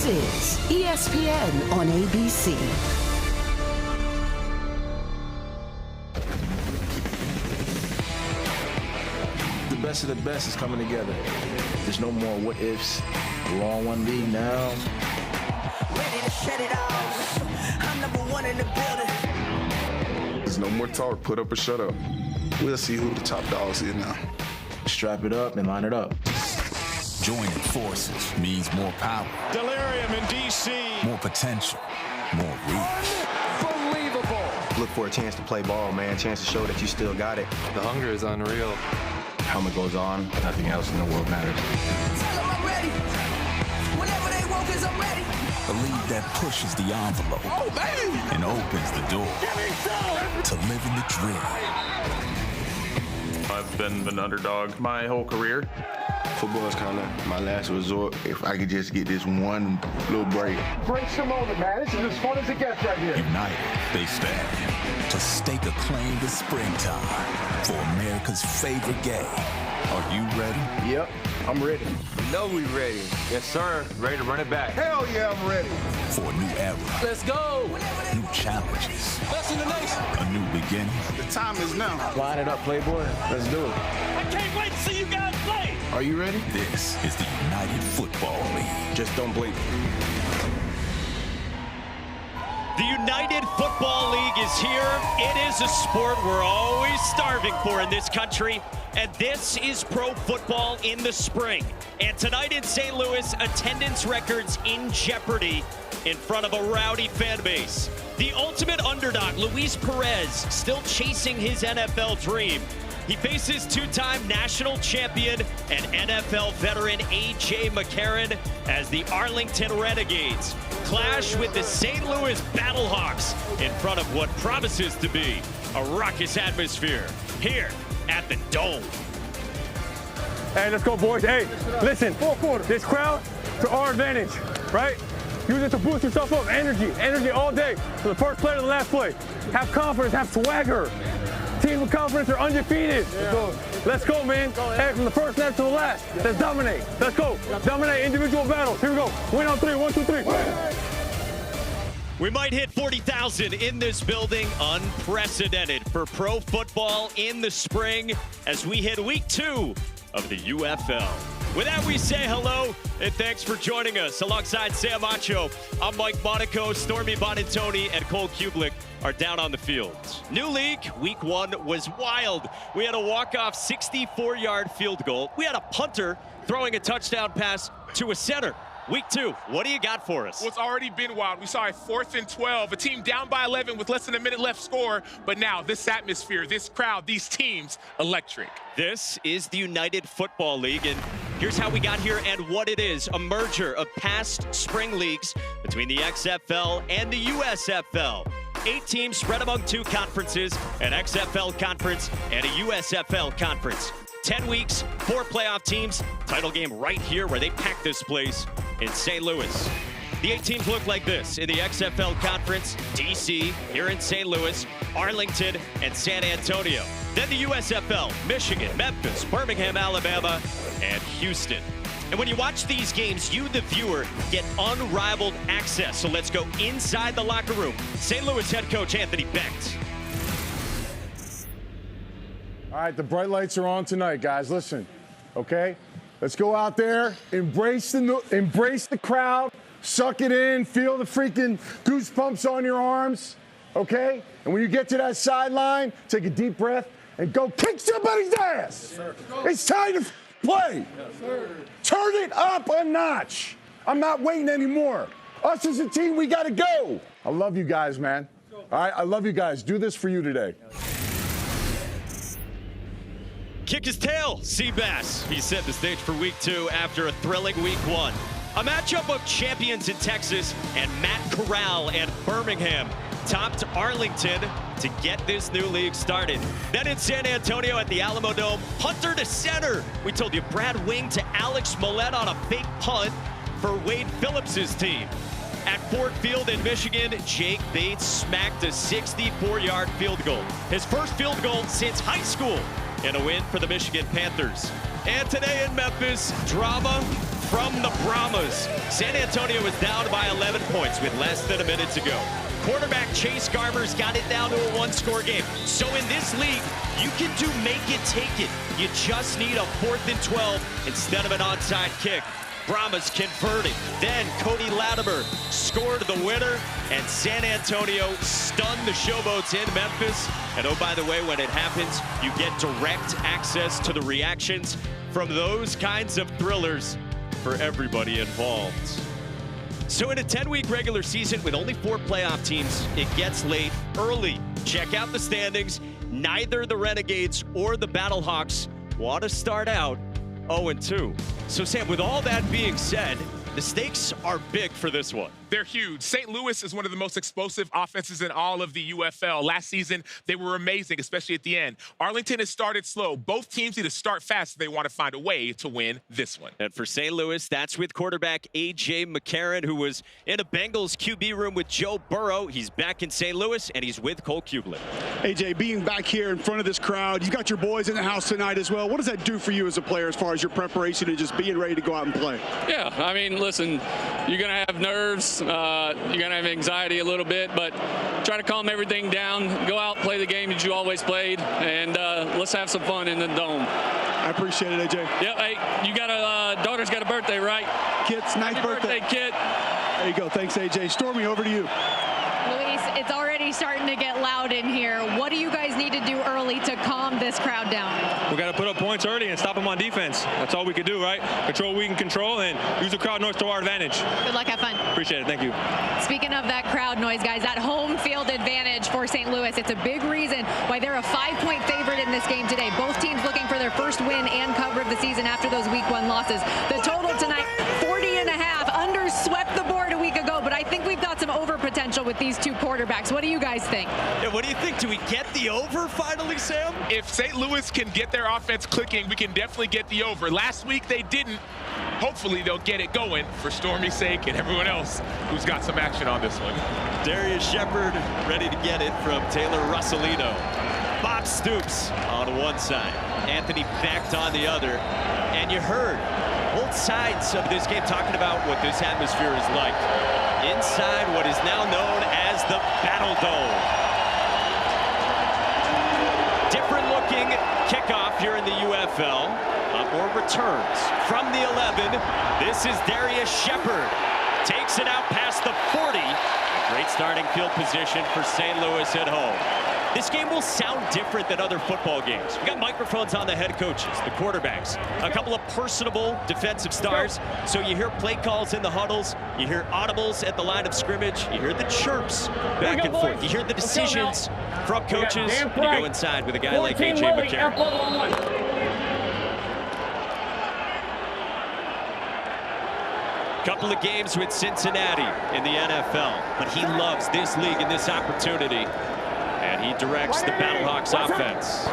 is ESPN on ABC. The best of the best is coming together. There's no more what ifs. We're all one league now. Ready to shut it off. I'm number one in the building. There's no more talk. Put up or shut up. We'll see who the top dogs is now. Strap it up and line it up. Joining forces means more power. Delirium in D.C. More potential. More reach. Unbelievable. Look for a chance to play ball, man. A chance to show that you still got it. The hunger is unreal. Helmet goes on. Nothing else in the world matters. Tell them I'm ready. Whenever they want this, I'm ready. A league that pushes the envelope. Oh, baby. And opens the door to living the dream. I've been an underdog my whole career. Football is kind of my last resort. If I could just get this one little break. Break the moment, man. This is as fun as it gets right here. United, they stand to stake a claim to springtime for America's favorite game. Are you ready? Yep, I'm ready. You know we ready. Yes, sir. Ready to run it back. Hell yeah, I'm ready. For a new era. Let's go. New challenges. Best in the nation. A new beginning. The time is now. Line it up, Playboy. Let's do it. I can't wait to see you guys play. Are you ready? This is the United Football League. Just don't blink. The United Football League is here. It is a sport we're always starving for in this country. And this is pro football in the spring. And tonight in St. Louis, attendance records in jeopardy in front of a rowdy fan base. The ultimate underdog, Luis Perez, still chasing his NFL dream. He faces two-time national champion and NFL veteran A.J. McCarron as the Arlington Renegades clash with the St. Louis Battlehawks in front of what promises to be a raucous atmosphere here at the Dome. Hey, let's go, boys. Hey, listen, this crowd to our advantage, right? Use it to boost yourself up. Energy all day. From the first play to the last play. Have confidence, have swagger. Teams with confidence are undefeated. Let's go, man. Hey, from the first snap to the last, let's dominate. Let's go. Dominate individual battles. Here we go. Win on three. 1, 2, 3. We might hit 40,000 in this building. Unprecedented for pro football in the spring as we hit week 2 of the UFL. With that, we say hello and thanks for joining us. Alongside Sam Macho, I'm Mike Monaco, Stormy Bonantoni, and Cole Kublik are down on the field. New league, week 1 was wild. We had a walk-off 64-yard field goal. We had a punter throwing a touchdown pass to a center. Week 2, what do you got for us? Well, it's already been wild. We saw a 4th and 12, a team down by 11 with less than a minute left score. But now this atmosphere, this crowd, these teams, electric. This is the United Football League, and here's how we got here and what it is. A merger of past spring leagues between the XFL and the USFL. 8 teams spread among 2 conferences, an XFL conference and a USFL conference. 10 weeks, 4 playoff teams. Title game right here where they pack this place in St. Louis. The 8 teams look like this in the XFL Conference: DC, here in St. Louis, Arlington, and San Antonio. Then the USFL: Michigan, Memphis, Birmingham, Alabama, and Houston. And when you watch these games, you, the viewer, get unrivaled access. So let's go inside the locker room. St. Louis head coach Anthony Becht. All right, the bright lights are on tonight, guys. Listen, okay? Let's go out there, embrace the crowd, suck it in, feel the freaking goosebumps on your arms, okay? And when you get to that sideline, take a deep breath and go kick somebody's ass. Yes, it's time to play. Yes, turn it up a notch. I'm not waiting anymore. Us as a team, we got to go. I love you guys, man. All right, I love you guys. Do this for you today. Kick his tail, Seabass. He set the stage for week 2 after a thrilling week 1. A matchup of champions in Texas and Matt Corral and Birmingham topped Arlington to get this new league started. Then in San Antonio at the Alamo Dome, punter to center. We told you Brad Wing to Alex Millette on a fake punt for Wade Phillips's team. At Ford Field in Michigan, Jake Bates smacked a 64-yard field goal. His first field goal since high school in a win for the Michigan Panthers. And today in Memphis, drama, from the Brahmas. San Antonio was down by 11 points with less than a minute to go. Quarterback Chase Garbers got it down to a one-score game. So in this league, you can do make it, take it. You just need a 4th and 12 instead of an onside kick. Brahmas converting. Then Cody Latimer scored the winner, and San Antonio stunned the Showboats in Memphis. And oh, by the way, when it happens, you get direct access to the reactions from those kinds of thrillers for everybody involved. So in a 10-week regular season with only 4 playoff teams, it gets late early. Check out the standings. Neither the Renegades or the Battlehawks want to start out 0-2. So Sam, with all that being said, the stakes are big for this one. They're huge. St. Louis is one of the most explosive offenses in all of the UFL. Last season, they were amazing, especially at the end. Arlington has started slow. Both teams need to start fast if they want to find a way to win this one. And for St. Louis, that's with quarterback A.J. McCarron, who was in a Bengals QB room with Joe Burrow. He's back in St. Louis, and he's with Cole Kublin. A.J., being back here in front of this crowd, you've got your boys in the house tonight as well. What does that do for you as a player as far as your preparation and just being ready to go out and play? Yeah, I mean, listen, you're going to have nerves. You're going to have anxiety a little bit, but try to calm everything down. Go out, play the game that you always played, and let's have some fun in the dome. I appreciate it, AJ. Yeah, hey, you got a daughter's got a birthday, right? Kit's ninth birthday. Kit. There you go. Thanks, AJ. Stormy, over to you. Luis, it's already starting to get loud in here. What do you guys need to do early to calm this crowd down? We got to put up points early and stop them on defense. That's all we can do, right? Control what we can control and use the crowd noise to our advantage. Good luck, have fun. Appreciate it, thank you. Speaking of that crowd noise, guys, that home field advantage for St. Louis, it's a big reason why they're a 5-point favorite in this game today. Both teams looking for their first win and cover of the season after those week 1 losses. The total tonight, 40.5. Under swept the board a week ago, but I think we've got some over potential with these two quarterbacks. What do you guys think? Yeah, what do you think? Do we get the over finally, Sam? If St. Louis can get their offense clicking, we can definitely get the over. Last week they didn't. Hopefully they'll get it going for Stormy's sake and everyone else who's got some action on this one. Darius Shepard ready to get it from Taylor Russolino. Bob Stoops on one side, Anthony Becht on the other. And you heard both sides of this game talking about what this atmosphere is like inside what is now known as the Battle Dome. Different looking kickoff here in the UFL. More returns from the 11. This is Darius Shepard. Takes it out past the 40. Great starting field position for St. Louis at home. This game will sound different than other football games. We got microphones on the head coaches, the quarterbacks, a couple of personable defensive stars. So you hear play calls in the huddles, you hear audibles at the line of scrimmage, you hear the chirps back and forth, you hear the decisions from coaches. You go inside with a guy like A.J. McCarron. Couple of games with Cincinnati in the NFL, but he loves this league and this opportunity. And he directs the Battlehawks offense.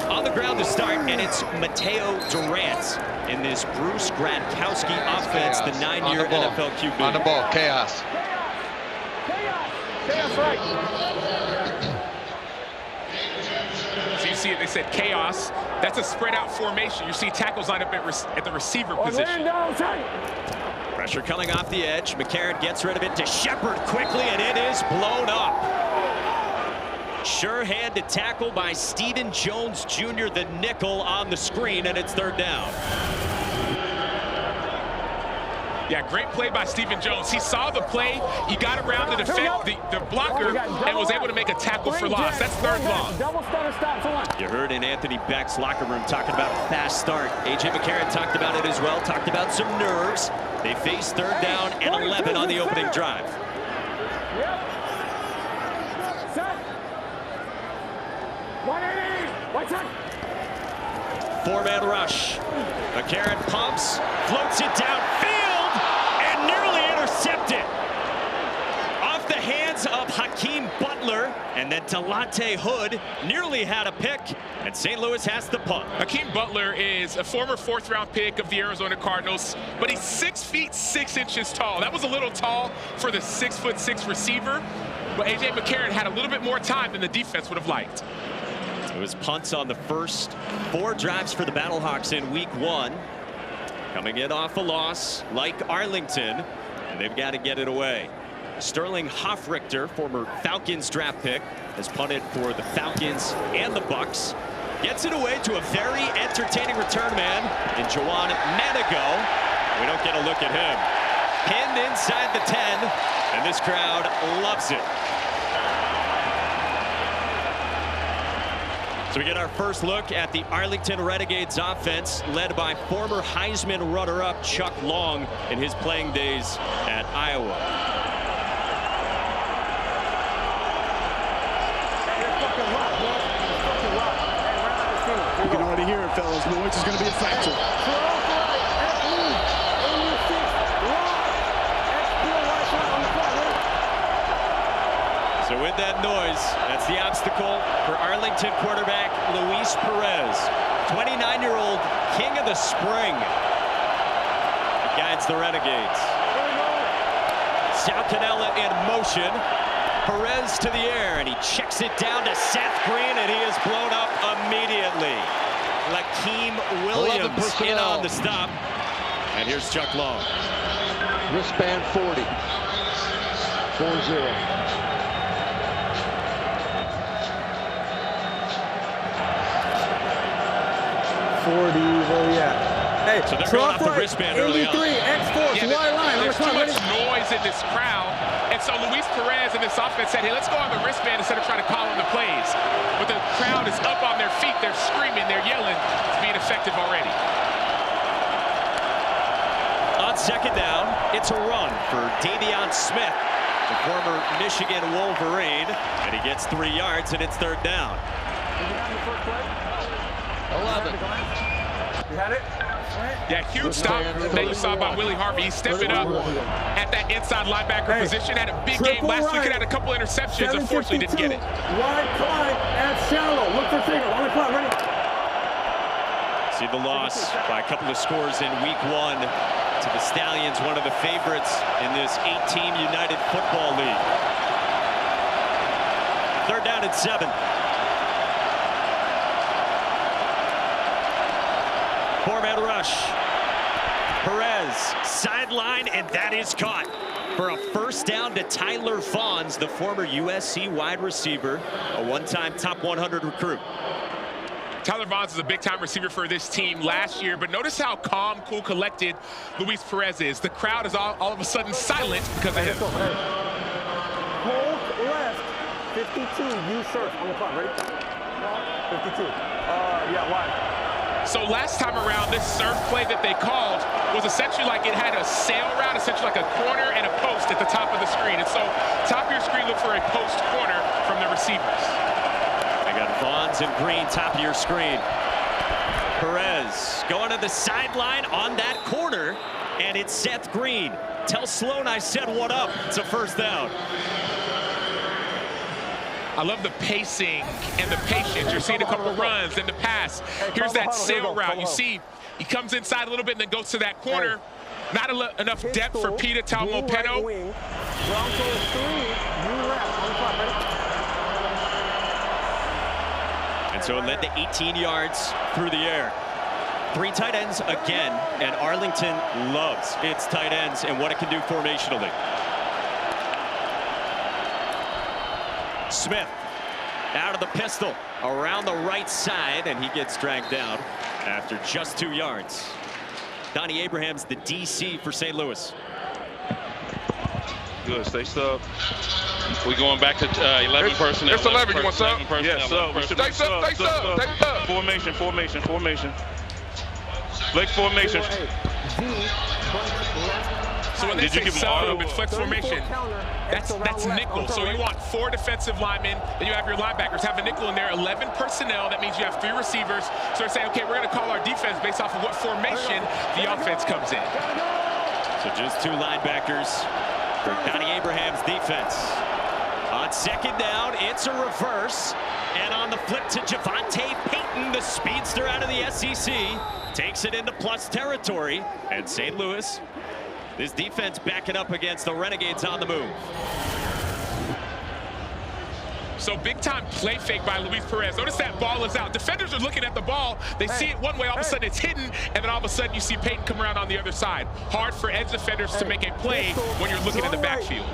On the ground to start, and it's Mateo Durant in this Bruce Gradkowski offense, the 9-year NFL QB. On the ball, chaos. Chaos, right. So you see it, they said chaos. That's a spread out formation. You see tackles lined up at the receiver position. Pressure coming off the edge. McCarron gets rid of it to Shepard quickly, and it is blown up. Sure hand to tackle by Stephen Jones Jr., the nickel on the screen, and it's 3rd down. Yeah, great play by Stephen Jones. He saw the play, he got around the blocker, and was able to make a tackle for loss. That's 3rd long. You heard in Anthony Becht's locker room talking about a fast start. A.J. McCarron talked about it as well, talked about some nerves. They face 3rd down and 11 on the opening drive. Four-man rush. McCarron pumps, floats it downfield, and nearly intercepted. Off the hands of Hakeem Butler, and then Delonte Hood nearly had a pick, and St. Louis has the punt. Hakeem Butler is a former 4th-round pick of the Arizona Cardinals, but he's 6 feet 6 inches tall. That was a little tall for the 6'6" receiver, but A.J. McCarron had a little bit more time than the defense would have liked. It was punts on the first 4 drives for the Battlehawks in week 1. coming in off a loss like Arlington, and they've got to get it away. Sterling Hoffrichter, former Falcons draft pick, has punted for the Falcons and the Bucks. Gets it away to a very entertaining return man in Juwan Manigo. We don't get a look at him. Pinned inside the 10, and this crowd loves it. So we get our first look at the Arlington Renegades offense, led by former Heisman runner-up Chuck Long in his playing days at Iowa. You can already hear it, fellas. Noise is going to be a factor. So with that noise, that's the obstacle for Arlington quarterback Luis Perez, 29-year-old king of the spring. He guides the Renegades. Sal Cannella in motion. Perez to the air, and he checks it down to Seth Green, and he is blown up immediately. Lakeem Williams in on the stop. And here's Chuck Long. Wristband 40. 4-0. Where we at? Hey, so they're going off the wristband early on. X-Force, wide line. There's too much noise in this crowd. And so Luis Perez and this offense said, hey, let's go on the wristband instead of trying to call on the plays. But the crowd is up on their feet. They're screaming. They're yelling. It's being effective already. On second down, it's a run for Davion Smith, the former Michigan Wolverine. And he gets 3 yards, and it's third down. 11. You had it? Yeah, huge stop that you saw by Willie Harvey. He's stepping up at that inside linebacker position. Had a big game last week. Had a couple interceptions. Unfortunately, didn't get it. Wide climb at shallow. Look for finger. On the clock. Ready? See the loss by a couple of scores in week 1 to the Stallions, one of the favorites in this 8-team United Football League. Third down and 7. Four-man rush. Perez, sideline, and that is caught for a first down to Tyler Vaughns, the former USC wide receiver, a one-time top 100 recruit. Tyler Vaughns is a big-time receiver for this team last year, but notice how calm, cool, collected Luis Perez is. The crowd is all of a sudden silent because of him. Hold left, 52, U surf. On the clock. Ready? 52. Yeah, wide. So last time around, this surf play that they called was essentially like it had a sail route, essentially like a corner and a post at the top of the screen. And so top of your screen, look for a post corner from the receivers. I got Vaughns and Green top of your screen. Perez going to the sideline on that corner, and it's Seth Green. Tell Sloan I said what up. It's a first down. I love the pacing and the patience. You're seeing a couple runs and the pass. Here's that sail route. You see he comes inside a little bit and then goes to that corner. Not enough depth for Peter Talmopeno. And so it led to 18 yards through the air. 3 tight ends again, and Arlington loves its tight ends and what it can do formationally. Smith out of the pistol around the right side, and he gets dragged down after just 2 yards. Donnie Abraham's the DC for St. Louis. Good, stay sub. We going back to 11 personnel. It's 11, you want sub? Yes, sub. Stay sub, stay sub, stay sub. Formation. Flex formation. So when they say sub and flex formation, that's nickel. So you want 4 defensive linemen, then you have your linebackers. Have a nickel in there, 11 personnel. That means you have 3 receivers. So they're saying, okay, we're going to call our defense based off of what formation the offense comes in. So just 2 linebackers for Donnie Abraham's defense. On second down, it's a reverse. And on the flip to Javonte Payton, the speedster out of the SEC, takes it into plus territory. And St. Louis, this defense backing up against the Renegades on the move. So big time play fake by Luis Perez. Notice that ball is out. Defenders are looking at the ball. They see it one way, all of a sudden it's hidden, and then all of a sudden you see Peyton come around on the other side. Hard for edge defenders to make a play when you're looking at the backfield.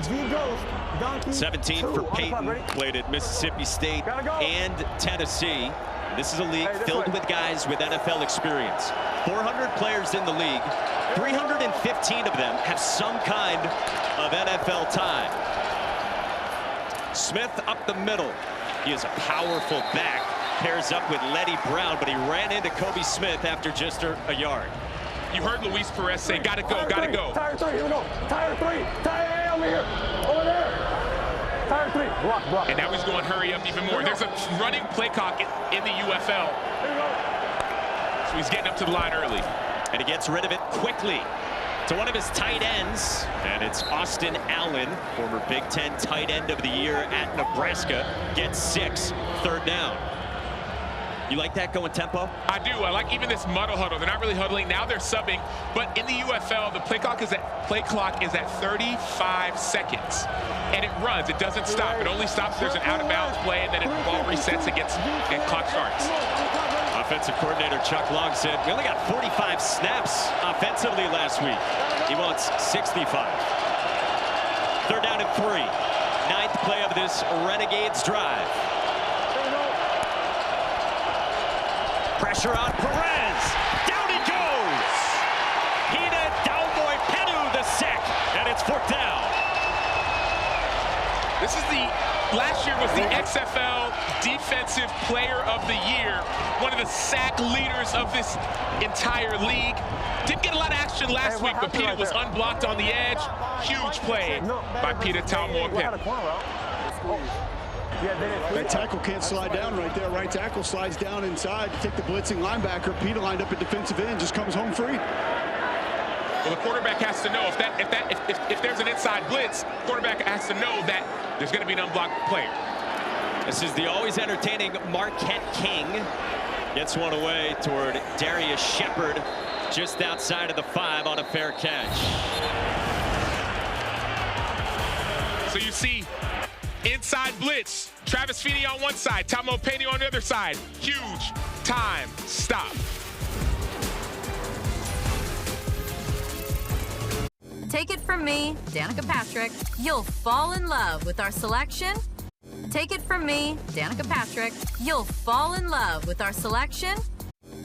17 for Peyton, played at Mississippi State and Tennessee. This is a league filled with guys with NFL experience. 400 players in the league. 315 of them have some kind of NFL time. Smith up the middle. He is a powerful back. Pairs up with Letty Brown, but he ran into Kobe Smith after just a yard. You heard Luis Perez say, gotta go, gotta go. Tire 3, here we go. Tire 3, tire over here, over there. Tire 3, block. And now he's going hurry up even more. There's a running play clock in the UFL. So he's getting up to the line early. And he gets rid of it quickly to one of his tight ends. And it's Austin Allen, former Big Ten tight end of the year at Nebraska, gets 6, third down. You like that going tempo? I do. I like even this muddle huddle. They're not really huddling. Now they're subbing. But in the UFL, the play clock is at 35 seconds. And it runs. It doesn't stop. It only stops if there's an out-of-bounds play, and then the ball resets and clock starts. Offensive coordinator Chuck Long said, we only got 45 snaps offensively last week. He wants 65. Third down and 3. 9th play of this Renegades drive. Pressure on Perez. Down he goes. Hina Daumoy Pedu the sack, and it's 4th down. This is last year was the XFL Defensive Player of the Year, one of the sack leaders of this entire league. Didn't get a lot of action last week, but Peter was unblocked on the edge. Huge play by Peter Daumoy Pedu. That tackle can't slide down right there. Right tackle slides down inside to take the blitzing linebacker. Peter lined up at defensive end, just comes home free. Well, the quarterback has to know if there's an inside blitz, quarterback has to know that there's going to be an unblocked player. This is the always entertaining Marquette King. Gets one away toward Darius Shepard, just outside of the 5 on a fair catch. So you see inside blitz. Travis Feeney on one side, Daumoy Pedu on the other side. Huge time stop. Take it from me, Danica Patrick, you'll fall in love with our selection. Take it from me, Danica Patrick, you'll fall in love with our selection.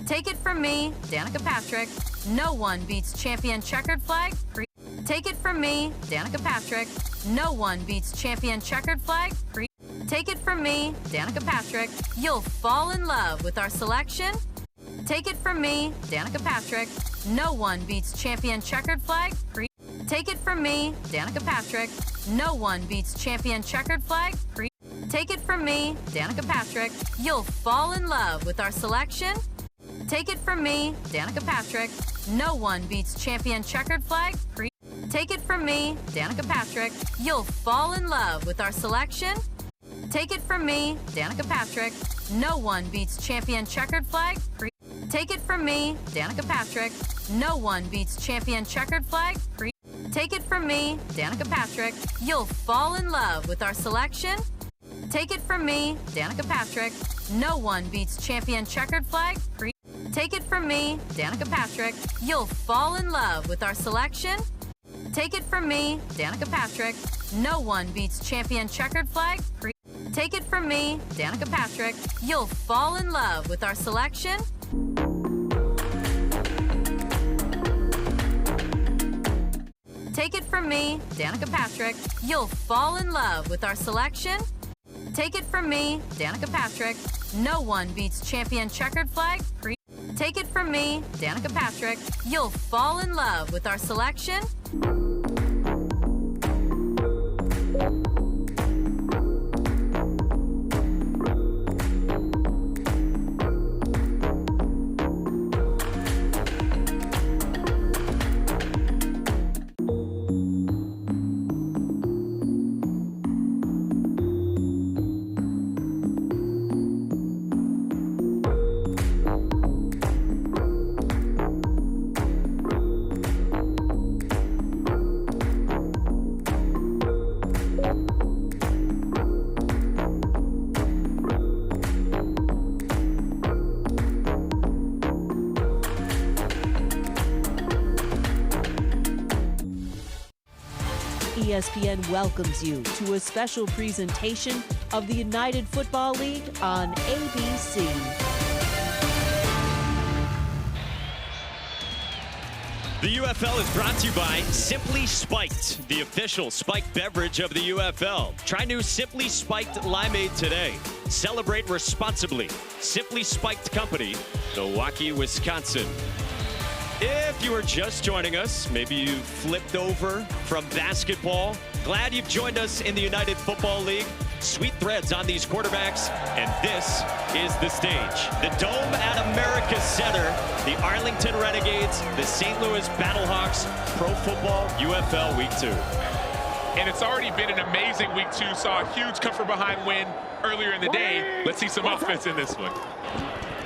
Take it from me, Danica Patrick, no one beats champion checkered flag. Take it from me, Danica Patrick, no one beats champion checkered flag. Take it from me, Danica Patrick, you'll fall in love with our selection. Take it from me, Danica Patrick, no one beats champion checkered flag. Take it from me, Danica Patrick, no one beats champion checkered flag. Take it from me, Danica Patrick, you'll fall in love with our selection. Take it from me, Danica Patrick, no one beats champion checkered flag. Take it from me, Danica Patrick, you'll fall in love with our selection. Take it from me, Danica Patrick, no one beats champion checkered flag. Take it from me, Danica Patrick, no one beats champion checkered flag. Take it from me, Danica Patrick, you'll fall in love with our selection. Take it from me, Danica Patrick, no one beats champion checkered flag. Take it from me, Danica Patrick, you'll fall in love with our selection. Take it from me, Danica Patrick, no one beats champion checkered flag. Take it from me, Danica Patrick, you'll fall in love with our selection. Take it from me, Danica Patrick, you'll fall in love with our selection. Take it from me, Danica Patrick, no one beats champion checkered flag. Take it from me, Danica Patrick, you'll fall in love with our selection. ESPN welcomes you to a special presentation of the United Football League on ABC. The UFL is brought to you by Simply Spiked, the official spiked beverage of the UFL. Try new Simply Spiked Limeade today. Celebrate responsibly. Simply Spiked Company, Milwaukee, Wisconsin. If you are just joining us, maybe you flipped over from basketball, glad you've joined us in the United Football League. Sweet threads on these quarterbacks, and this is the stage. The Dome at America Center, the Arlington Renegades, the St. Louis Battlehawks, Pro Football UFL Week 2. And it's already been an amazing Week 2. Saw a huge come-from-behind win earlier in the day. Let's see some offense in this one.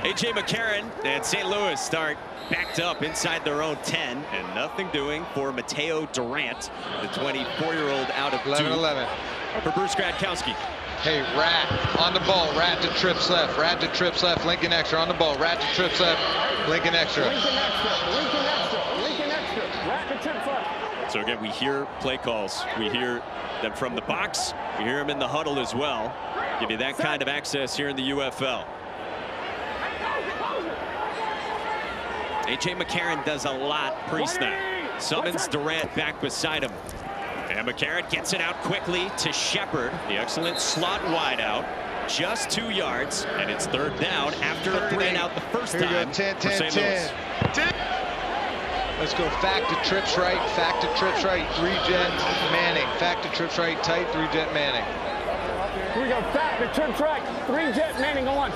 A.J. McCarron and St. Louis start backed up inside their own 10, and nothing doing for Mateo Durant, the 24-year-old out of 11-11. For Bruce Gradkowski. Hey, Rat on the ball. Rat to trips left. Rat to trips left. Lincoln Extra on the ball. Rat to trips left. Lincoln Extra. Lincoln Extra. Lincoln Extra. Lincoln Extra. Rat to trips left. So again, we hear play calls. We hear them from the box. We hear them in the huddle as well. Give you that kind of access here in the UFL. A.J. McCarron does a lot pre-snap. Summons Durant back beside him. And McCarron gets it out quickly to Shepard, the excellent slot wide out. Just 2 yards, and it's third down after a 3 and out the first time for St. Louis. 10. Let's go fact to trips right, fact to trips right, 3-jet Manning. Fact to trips right, tight, 3-jet Manning. Here we go, fact to trips right, 3-jet Manning on.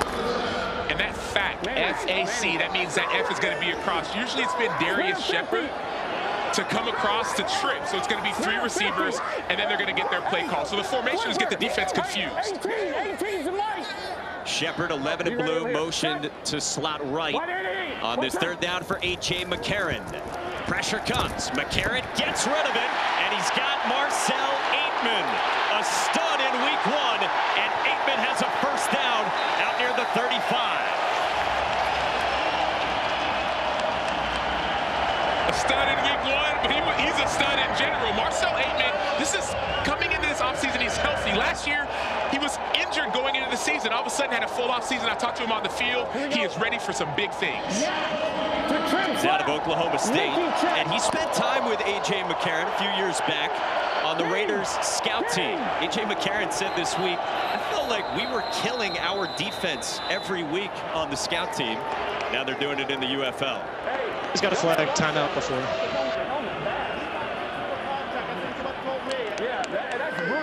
And that fact, F-A-C, that means that F is going to be across. Usually it's been Darius Shepard to come across to trip. So it's going to be 3 receivers, and then they're going to get their play call. So the formations get the defense confused. Shepard, 11 in blue, motioned to slot right on this third down for A.J. McCarron. Pressure comes. McCarron gets rid of it, and he's got Marcel Aitman, a stud in week 1, and Aitman has a first down out near the 35. A stud in week 1, but he's a stud in general. Marcel Aitman, this is coming into this offseason, he's healthy. Last year, he was injured going into the season. All of a sudden, had a full offseason. I talked to him on the field. He is ready for some big things. He's out of Oklahoma State, and he spent time with A.J. McCarron a few years back on the Raiders scout team. A.J. McCarron said this week, I felt like we were killing our defense every week on the scout team. Now they're doing it in the UFL. He's got a flag timeout before.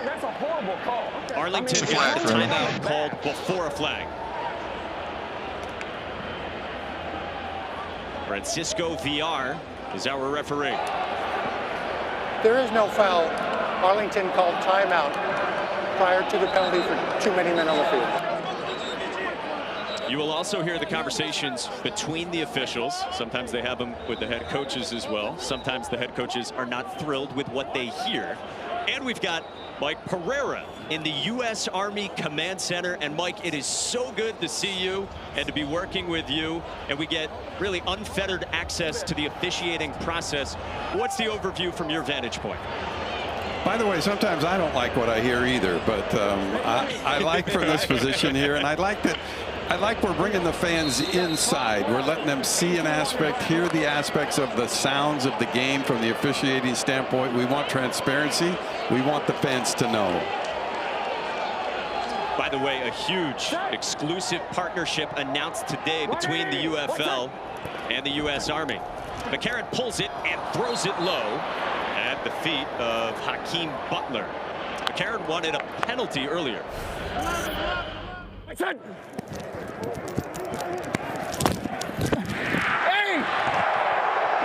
That's a horrible call. Arlington got the timeout called before a flag. Francisco Villar is our referee. There is no foul. Arlington called timeout prior to the penalty for too many men on the field. You will also hear the conversations between the officials. Sometimes they have them with the head coaches as well. Sometimes the head coaches are not thrilled with what they hear. And we've got Mike Pereira in the U.S. Army Command Center. And Mike, it is so good to see you and to be working with you. And we get really unfettered access to the officiating process. What's the overview from your vantage point? By the way, sometimes I don't like what I hear either, but I like from this position here, and I like we're bringing the fans inside. We're letting them see an aspect, hear the aspects of the sounds of the game from the officiating standpoint. We want transparency. We want the fans to know. By the way, a huge exclusive partnership announced today between the UFL and the U.S. Army. McCarron pulls it and throws it low at the feet of Hakeem Butler. McCarron wanted a penalty earlier. Hey!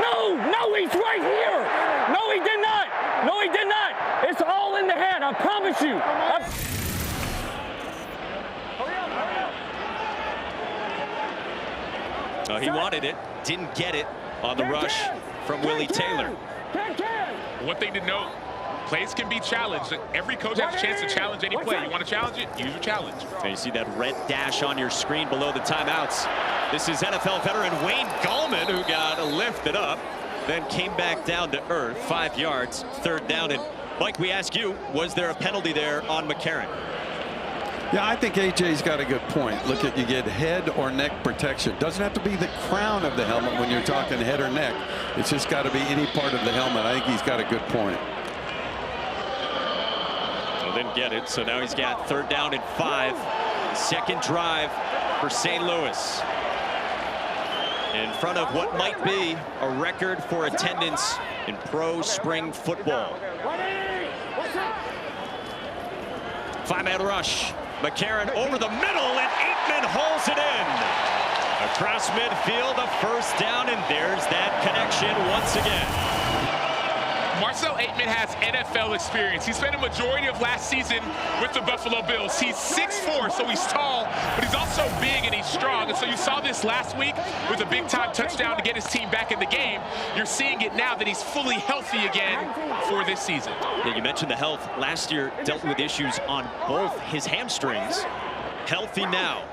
No, he's right here! No, he did not! No, he did not! It's all in the head, I promise you! He wanted it, didn't get it on the rush from Willie Taylor. One thing to note, plays can be challenged. Every coach has a chance to challenge any play. You want to challenge it? Use your challenge. And you see that red dash on your screen below the timeouts. This is NFL veteran Wayne Gallman, who got lifted up, then came back down to earth. 5 yards, third down and Mike, we ask you, was there a penalty there on McCarron? Yeah, I think AJ's got a good point. Look at, you get head or neck protection. Doesn't have to be the crown of the helmet when you're talking head or neck. It's just got to be any part of the helmet. I think he's got a good point. Well, didn't get it, so now he's got 3rd down and 5. Second drive for St. Louis. In front of what might be a record for attendance in pro spring football. 5-man rush. McCarron over the middle, and Aikman hauls it in. Across midfield, a 1st down, and there's that connection once again. Marcel Aikman has NFL experience. He spent a majority of last season with the Buffalo Bills. He's 6'4", so he's tall, but he's also big and he's strong. And so you saw this last week with a big-time touchdown to get his team back in the game. You're seeing it now that he's fully healthy again for this season. Yeah, you mentioned the health. Last year, dealt with issues on both his hamstrings. Healthy now.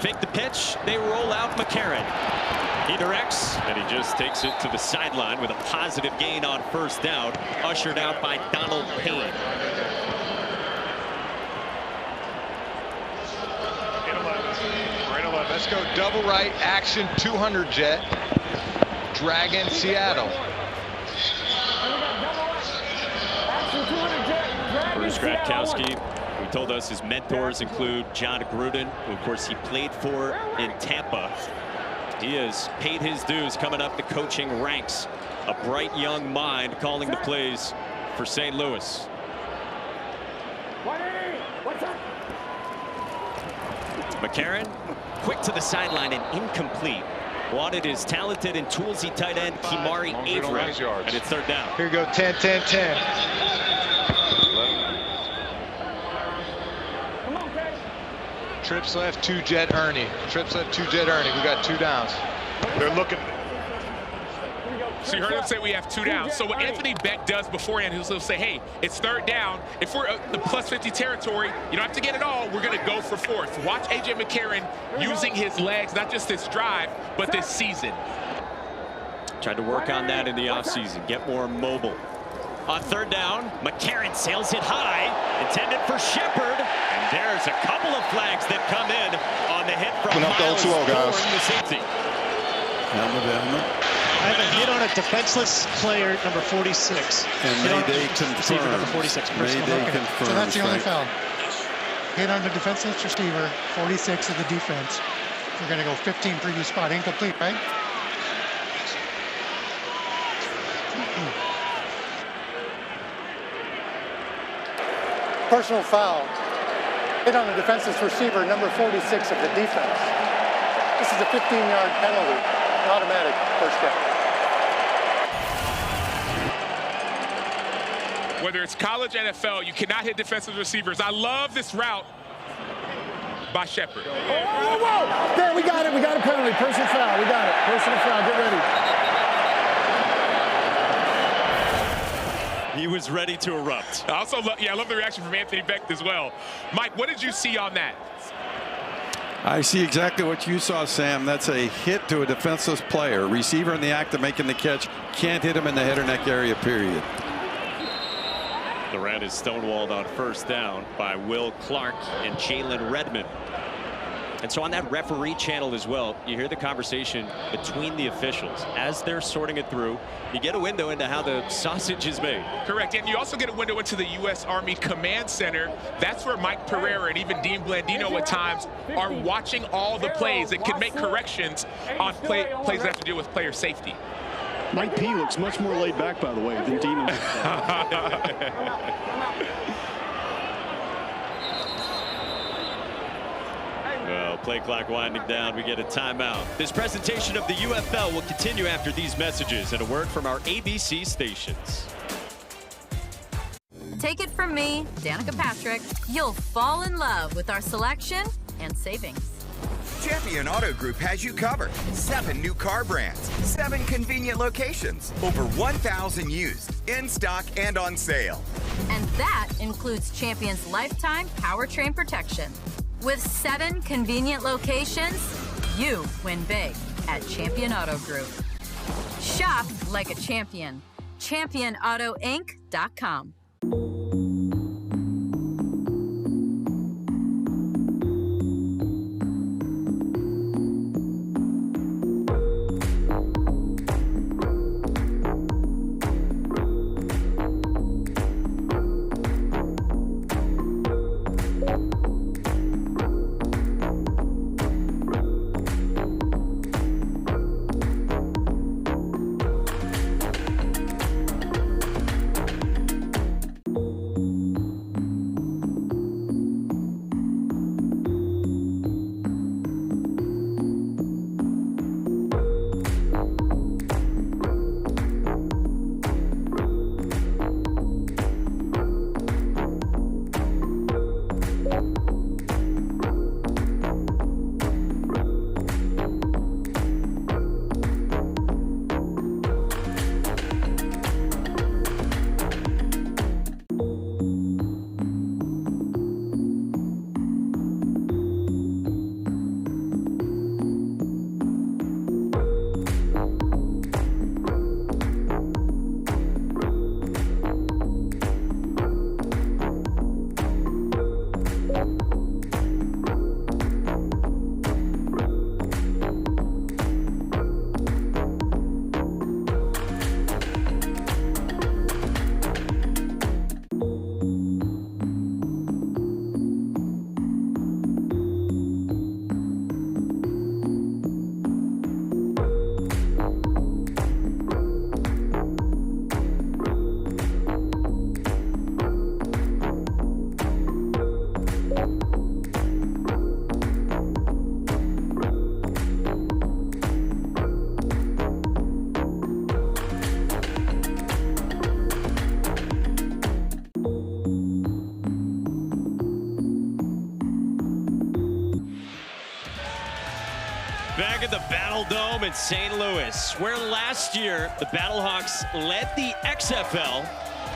Fake the pitch. They roll out McCarron. He directs, and he just takes it to the sideline with a positive gain on 1st down, ushered out by Donald Payne. Let's go double right, action 200 jet, Dragon Seattle. Bruce Gradkowski, who told us his mentors include John Gruden, who of course he played for in Tampa. He has paid his dues coming up the coaching ranks. A bright young mind calling the plays for St. Louis. McCarron, quick to the sideline and incomplete. Wanted his talented and toolsy tight end, Kimari Avery, and it's 3rd down. Here we go, 10, 10, 10. Trips left, 2 jet Ernie. Trips left, 2 jet Ernie. We got 2 downs. They're looking. So you heard him say we have 2 downs. So what Anthony Beck does beforehand, he'll say, hey, it's 3rd down. If we're the plus 50 territory, you don't have to get it all. We're going to go for 4th. Watch A.J. McCarron using his legs, not just this drive, but this season. Tried to work on that in the offseason, get more mobile. On 3rd down, McCarron sails it high, intended for Shepard. And there's a couple of flags that come in on the hit from Miles Thorne, the safety. I have a hit on a defenseless player, number 46. And Mayday confirmed. Number 46. Mayday confirmed. So that's the only foul. Hit on the defenseless receiver, 46 of the defense. We're going to go 15 previous spot. Incomplete, right? Personal foul. Hit on the defenseless receiver, number 46 of the defense. This is a 15-yard penalty. An automatic 1st down. Whether it's college, NFL, you cannot hit defensive receivers. I love this route by Shepard. Whoa! There, we got it. We got a penalty. Personal foul. We got it. Personal foul. Get ready. He was ready to erupt. I also I love the reaction from Anthony Beck as well. Mike, what did you see on that? I see exactly what you saw, Sam. That's a hit to a defenseless player. Receiver in the act of making the catch. Can't hit him in the head or neck area, period. The round is stonewalled on 1st down by Will Clark and Jalen Redmond. And so on that referee channel as well, you hear the conversation between the officials as they're sorting it through. You get a window into how the sausage is made. Correct, and you also get a window into the U.S. Army Command Center. That's where Mike Pereira and even Dean Blandino at times are watching all the plays and can make corrections on plays that have to deal with player safety. Mike P looks much more laid back, by the way, than Dean. Well, play clock winding down. We get a timeout. This presentation of the UFL will continue after these messages and a word from our ABC stations. Take it from me, Danica Patrick, you'll fall in love with our selection and savings. Champion Auto Group has you covered. 7 new car brands, 7 convenient locations, over 1,000 used, in stock and on sale. And that includes Champion's lifetime powertrain protection. With 7 convenient locations, you win big at Champion Auto Group. Shop like a champion. ChampionAutoInc.com. Back at the Battle Dome in St. Louis, where last year the Battlehawks led the XFL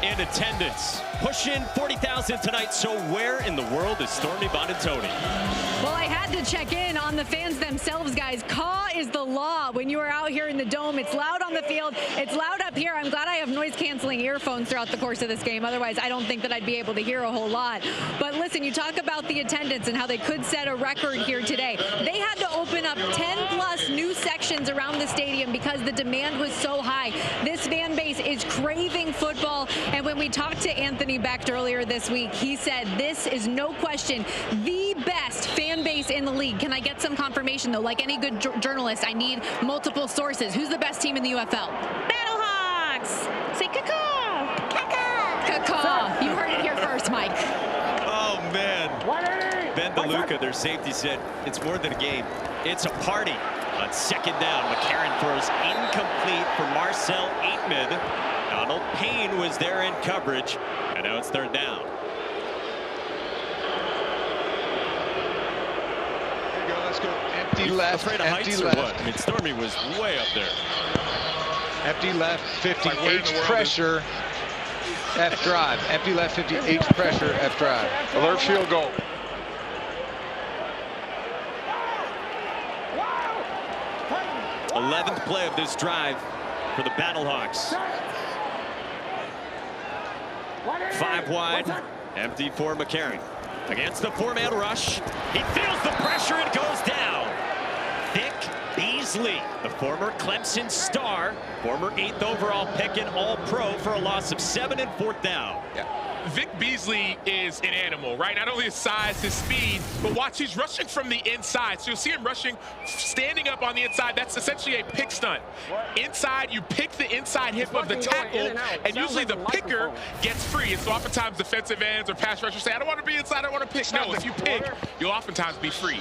in attendance. Pushing 40,000 tonight, so where in the world is Stormy Bonantoni? Well, I had to check in on the fans themselves, guys. Caw is the law when you are out here in the Dome. It's loud on the field. It's loud up here. I'm glad I have noise-canceling earphones throughout the course of this game. Otherwise, I don't think that I'd be able to hear a whole lot. But listen, you talk about the attendance and how they could set a record here today. They had to open up 10-plus new sections around the stadium because the demand was so high. This fan base is craving football. And when we talked to Anthony Becht earlier this week, he said this is no question the best fan base in the league. Can I get some confirmation, though? Like any good journalist, I need multiple sources. Who's the best team in the UFL? Battlehawks! Say caw! Caw! You heard it here first, Mike. Oh, man. Ben DeLuca, their safety, said it's more than a game. It's a party. On second down, McCarron throws incomplete for Marcel Aitman. Donald Payne was there in coverage, and now it's third down. Here we go, let's go. Empty left, Afraid of empty heights left. or what? I mean, Stormy was way up there. Empty left, 50 H pressure, F drive. Empty left, 50 H pressure, F drive. Alert field goal. Wow. 11th play of this drive for the Battlehawks. 5 wide, empty for McCarron. Against the 4-man rush, he feels the pressure and goes down. Vic Beasley, the former Clemson star, former 8th overall pick and All-Pro for a loss of 7 and 4th down. Yeah. Vic Beasley is an animal, right? Not only his size, his speed, but watch, he's rushing from the inside. So you'll see him rushing, standing up on the inside. That's essentially a pick stunt. Inside, you pick the inside hip of the tackle, and usually the picker gets free. And so oftentimes defensive ends or pass rushers say, I don't want to be inside, I want to pick. No, if you pick, you'll oftentimes be free.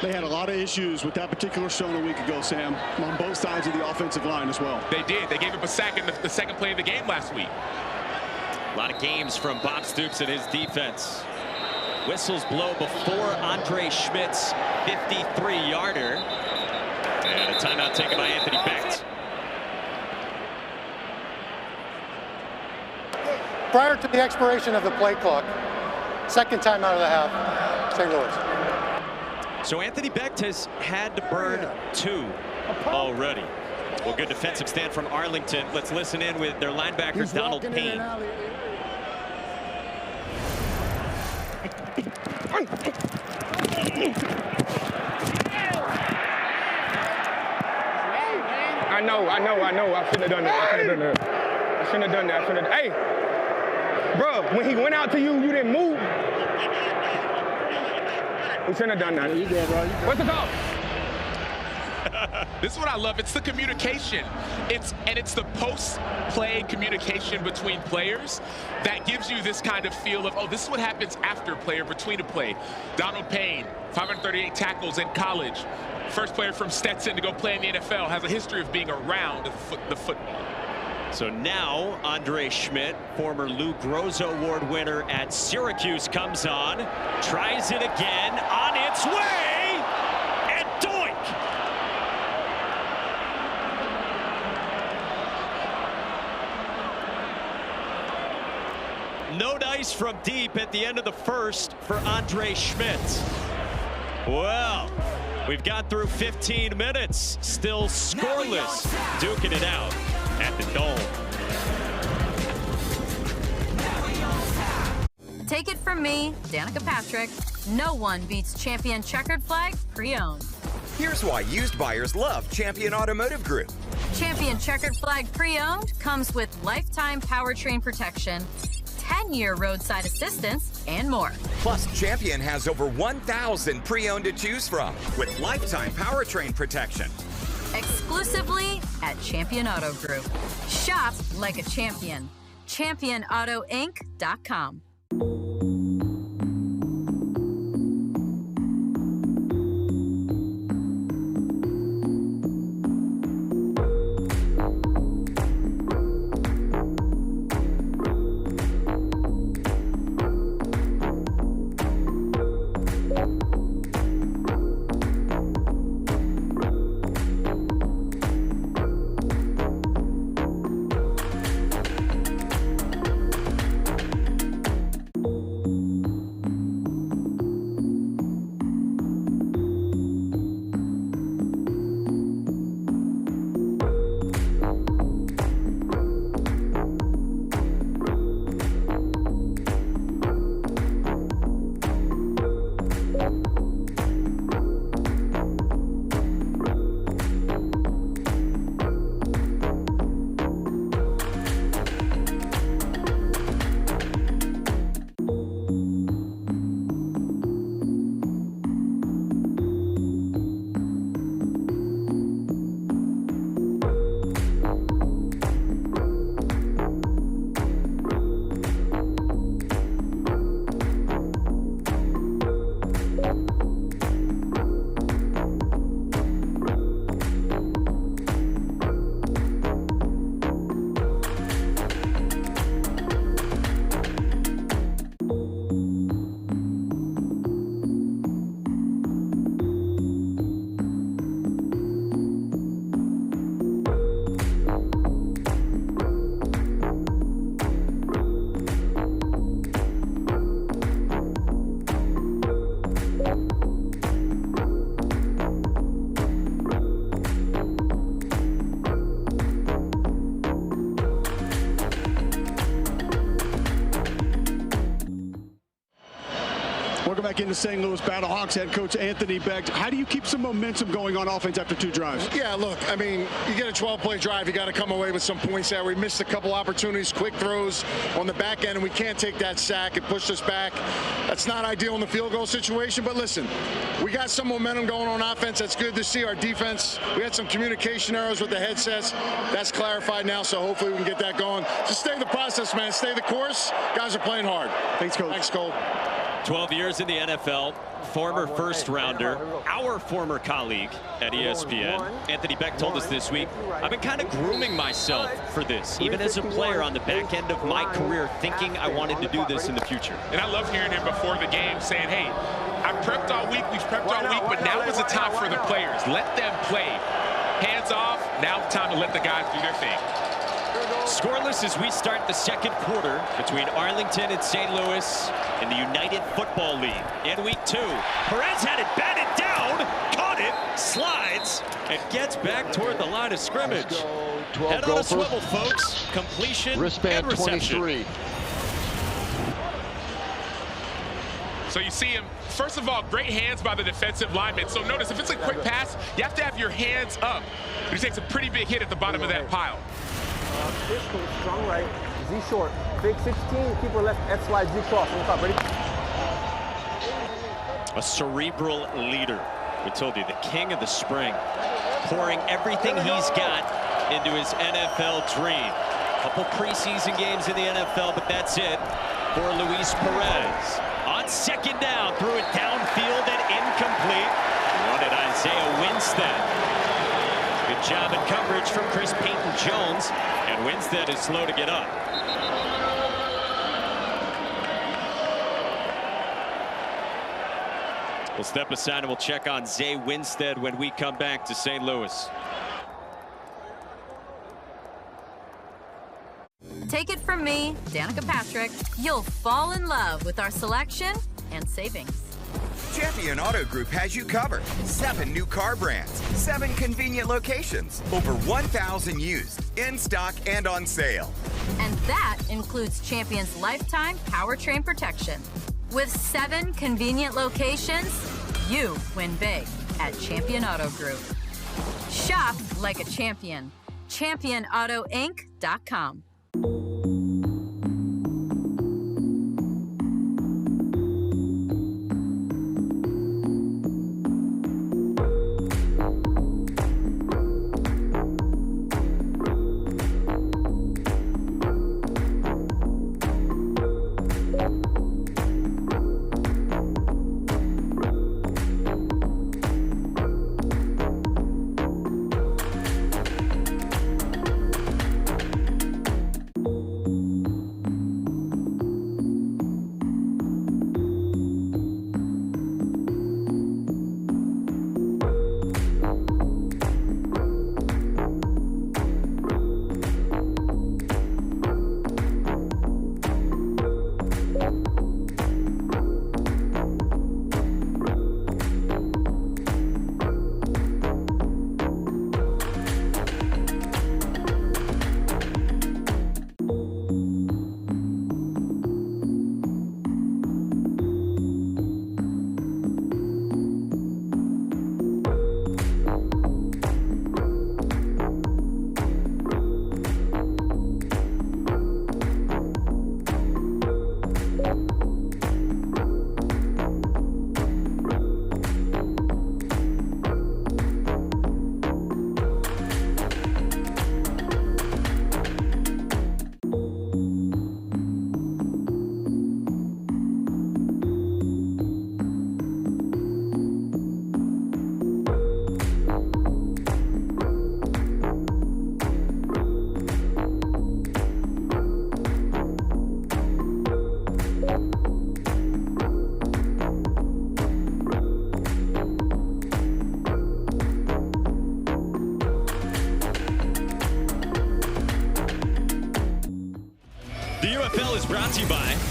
They had a lot of issues with that particular zone a week ago, Sam, on both sides of the offensive line as well. They did. They gave up a sack in the second play of the game last week. A lot of games from Bob Stoops and his defense. Whistles blow before Andre Schmidt's 53-yarder. And a timeout taken by Anthony Becht. Prior to the expiration of the play clock, second time out of the half, St. Louis. So Anthony Becht has had to burn 2 already. Well, good defensive stand from Arlington. Let's listen in with their linebacker, Donald Payne. I know. I shouldn't have done that. I shouldn't have done that. Hey, bro, when he went out to you, you didn't move. We shouldn't have done that. You did, bro. What's the call? This is what I love. It's the communication. It's the post-play communication between players that gives you this kind of feel of, oh, this is what happens after a play or between a play. Donald Payne, 538 tackles in college. First player from Stetson to go play in the NFL, has a history of being around the football. So now Andre Schmidt, former Lou Groza Award winner at Syracuse, comes on, tries it again, on its way, and doink! No dice from deep at the end of the first for Andre Schmidt. Well, we've got through 15 minutes, still scoreless, duking it out at the Dome. Take it from me, Danica Patrick. No one beats Champion Checkered Flag Pre-Owned. Here's why used buyers love Champion Automotive Group. Champion Checkered Flag Pre-Owned comes with lifetime powertrain protection, 10-year roadside assistance, and more. Plus, Champion has over 1,000 pre-owned to choose from with lifetime powertrain protection. Exclusively at Champion Auto Group. Shop like a champion. ChampionAutoInc.com. Welcome back into St. Louis Battlehawks head coach Anthony Becht. How do you keep some momentum going on offense after 2 drives? Yeah, look, I mean, you get a 12-play drive, you got to come away with some points there. We missed a couple opportunities, quick throws on the back end, and we can't take that sack. It pushed us back. That's not ideal in the field goal situation, but listen, we got some momentum going on offense. That's good to see. Our defense, we had some communication errors with the headsets. That's clarified now, so hopefully we can get that going. Just stay the process, man. Stay the course. Guys are playing hard. Thanks, Coach. Thanks, Cole. 12 years in the NFL, former first rounder, our former colleague at ESPN. Anthony Becht told us this week, I've been kind of grooming myself for this, even as a player on the back end of my career, thinking I wanted to do this in the future. And I love hearing him before the game saying, hey, I prepped all week, we've prepped all week, but now is the time for the players. Let them play. Hands off, now it's time to let the guys do their thing. Scoreless as we start the second quarter between Arlington and St. Louis in the United Football League. In week 2, Perez had it batted down, caught it, slides, and gets back toward the line of scrimmage. 12 Head on a Gophers. swivel, folks. Completion Wristband and reception. 23. So you see him, first of all, great hands by the defensive lineman. So notice, if it's a quick pass, you have to have your hands up. He takes a pretty big hit at the bottom of that pile. Strong right, Z short. Big 16, keeper left, F slide, Z cross. On the top, ready? A cerebral leader. We told you, the king of the spring, pouring everything he's got into his NFL dream. Couple preseason games in the NFL, but that's it for Luis Perez. On second down, threw it downfield and incomplete. Wanted Isaiah Winstead. Good job in coverage from Chris Payton-Jones, and Winstead is slow to get up. We'll step aside and we'll check on Zay Winstead when we come back to St. Louis. Take it from me, Danica Patrick. You'll fall in love with our selection and savings. Champion Auto Group has you covered. 7 new car brands, 7 convenient locations, over 1,000 used, in stock and on sale. And that includes Champion's lifetime powertrain protection. With 7 convenient locations, you win big at Champion Auto Group. Shop like a champion. ChampionAutoInc.com.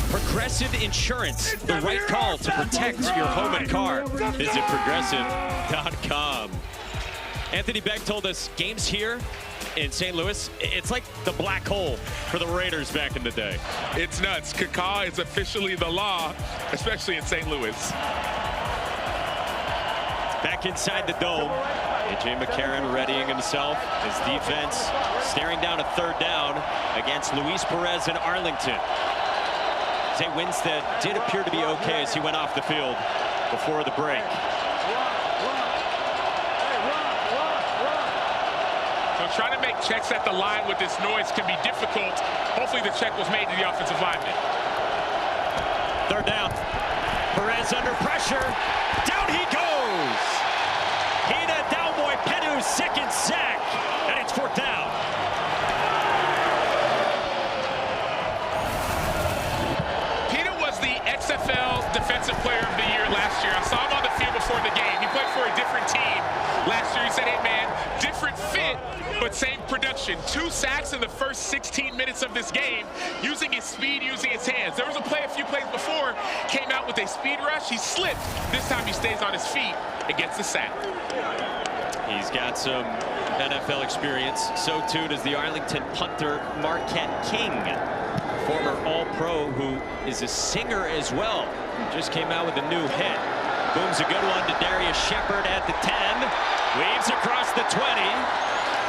Progressive Insurance, the right call to protect your home and car. Visit progressive.com. Anthony Beck told us games here in St. Louis, it's like the black hole for the Raiders back in the day. It's nuts. Caca is officially the law, especially in St. Louis. Back inside the dome, A.J. McCarron readying himself. His defense staring down a third down against Luis Perez in Arlington. Zay Winstead did appear to be okay as he went off the field before the break. So trying to make checks at the line with this noise can be difficult. Hopefully the check was made to the offensive lineman. Third down. Perez under pressure. Down he goes. Hina Daumoy Penu's second sack. And it's fourth down. XFL Defensive Player of the Year last year. I saw him on the field before the game. He played for a different team last year. He said, hey, man, different fit, but same production. 2 sacks in the first 16 minutes of this game, using his speed, using his hands. There was a few plays before, came out with a speed rush. He slipped. This time he stays on his feet and gets the sack. He's got some NFL experience. So too does the Arlington punter Marquette King, former All-Pro who is a singer as well. Just came out with a new hit. Booms a good one to Darius Shepard at the 10. Weaves across the 20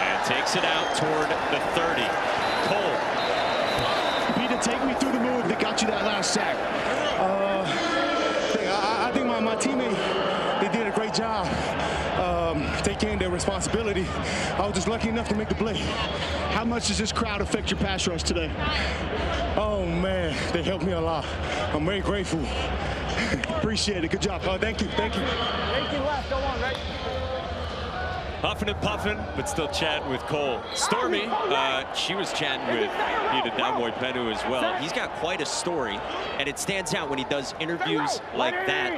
and takes it out toward the 30. Cole. Peter, take me through the move that got you that last sack. I think my teammate, they did a great job taking their responsibility. I was just lucky enough to make the play. How much does this crowd affect your pass rush today? Oh, man, they helped me a lot. I'm very grateful. Appreciate it. Good job. Thank you. Thank you. 18 left. Go on, right? Huffing and puffing, but still chatting with Cole. Stormy, she was chatting with Peter Damoy-Penu as well. He's got quite a story, and it stands out when he does interviews like that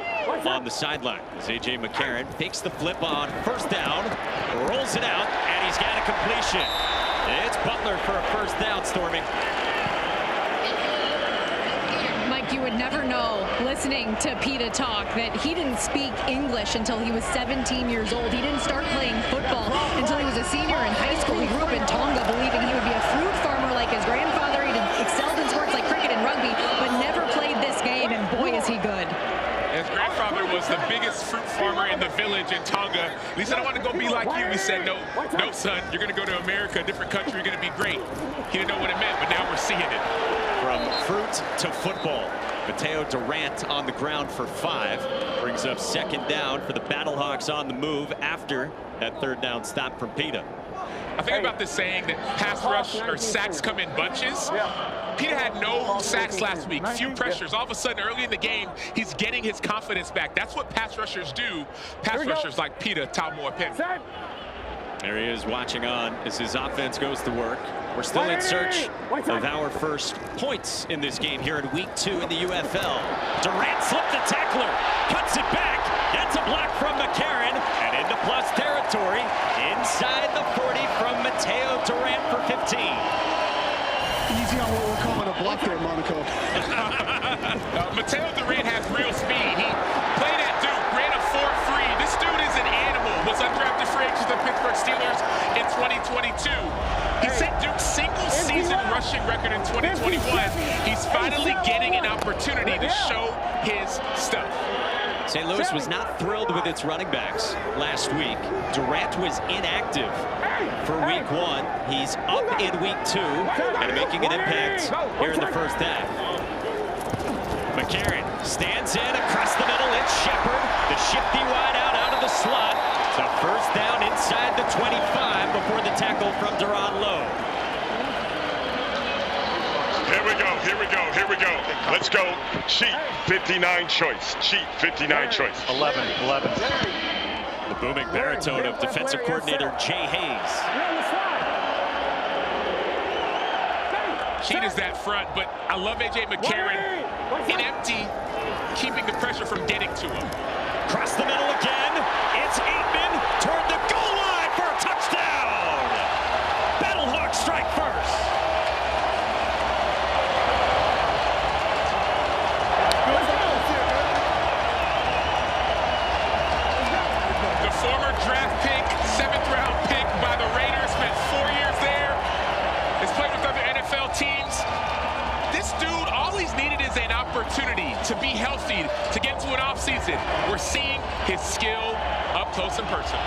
on the sideline. As A.J. McCarron takes the flip on first down, rolls it out, and he's got a completion. It's Butler for a first down, Stormy. You would never know, listening to Peta talk, that he didn't speak English until he was 17 years old. He didn't start playing football until he was a senior in high school. He grew up in Tonga believing he would be a fruit farmer like his grandfather. He excelled in sports like cricket and rugby, but never played this game, and boy, is he good. His grandfather was the biggest fruit farmer in the village in Tonga. He said, I want to go be like you. He said, no, son, you're going to go to America, a different country, you're going to be great. He didn't know what it meant, but now we're seeing it. From fruit to football. Mateo Durant on the ground for 5. Brings up second down for the Battlehawks on the move after that third down stop from Peta. I think about this saying that pass rush or sacks come in bunches. Peter had no sacks last week, few pressures. All of a sudden, early in the game, he's getting his confidence back. That's what pass rushers do. Pass rushers like Peter Damoy-Penu. There he is watching on as his offense goes to work. We're still in search of our first points in this game here in week 2 in the UFL. Durant slipped the tackler, cuts it back, gets a block from McCarron, and into plus territory inside the 40 from Mateo Durant for 15. Easy on what we're calling a block there, Monaco. Mateo Durant has real speed. He played at Duke, ran a 4.3. This dude is an animal. Was undrafted free agent of the Pittsburgh Steelers in 2022. He set Duke's single-season rushing record in 2021. He's finally getting an opportunity to show his stuff. St. Louis was not thrilled with its running backs last week. Durant was inactive for week 1. He's up in week 2 and making an impact here in the first half. McCarron stands in across the middle. It's Shepard, the shifty wide out of the slot. It's a first down inside the 25 before the tackle from Duran Lowe. Here we go, here we go, here we go. Let's go. Cheat, 59 choice. Cheat, 59 choice. 11. The booming baritone of defensive coordinator Jay Hayes. Cheat is that front, but I love A.J. McCarron in empty, keeping the pressure from getting to him. Across the middle again. It's Aitman toward the goal line for a touchdown. Battlehawks strike first. The former draft pick, 7th round pick by the Raiders, spent 4 years there. Has played with other NFL teams. This dude, all he's needed is an opportunity to be healthy, to get to an offseason. We're seeing his skill up close and personal.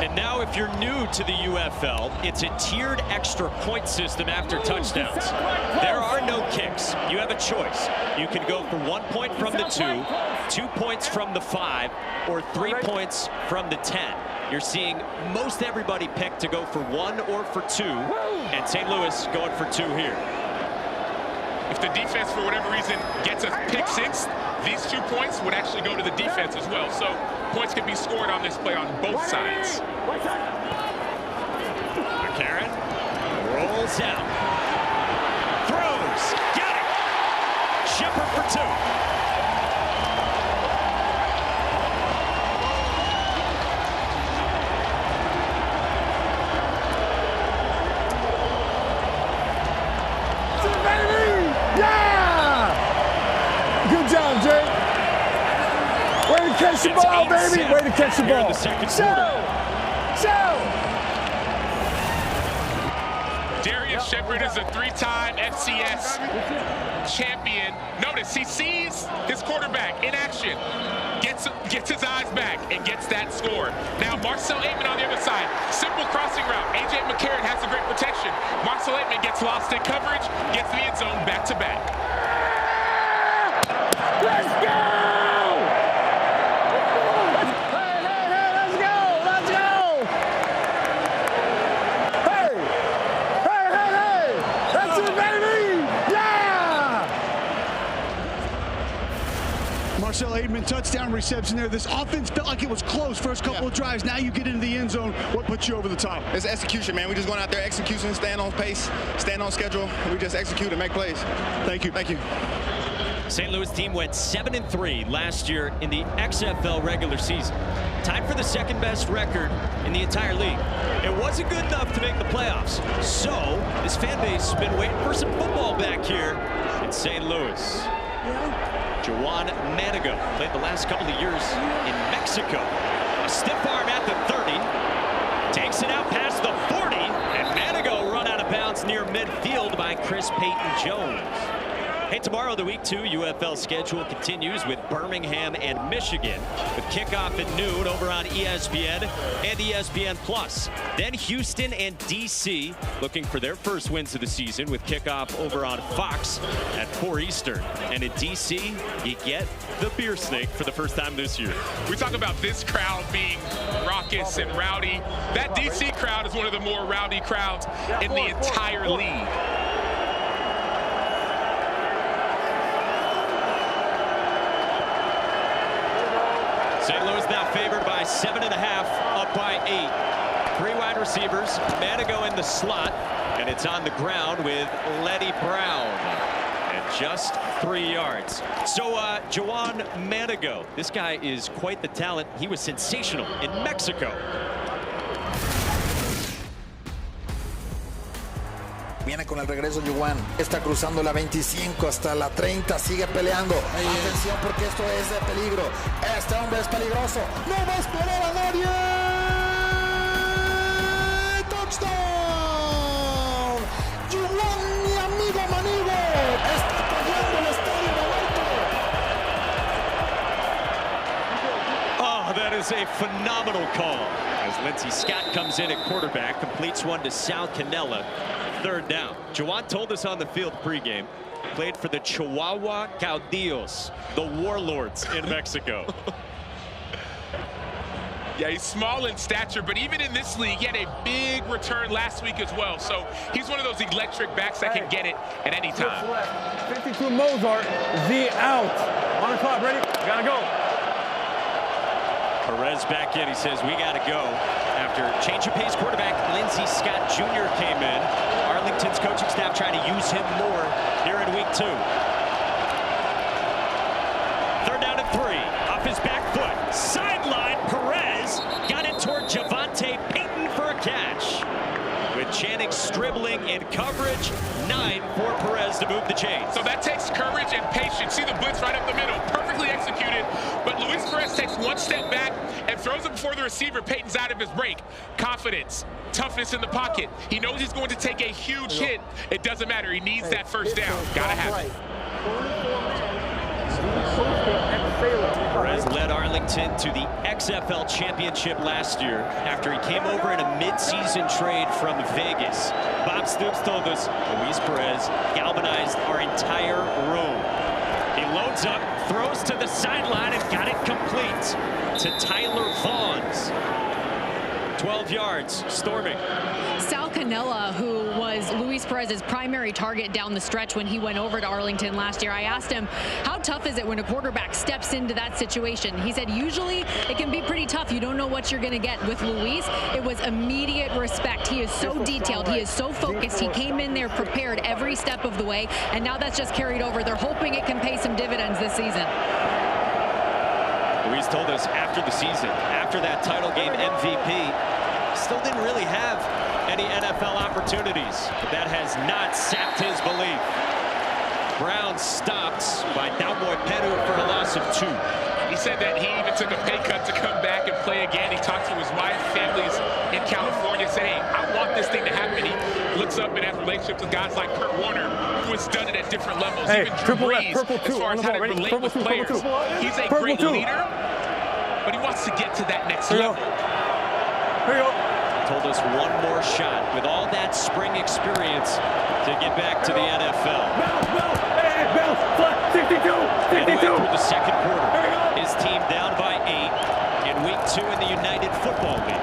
And now if you're new to the UFL, it's a tiered extra point system after touchdowns. There are no kicks. You have a choice. You can go for 1 point from the 2, 2 points from the 5, or 3 points from the 10. You're seeing most everybody pick to go for 1 or for 2, and St. Louis going for 2 here. If the defense, for whatever reason, gets a pick 6, these 2 points would actually go to the defense as well. So points can be scored on this play on both sides. McCarron rolls out. Throws. Got it. Shepard for 2. catch the ball, baby. Way to catch the ball. The second quarter. Darius Shepard is a 3-time FCS champion. Notice he sees his quarterback in action, gets his eyes back, and gets that score. Now Marcel Aitman on the other side. Simple crossing route. A.J. McCarron has the great protection. Marcel Aitman gets lost in coverage, gets the end zone back-to-back. Let's go! Marcel Aitman, touchdown reception there. This offense felt like it was close first couple of drives. Now you get into the end zone. What puts you over the top? It's execution, man. We just going out there, execution, stand on pace, stand on schedule. We just execute and make plays. Thank you. Thank you. St. Louis team went 7-3 last year in the XFL regular season. Tied for the second best record in the entire league. It wasn't good enough to make the playoffs. So this fan base has been waiting for some football back here in St. Louis. Juwan Manigo played the last couple of years in Mexico. A stiff arm at the 30. Takes it out past the 40. And Manigo run out of bounds near midfield by Chris Payton-Jones. Hey, tomorrow the Week 2 UFL schedule continues with Birmingham and Michigan, with kickoff at noon over on ESPN and ESPN+. Then Houston and DC looking for their first wins of the season with kickoff over on Fox at 4 Eastern. And in DC, you get the beer snake for the first time this year. We talk about this crowd being raucous and rowdy. That DC crowd is one of the more rowdy crowds in the entire league. St. Louis now favored by 7.5, up by 8. 3 wide receivers, Manigo in the slot, and it's on the ground with Letty Brown at just 3 yards. So Juwan Manigo, this guy is quite the talent. He was sensational in Mexico. Viene con el regreso Juwan, está cruzando la 25 hasta la 30, sigue peleando. Atención porque esto es de peligro. Este hombre es peligroso. No va a esperar a nadie. Touchdown. Juwan, mi amigo Manigo, está cayendo el estadio Roberto. Oh, that is a phenomenal call. As Lindsey Scott comes in at quarterback, completes one to Sal Canella. 3rd down. Juwan told us on the field pregame, played for the Chihuahua Caudillos, the warlords in Mexico. Yeah, he's small in stature, but even in this league, he had a big return last week as well. So he's one of those electric backs that can get it at any time. 52 Mozart, Z out. On the clock, ready? Gotta go. Perez back in. He says, we got to go. After change of pace quarterback, Lindsey Scott Jr. came in. Arlington's coaching staff trying to use him more here in week 2. 3rd down and 3. Off his back foot. Sideline, Perez got it toward Javante Payton for a catch. With Janick Stribling in coverage, 9 for Perez to move the chains. So that takes courage and patience. See the blitz right up the middle, perfectly executed. But Luis Perez takes one step back and throws it before the receiver. Payton's out of his break. Confidence, toughness in the pocket. He knows he's going to take a huge hit. It doesn't matter. He needs that first down. Gotta have it. Perez led Arlington to the XFL championship last year after he came over in a mid-season trade from Vegas. Bob Stoops told us Luis Perez galvanized our entire room. He loads up, throws to the sideline, and got it complete to Tyler Vaughns. 12 yards, storming. Sal Canella, who was Luis Perez's primary target down the stretch when he went over to Arlington last year, I asked him, how tough is it when a quarterback steps into that situation? He said, usually it can be pretty tough. You don't know what you're going to get. With Luis, it was immediate respect. He is so detailed. He is so focused. He came in there prepared every step of the way, and now that's just carried over. They're hoping it can pay some dividends this season. Luis told us after the season, after that title game MVP, still didn't really have any NFL opportunities. That has not sapped his belief. Brown stopped by Cowboy Peru for a loss of 2. He said that he even took a pay cut to come back and play again. He talked to his wife, families in California, said, hey, I want this thing to happen. He looks up and has relationships with guys like Kurt Warner, who has done it at different levels. Hey, even Drew Brees, purple as far as how to relate with players. He's a great leader, but he wants to get to that next level. Here you go. Told us one more shot with all that spring experience to get back to the NFL. Bounce, flat, 62. Midway through the second quarter, his team down by 8 in week 2 in the United Football League.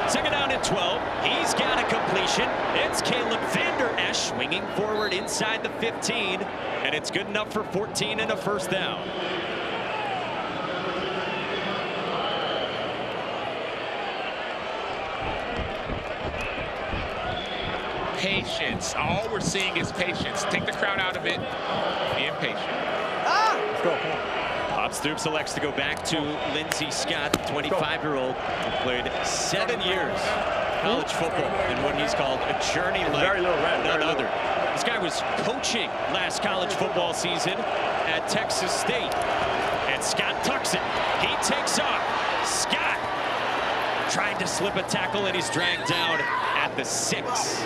Second down and 12. He's got a completion. It's Caleb Van Der Esch swinging forward inside the 15, and it's good enough for 14 and a first down. Patience. All we're seeing is patience. Take the crowd out of it. Be impatient. Let's go. Come on. Bob Stoops elects to go back to Lindsey Scott, the 25-year-old who played 7 years college football in what he's called a journey like none other. This guy was coaching last college football season at Texas State, and Scott tucks it. He takes off. Scott tried to slip a tackle, and he's dragged down at the 6.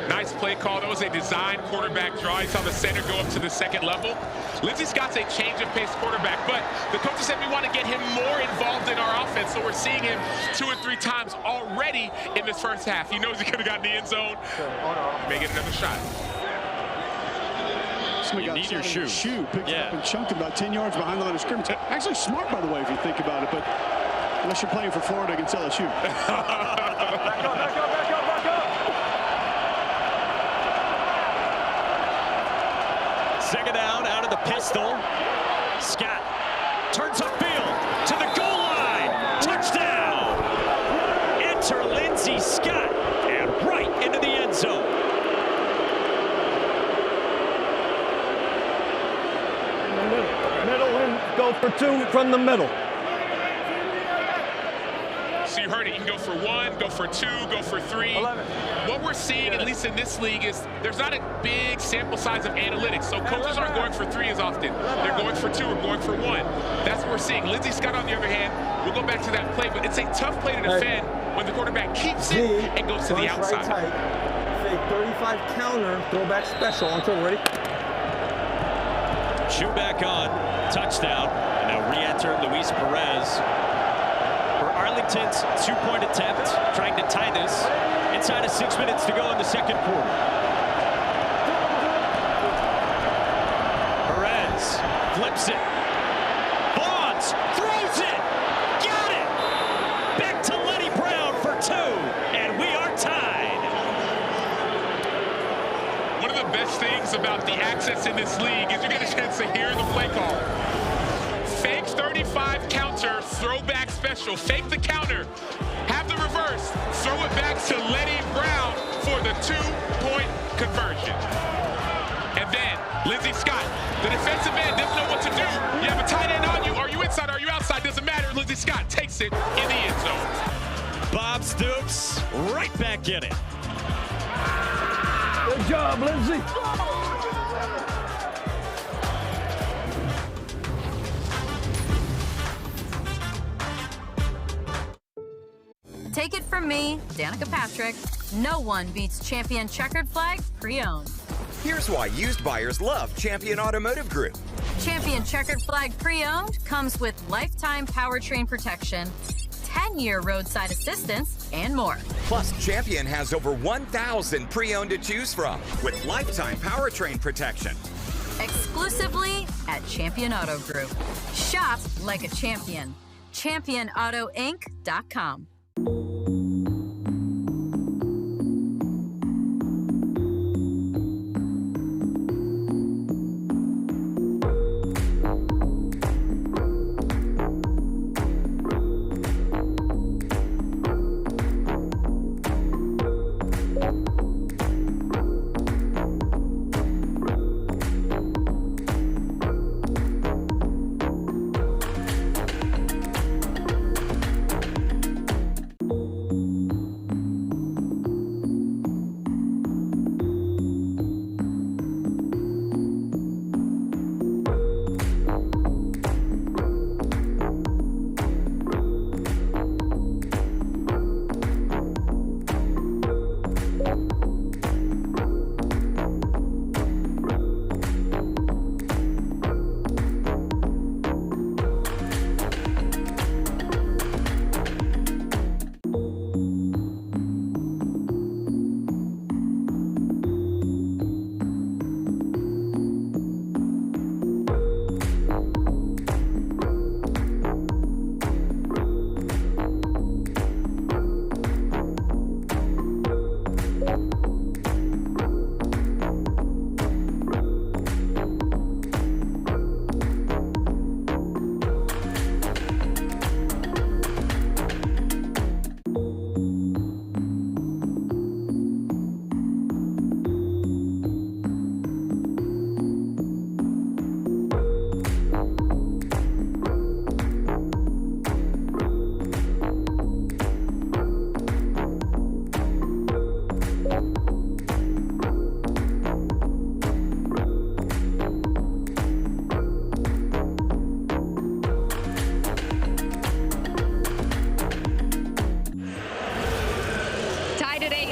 Nice play call. That was a design quarterback draw. He saw the center go up to the second level. Lindsey Scott's a change of pace quarterback, but the coaches said we want to get him more involved in our offense, so we're seeing him 2 or 3 times already in this first half. He knows he could have gotten the end zone. May get another shot. You need your shoe. Picked it up and chunked it about 10 yards behind the line of scrimmage. Actually smart, by the way, if you think about it, but unless you're playing for Florida against LSU. Back up. Second down, out of the pistol. Scott turns upfield to the goal line. Touchdown! Enter Lindsey Scott, and right into the end zone. Middle and go for 2 from the middle. So you heard it. You can go for 1, go for 2, go for 3. 11. What we're seeing, at least in this league, is there's not a big sample size of analytics. So coaches aren't going for 3 as often. They're going for 2 or going for 1. That's what we're seeing. Lindsey Scott, on the other hand, we'll go back to that play, but it's a tough play to defend when the quarterback keeps it and goes to the outside. Right tight. Fake 35 counter, throwback special. On turn, ready? Shoe back on, touchdown, and now re-enter Luis Perez for Arlington's 2-point attempt, trying to tie this inside of 6 minutes to go in the second quarter. Perez flips it. Vaughns throws it. Got it. Back to Lenny Brown for 2, and we are tied. One of the best things about the access in this league is you get a chance to hear the play call. Fake 35 counter, throwback special. Fake the counter, have the reverse, throw it back to Lenny Brown for the 2-point conversion. And then Lindsey Scott, the defensive end, doesn't know what to do. You have a tight end on you. Are you inside? Are you outside? Doesn't matter. Lindsey Scott takes it in the end zone. Bob Stoops right back in it. Good job, Lindsey. Take it from me, Danica Patrick. No one beats Champion Checkered Flag Pre-Owned. Here's why used buyers love Champion Automotive Group. Champion Checkered Flag Pre-Owned comes with lifetime powertrain protection, 10-year roadside assistance, and more. Plus, Champion has over 1,000 pre-owned to choose from with lifetime powertrain protection. Exclusively at Champion Auto Group. Shop like a champion. ChampionAutoInc.com.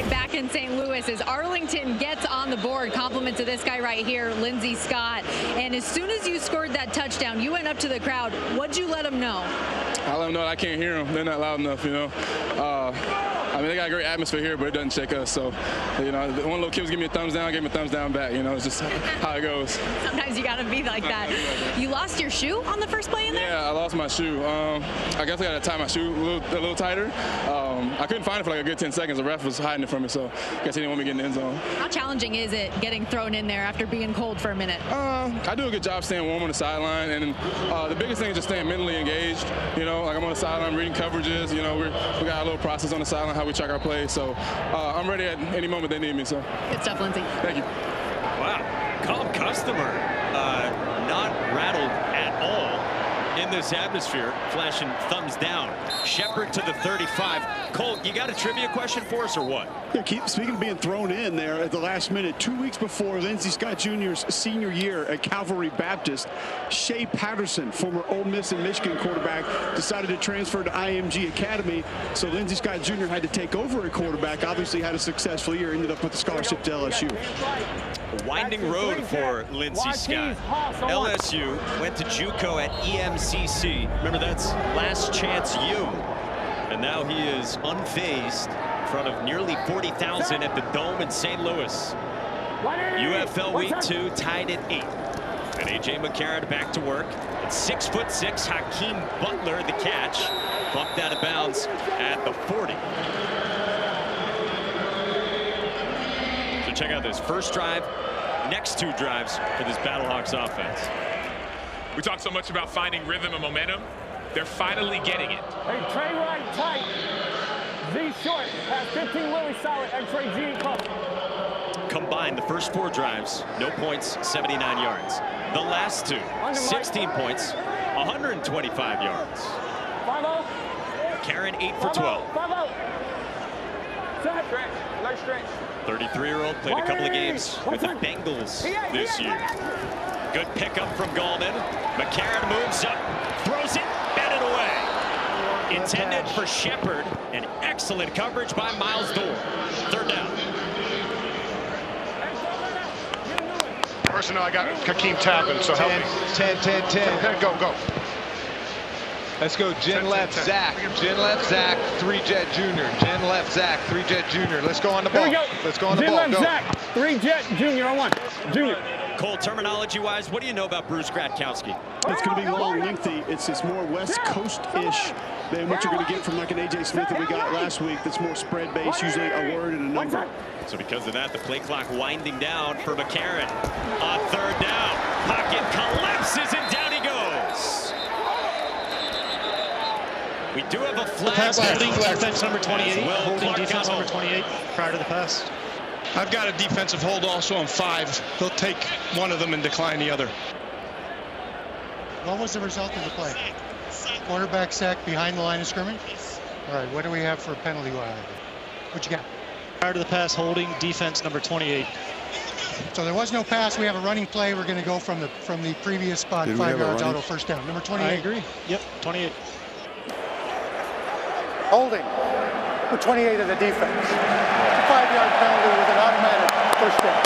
story back in St. Louis is Arlington gets on the board. Compliment to this guy right here, Lindsey Scott. And as soon as you scored that touchdown, you went up to the crowd. What'd you let them know? I let them know I can't hear them. They're not loud enough, you know. I mean, they got a great atmosphere here, but it doesn't shake us. So, you know, one little kid was giving me a thumbs down, I gave him a thumbs down back. You know, it's just how it goes. Sometimes you got to be like that. You lost your shoe on the first play in there? Yeah, I lost my shoe. I guess I got to tie my shoe a little tighter. I couldn't find it for like a good 10 seconds. The ref was hiding it from me, so I guess he didn't want me getting in the end zone. How challenging is it getting thrown in there after being cold for a minute? I do a good job staying warm on the sideline, and the biggest thing is just staying mentally engaged. You know, like I'm on the sideline reading coverages. You know, we got a little process on the sideline how we check our plays. So I'm ready at any moment they need me. So good stuff, Lindsey. Thank you. Wow, calm customer, not rattled at all in this atmosphere, flashing thumbs down. Shepard to the 35. Colt, you got a trivia question for us or what? Yeah, speaking of being thrown in there at the last minute, 2 weeks before Lindsey Scott Jr.'s senior year at Calvary Baptist, Shea Patterson, former Ole Miss and Michigan quarterback, decided to transfer to IMG Academy. So Lindsey Scott Jr. had to take over at quarterback. Obviously had a successful year, ended up with a scholarship to LSU. A winding road for Lindsey Scott. LSU went to JUCO at EMCC. Remember, that's last chance U. And now he is unfazed in front of nearly 40,000 at the Dome in St. Louis. UFL Week 2 tied at 8. And A.J. McCarron back to work. At 6'6", Hakeem Butler the catch. Bumped out of bounds at the 40. So check out this first drive, next 2 drives for this Battlehawks offense. We talk so much about finding rhythm and momentum. They're finally getting it. Hey, Trey right tight. Z short. Pass 15 Willie solid. X-ray G close. Combined, the first 4 drives, no points, 79 yards. The last 2, 16 points, 125 yards. 5-0. Karen 8 for 12. 5-0. Set. Stretch. Leg stretch. 33-year-old played a couple of games with the Bengals this year. Good pickup from Gallman. McCarron moves up, throws it, batted away. Intended for Shepard, and excellent coverage by Miles Dorr. 3rd down. Personnel, I got Hakeem tapping, so help me. 10. Go. Let's go. Gin left, Zach. Gin left, Zach. 3-Jet Junior. Gin left, Zach. 3-Jet Junior. Let's go on the ball. Here we go. Let's go on the Gin ball. left, Go. Zach. 3-Jet Junior on 1. Junior. Cole, terminology-wise, what do you know about Bruce Gradkowski? It's going to be long, lengthy. It's more West Coast-ish than what you're going to get from like an A.J. Smith that we got last week. That's more spread-based, usually a word and a number. So because of that, the play clock winding down for McCarron. On 3rd down, pocket collapses and down he goes. We do have a flag. Pass holding defense number 28. Well, Holding defense number 28 prior to the pass. I've got a defensive hold also on 5. They'll take one of them and decline the other. What was the result of the play? Quarterback sack behind the line of scrimmage? All right, what do we have for a penalty violation? What you got? Prior to the pass, holding defense number 28. So there was no pass. We have a running play. We're going to go from the previous spot, 5 yards out of first down. Number 28. I agree. Yep, 28. Holding. The 28 of the defense. 5-yard penalty with an automatic first down.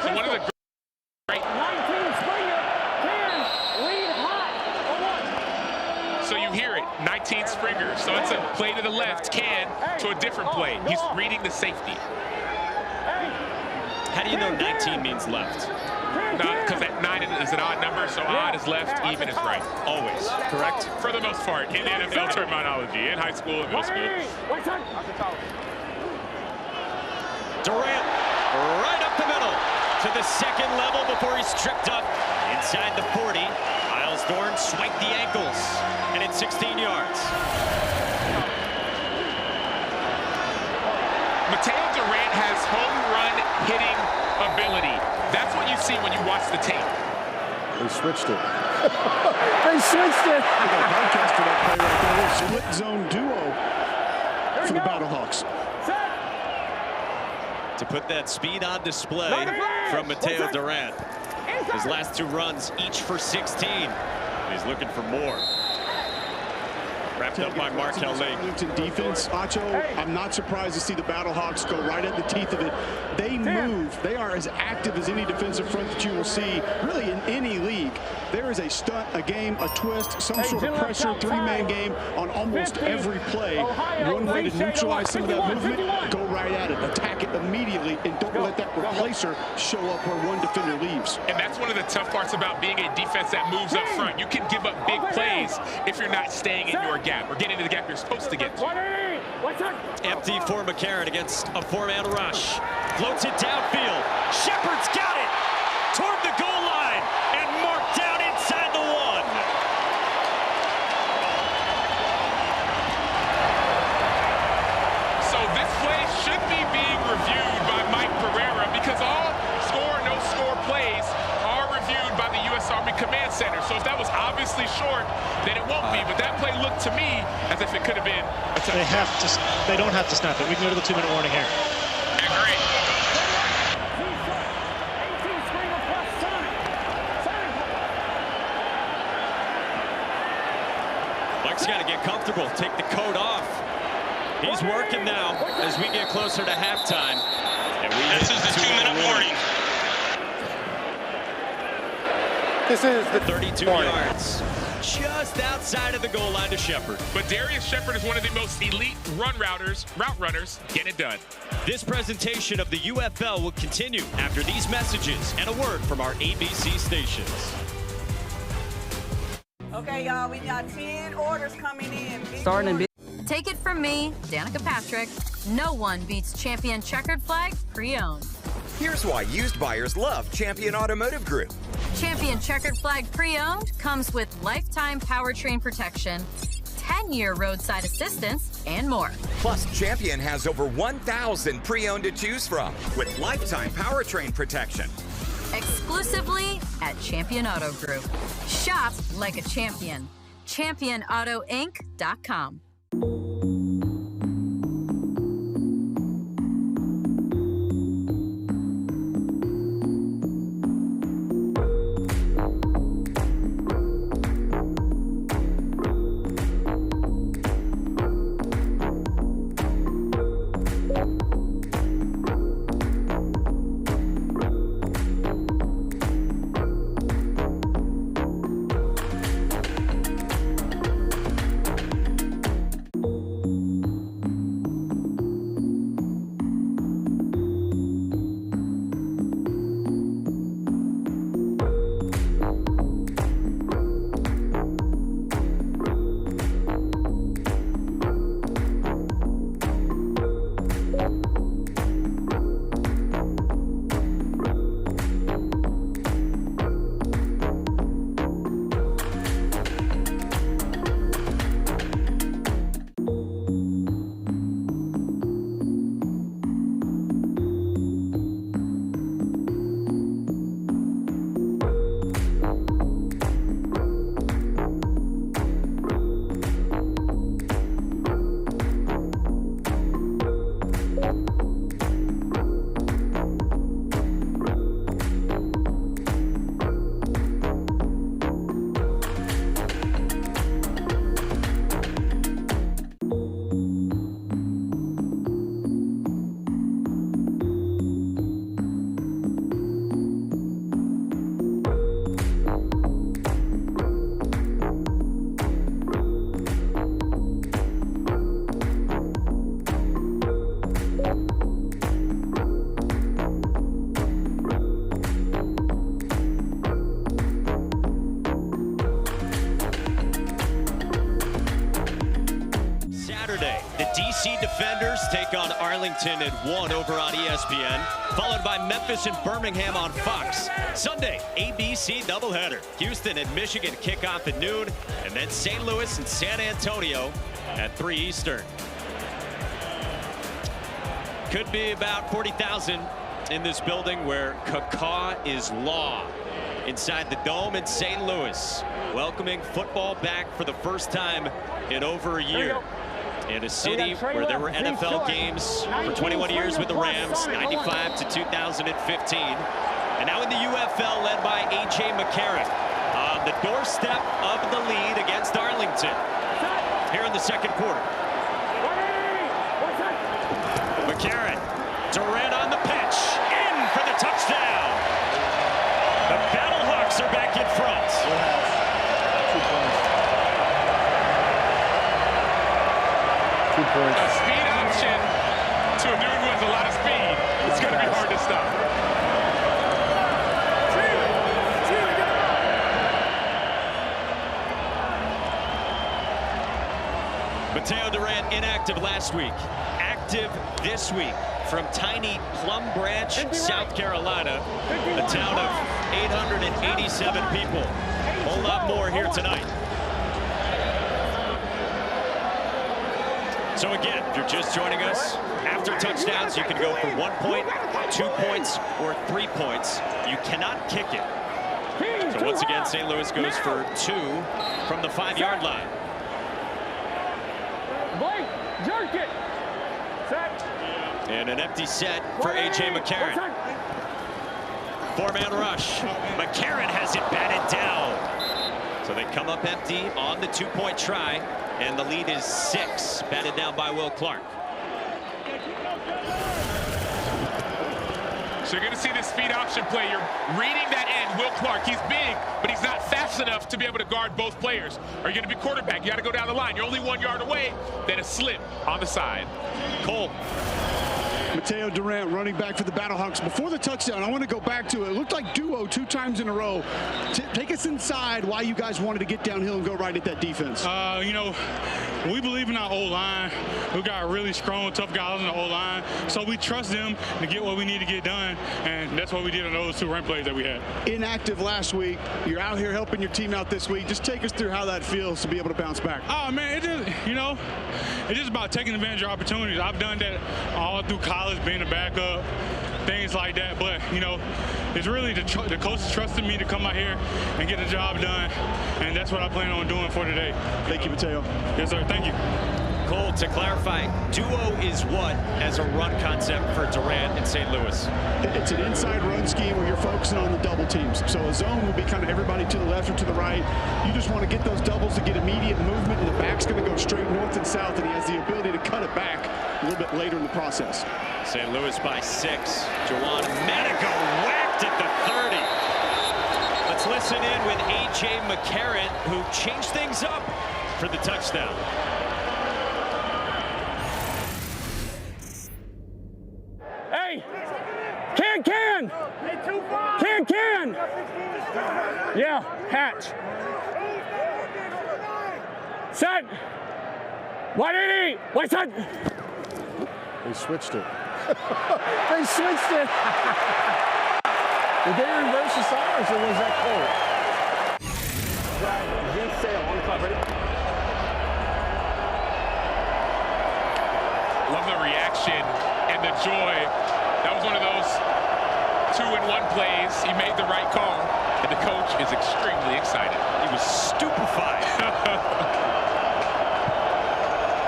So one of the great 19 Springer. Clears. Lead hot. So you hear it, 19 Springer. So it's a play to the left, to a different play. He's reading the safety. How do you know 19 means left? Because that 9 is an odd number, so odd is left, even is right. Always, correct? For the most part, in NFL terminology, in high school and middle school. Durant right up the middle to the 2nd level before he's tripped up inside the 40. Miles Dorn swiped the ankles, and it's 16 yards. Mateo Durant has home run hitting ability. That's what you see when you watch the tape. They switched it. They switched it. I got broadcast for that play right there. A little split zone duo for the Battlehawks. To put that speed on display from Mateo Durant. His last 2 runs, each for 16. He's looking for more. Wrapped up by Markel Lee. Arlington defense, Acho, I'm not surprised to see the Battlehawks go right at the teeth of it. They move. They are as active as any defensive front that you will see, really, in any league. There is a stunt, a game, a twist, some sort of pressure, 3-man game on almost every play. One way to neutralize some of that movement, go right at it, attack it immediately, and don't let that replacer show up where one defender leaves. And that's one of the tough parts about being a defense that moves up front. You can give up big plays if you're not staying in your gap or getting to the gap you're supposed to get to. Empty for McCarron against a 4-man rush. Floats it downfield. Shepard's got it toward the goal line and marked down inside the 1. So this play should be being reviewed by Mike Pereira because all score, no score plays are reviewed by the U.S. Army Command Center. So if that was obviously short, then it won't be. But that play looked to me as if it could have been a touchdown. They don't have to snap it. We can go to the 2-minute warning here. Agree. Mike's got to get comfortable, take the coat off. He's working now as we get closer to halftime. And this is the 2-minute warning. This is the 32 yards. Just outside of the goal line to Shepard. But Darius Shepard is one of the most elite route runners. Get it done. This presentation of the UFL will continue after these messages and a word from our ABC stations. Okay, y'all, we got 10 orders coming in. Take it from me, Danica Patrick. No one beats Champion Checkered Flag Pre-Owned. Here's why used buyers love Champion Automotive Group. Champion Checkered Flag Pre-Owned comes with lifetime powertrain protection, 10-year roadside assistance, and more. Plus, Champion has over 1,000 pre-owned to choose from with lifetime powertrain protection. Exclusively at Champion Auto Group. Shop like a champion. ChampionAutoInc.com. DC Defenders take on Arlington at 1 over on ESPN, followed by Memphis and Birmingham on Fox. Sunday, ABC doubleheader. Houston and Michigan kick off at noon, and then St. Louis and San Antonio at 3 Eastern. Could be about 40,000 in this building where caca is law. Inside the Dome in St. Louis, welcoming football back for the first time in over a year. In a city where there were NFL games for 21 years with the Rams, 95 to 2015. And now in the UFL, led by A.J. McCarron on the doorstep of the lead against Arlington here in the second quarter. McCarron, Durant on the pitch, in for the touchdown. The Battlehawks are back in front. 2 points. A speed option to a dude who has a lot of speed. It's going to be hard to stop. Mateo Durant inactive last week. Active this week from tiny Plum Branch, South Carolina, a town of 887 people. A whole lot more here tonight. So again, if you're just joining us, after touchdowns, you can go for 1 point, 2 points, or 3 points. You cannot kick it. So once again, St. Louis goes for 2 from the 5-yard line. Blake, jerk it. Set. And an empty set for A.J. McCarron. 4-man rush. McCarron has it batted down. So they come up empty on the 2-point try, and the lead is 6, batted down by Will Clark. So you're going to see this speed option play. You're reading that end. Will Clark, he's big, but he's not fast enough to be able to guard both players. Are you going to be quarterback? You got to go down the line. You're only 1 yard away. Then a slip on the side. Cole. Mateo Durant running back for the Battlehawks. Before the touchdown, I want to go back to it. It looked like duo 2 times in a row. Take us inside why you guys wanted to get downhill and go right at that defense. You know, we believe in our O-line. We got really strong, tough guys on the O-line. So we trust them to get what we need to get done. And that's what we did on those 2 run plays that we had. Inactive last week. You're out here helping your team out this week. Just take us through how that feels to be able to bounce back. Oh, man, it just, you know, it's just about taking advantage of opportunities. I've done that all through college, being a backup, things like that. But, you know, it's really the coaches trusted me to come out here and get the job done. And that's what I plan on doing for today. Thank you, Mateo. Yes, sir. Thank you. Cole, to clarify, duo is what as a run concept for Durant in St. Louis? It's an inside run scheme where you're focusing on the double teams. So a zone would be kind of everybody to the left or to the right. You just want to get those doubles to get immediate movement, and the back's going to go straight north and south, and he has the ability to cut it back a little bit later in the process. St. Louis by 6. Juwan Manico whacked at the 30. Let's listen in with A.J. McCarron, who changed things up for the touchdown. Hey, can. Yeah, hatch. Set. What did he? What's that? They switched it. They switched it. Did they reverse the signs or was that Cole? G-Sale on the clock, ready? Love the reaction and the joy. That was one of those 2-in-1 plays. He made the right call, and the coach is extremely excited. He was stupefied.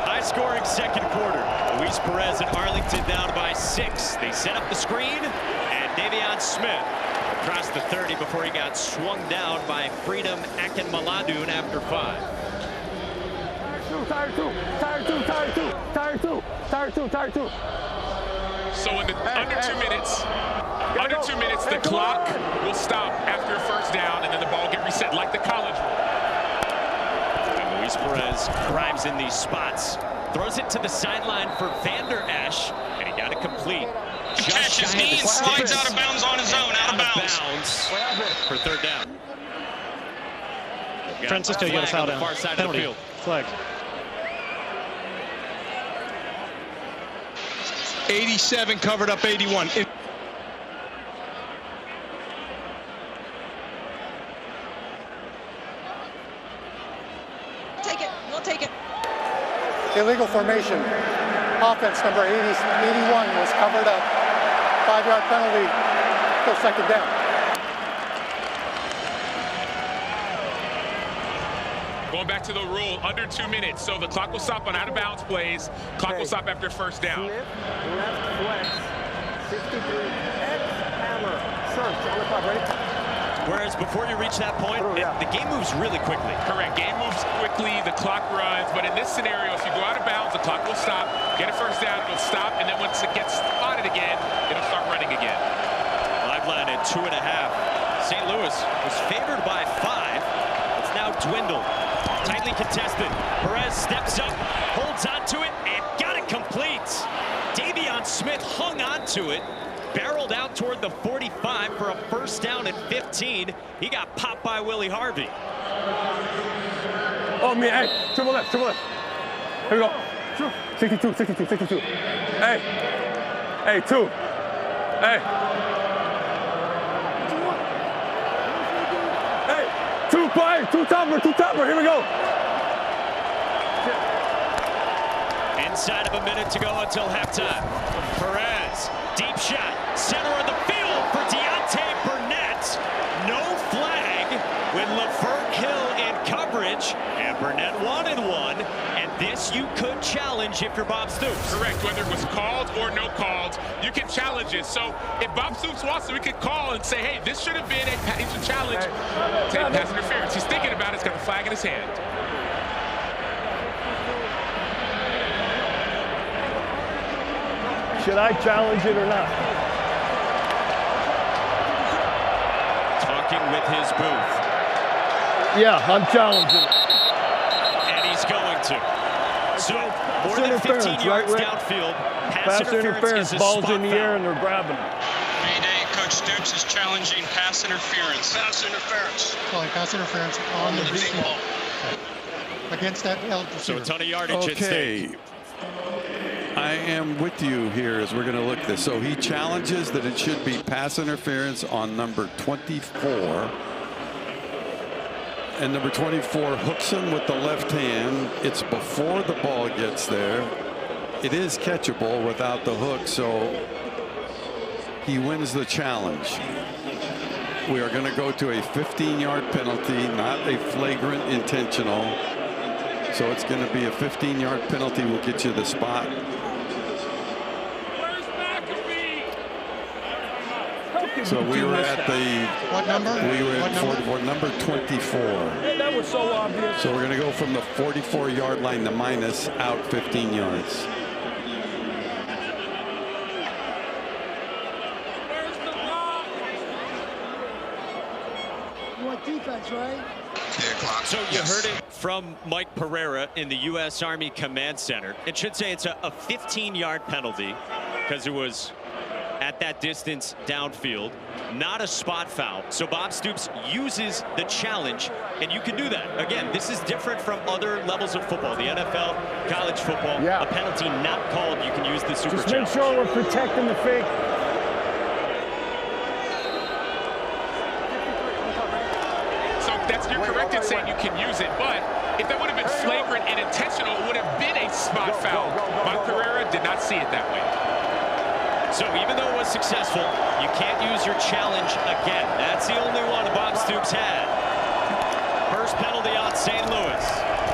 High-scoring second quarter. Luis Perez and Arlington down by 6. They set up the screen, and Davion Smith across the 30 before he got swung down by Freedom Akinmaladoon after 5. Tire two. So in the under 2 minutes, the clock will stop after a first down, and then the ball get reset like the college rule. And Luis Perez drives in these spots, throws it to the sideline for Vander Esch, and he got it complete. Catches knee and slides out of bounds on his own, out of bounds. For third down. Francisco, you got a foul down. Far side Penalty. of the field. Flag. 87 covered up 81. We'll take it. Illegal formation. Offense number 81 was covered up. 5-yard penalty. Still second down. Going back to the rule, under 2 minutes, so the clock will stop on out-of-bounds plays. Clock will stop after first down. Left flex. 63. X hammer. turns on the clock. Ready? Whereas before you reach that point, the game moves really quickly. Correct. Game moves quickly, the clock runs, but in this scenario, if you go out of bounds, the clock will stop, get a first down, it'll stop, and then once it gets spotted again, it'll start running again. Live line at 2.5. St. Louis was favored by 5. It's now dwindled. Tightly contested. Perez steps up, holds on to it, and got it complete. Davion Smith hung on to it. Barreled out toward the 45 for a first down at 15. He got popped by Willie Harvey. Oh, man, hey, triple left, triple left. Here we go. 62, 62, 62. Hey, hey, 2. Hey. Hey, 2 play, 2 topper, here we go. Inside of a minute to go until halftime. Perez, deep shot, center of the field for Deontay Burnett. No flag with LaFerk Hill in coverage, and Burnett wanted one, and this you could challenge if you're Bob Stoops. Correct, whether it was called or no called, you can challenge it. So if Bob Stoops wants to, we could call and say, hey, this should have been a challenge to pass interference. He's thinking about it, he's got a flag in his hand. Should I challenge it or not? Talking with his booth. Yeah, I'm challenging it. And he's going to. So, more than 15 yards downfield. Pass interference is a balls spot in the foul. air and they're grabbing them. Mayday, Coach Stoops is challenging pass interference. Pass interference. Calling pass interference on the ball. Against that receiver. So a ton of yardage at stake. I am with you here as we're going to look at this. So he challenges that it should be pass interference on number 24. And number 24 hooks him with the left hand. It's before the ball gets there. It is catchable without the hook, so he wins the challenge. We are going to go to a 15-yard penalty, not a flagrant intentional. So it's going to be a 15-yard penalty. Will get you the spot. So we were at the what number? We were at number 24. That was so obvious. So we're going to go from the 44-yard line to minus out 15 yards. You want defense, right? So you heard it from Mike Pereira in the U.S. Army Command Center. It should say it's a 15-yard penalty because it was at that distance downfield, not a spot foul. So Bob Stoops uses the challenge, and you can do that. Again, this is different from other levels of football. The NFL, college football, a penalty not called, you can use the super Just challenge. make sure we're protecting the fake. You're correct in saying you can use it, but if that would have been flagrant and intentional, it would have been a spot foul. Mike Pereira did not see it that way. So even though it was successful, you can't use your challenge again. That's the only one Bob Stoops had. First penalty on St. Louis.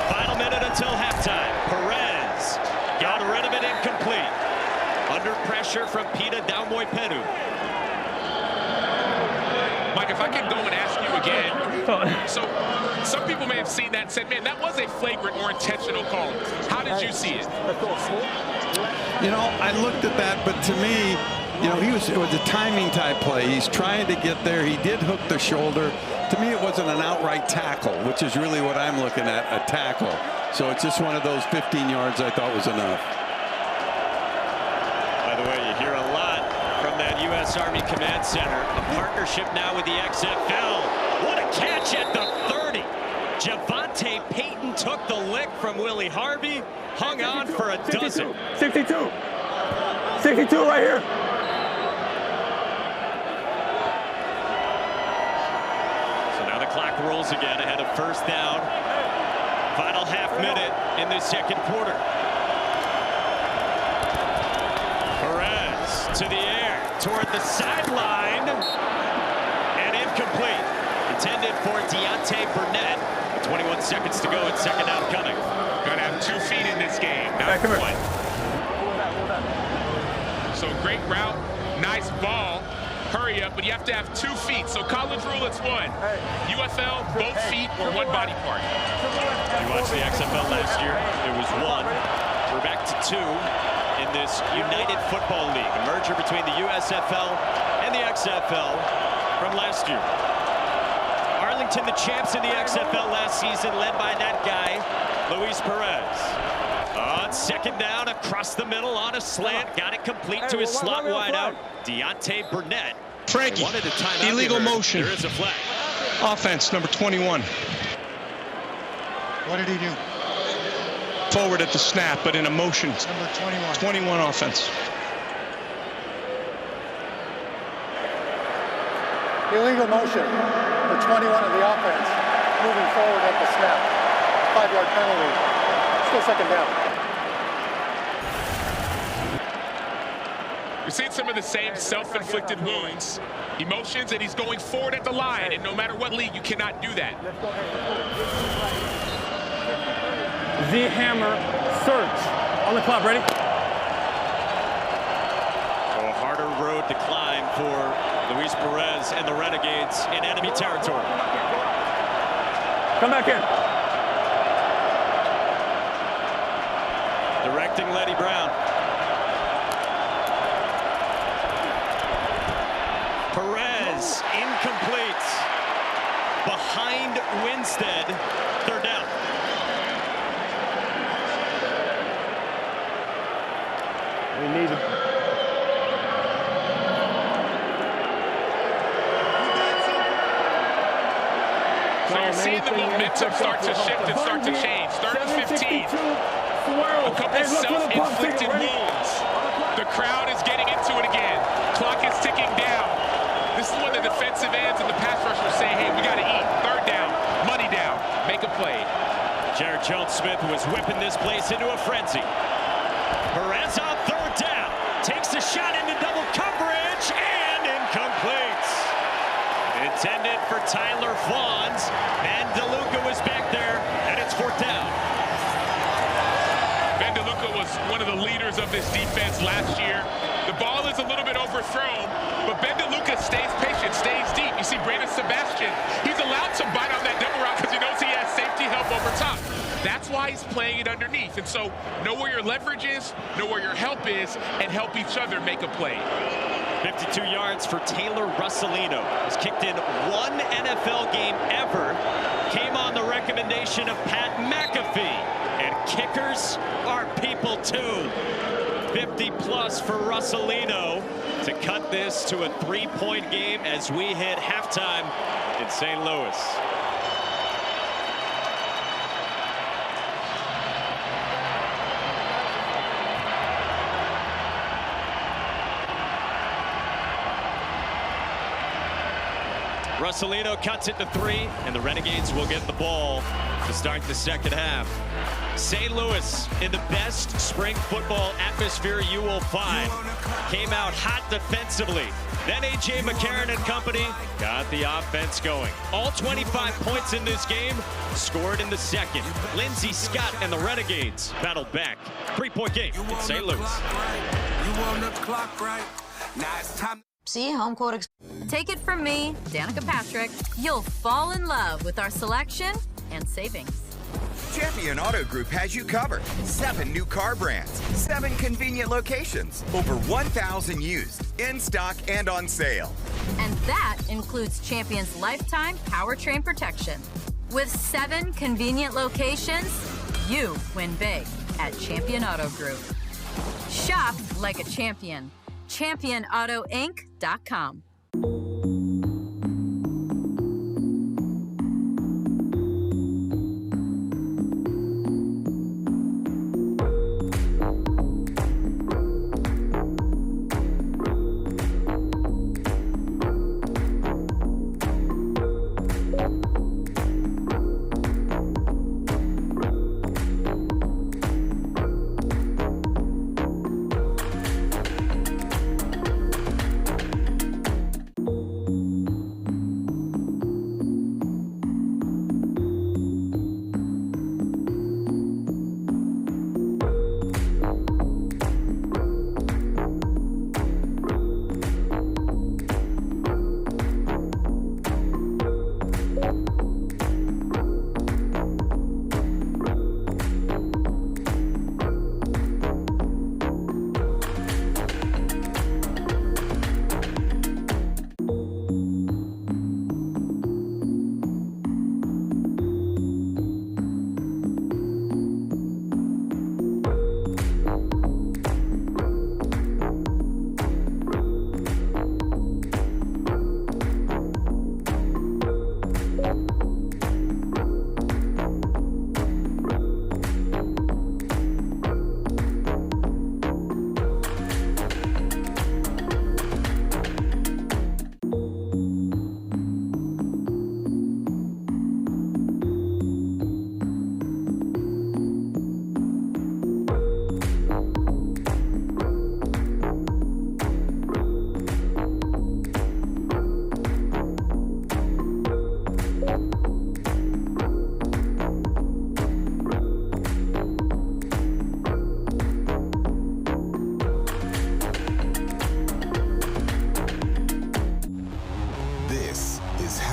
Final minute until halftime. Perez got rid of it, incomplete. Under pressure from Pita Daumoipenu. Mike, if I can go and ask you again. So some people may have seen that and said, man, that was a flagrant or intentional call. How did you see it? You know, I looked at that, but to me, you know, it was a timing type play. He's trying to get there. He did hook the shoulder. To me, it wasn't an outright tackle, which is really what I'm looking at, a tackle. So it's just one of those 15 yards I thought was enough. By the way, you hear a lot from that U.S. Army Command Center. A partnership now with the XFL. What a catch at the 30. Javante Payton took the lick from Willie Harvey. Hung on for a dozen. 62. 62 right here. So now the clock rolls again ahead of first down. Final half minute in the second quarter. Perez to the air toward the sideline. And incomplete. Intended for Deontay Burnett. 21 seconds to go and second down coming. Gonna have 2 feet in this game, not one. So great route, nice ball. hurry up, but you have to have 2 feet. So college rule, it's 1. UFL, both feet or 1 body part. You watched the XFL last year, it was 1. We're back to 2 in this United Football League, a merger between the USFL and the XFL from last year. Arlington, the champs in the XFL last season, led by that guy, Luis Perez. On second down, across the middle on a slant, got it complete to his slot wideout, Deontay Burnett. Frankie, illegal motion. There is a flag. Offense, number 21. What did he do? Forward at the snap, but in a motion. Number 21. 21 offense. Illegal motion for 21 of the offense, moving forward at the snap. 5-yard penalty. Still second down. You're seeing some of the same self-inflicted wounds, emotions, and he's going forward at the line. And no matter what league, you cannot do that. Z hammer, search. On the clock, ready? So a harder road to climb for Luis Perez and the Renegades in enemy territory. Come back in. Directing Letty Brown. Perez incomplete. Behind Winstead. 3rd down. We need it. So you're seeing the momentum start to shift and start to change. 3rd and 15. A couple self-inflicted wounds. The crowd is getting into it again. Clock is ticking down. This is when the defensive ends and the pass rushers say, hey, we got to eat. 3rd down, money down, make a play. Jared Jones-Smith was whipping this place into a frenzy. Perez on 3rd down. Takes a shot into double coverage and incomplete. Intended for Tyler Fawns. And DeLuca was back there, and it's 4th down. Ben DeLuca was one of the leaders of this defense last year. The ball is a little bit overthrown, but Ben DeLuca stays patient, stays deep. You see Brandon Sebastian, he's allowed to bite on that double route because he knows he has safety help over top. That's why he's playing it underneath. And so know where your leverage is, know where your help is, and help each other make a play. 52 yards for Taylor Russolino. Has kicked in 1 NFL game ever. Came on the recommendation of Pat McAfee. And kickers are people too. 50+ for Russolino to cut this to a 3-point game as we hit halftime in St. Louis. Russolino cuts it to 3, and the Renegades will get the ball to start the second half. St. Louis in the best spring football atmosphere you will find. Came out hot defensively. Then A.J. McCarron and company got the offense going. All 25 points in this game scored in the second. Lindsey Scott and the Renegades battled back. 3-point game in St. Louis. See home court. Take it from me, Danica Patrick. You'll fall in love with our selection and savings. Champion Auto Group has you covered. 7 new car brands, 7 convenient locations, over 1,000 used, in stock and on sale. And that includes Champion's lifetime powertrain protection. With 7 convenient locations, you win big at Champion Auto Group. Shop like a champion. ChampionAutoInc.com.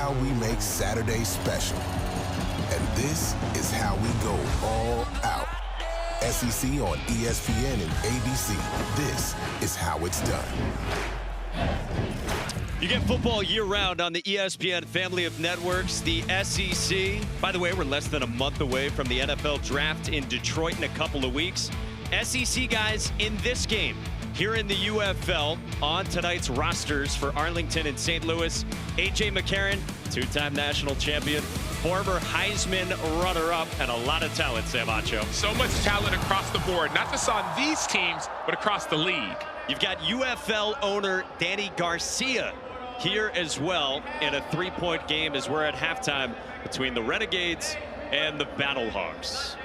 how we make Saturdays special. And this is how we go all out. SEC on ESPN and ABC. This is how it's done. You get football year-round on the ESPN family of networks, the SEC. By the way, we're less than a month away from the NFL draft in Detroit in a couple of weeks. SEC guys in this game here in the UFL on tonight's rosters for Arlington and St. Louis. A.J. McCarron, two-time national champion, former Heisman runner-up, and a lot of talent, Sam Acho. So much talent across the board, not just on these teams, but across the league. You've got UFL owner Danny Garcia here as well in a three-point game as we're at halftime between the Renegades and the Battlehawks.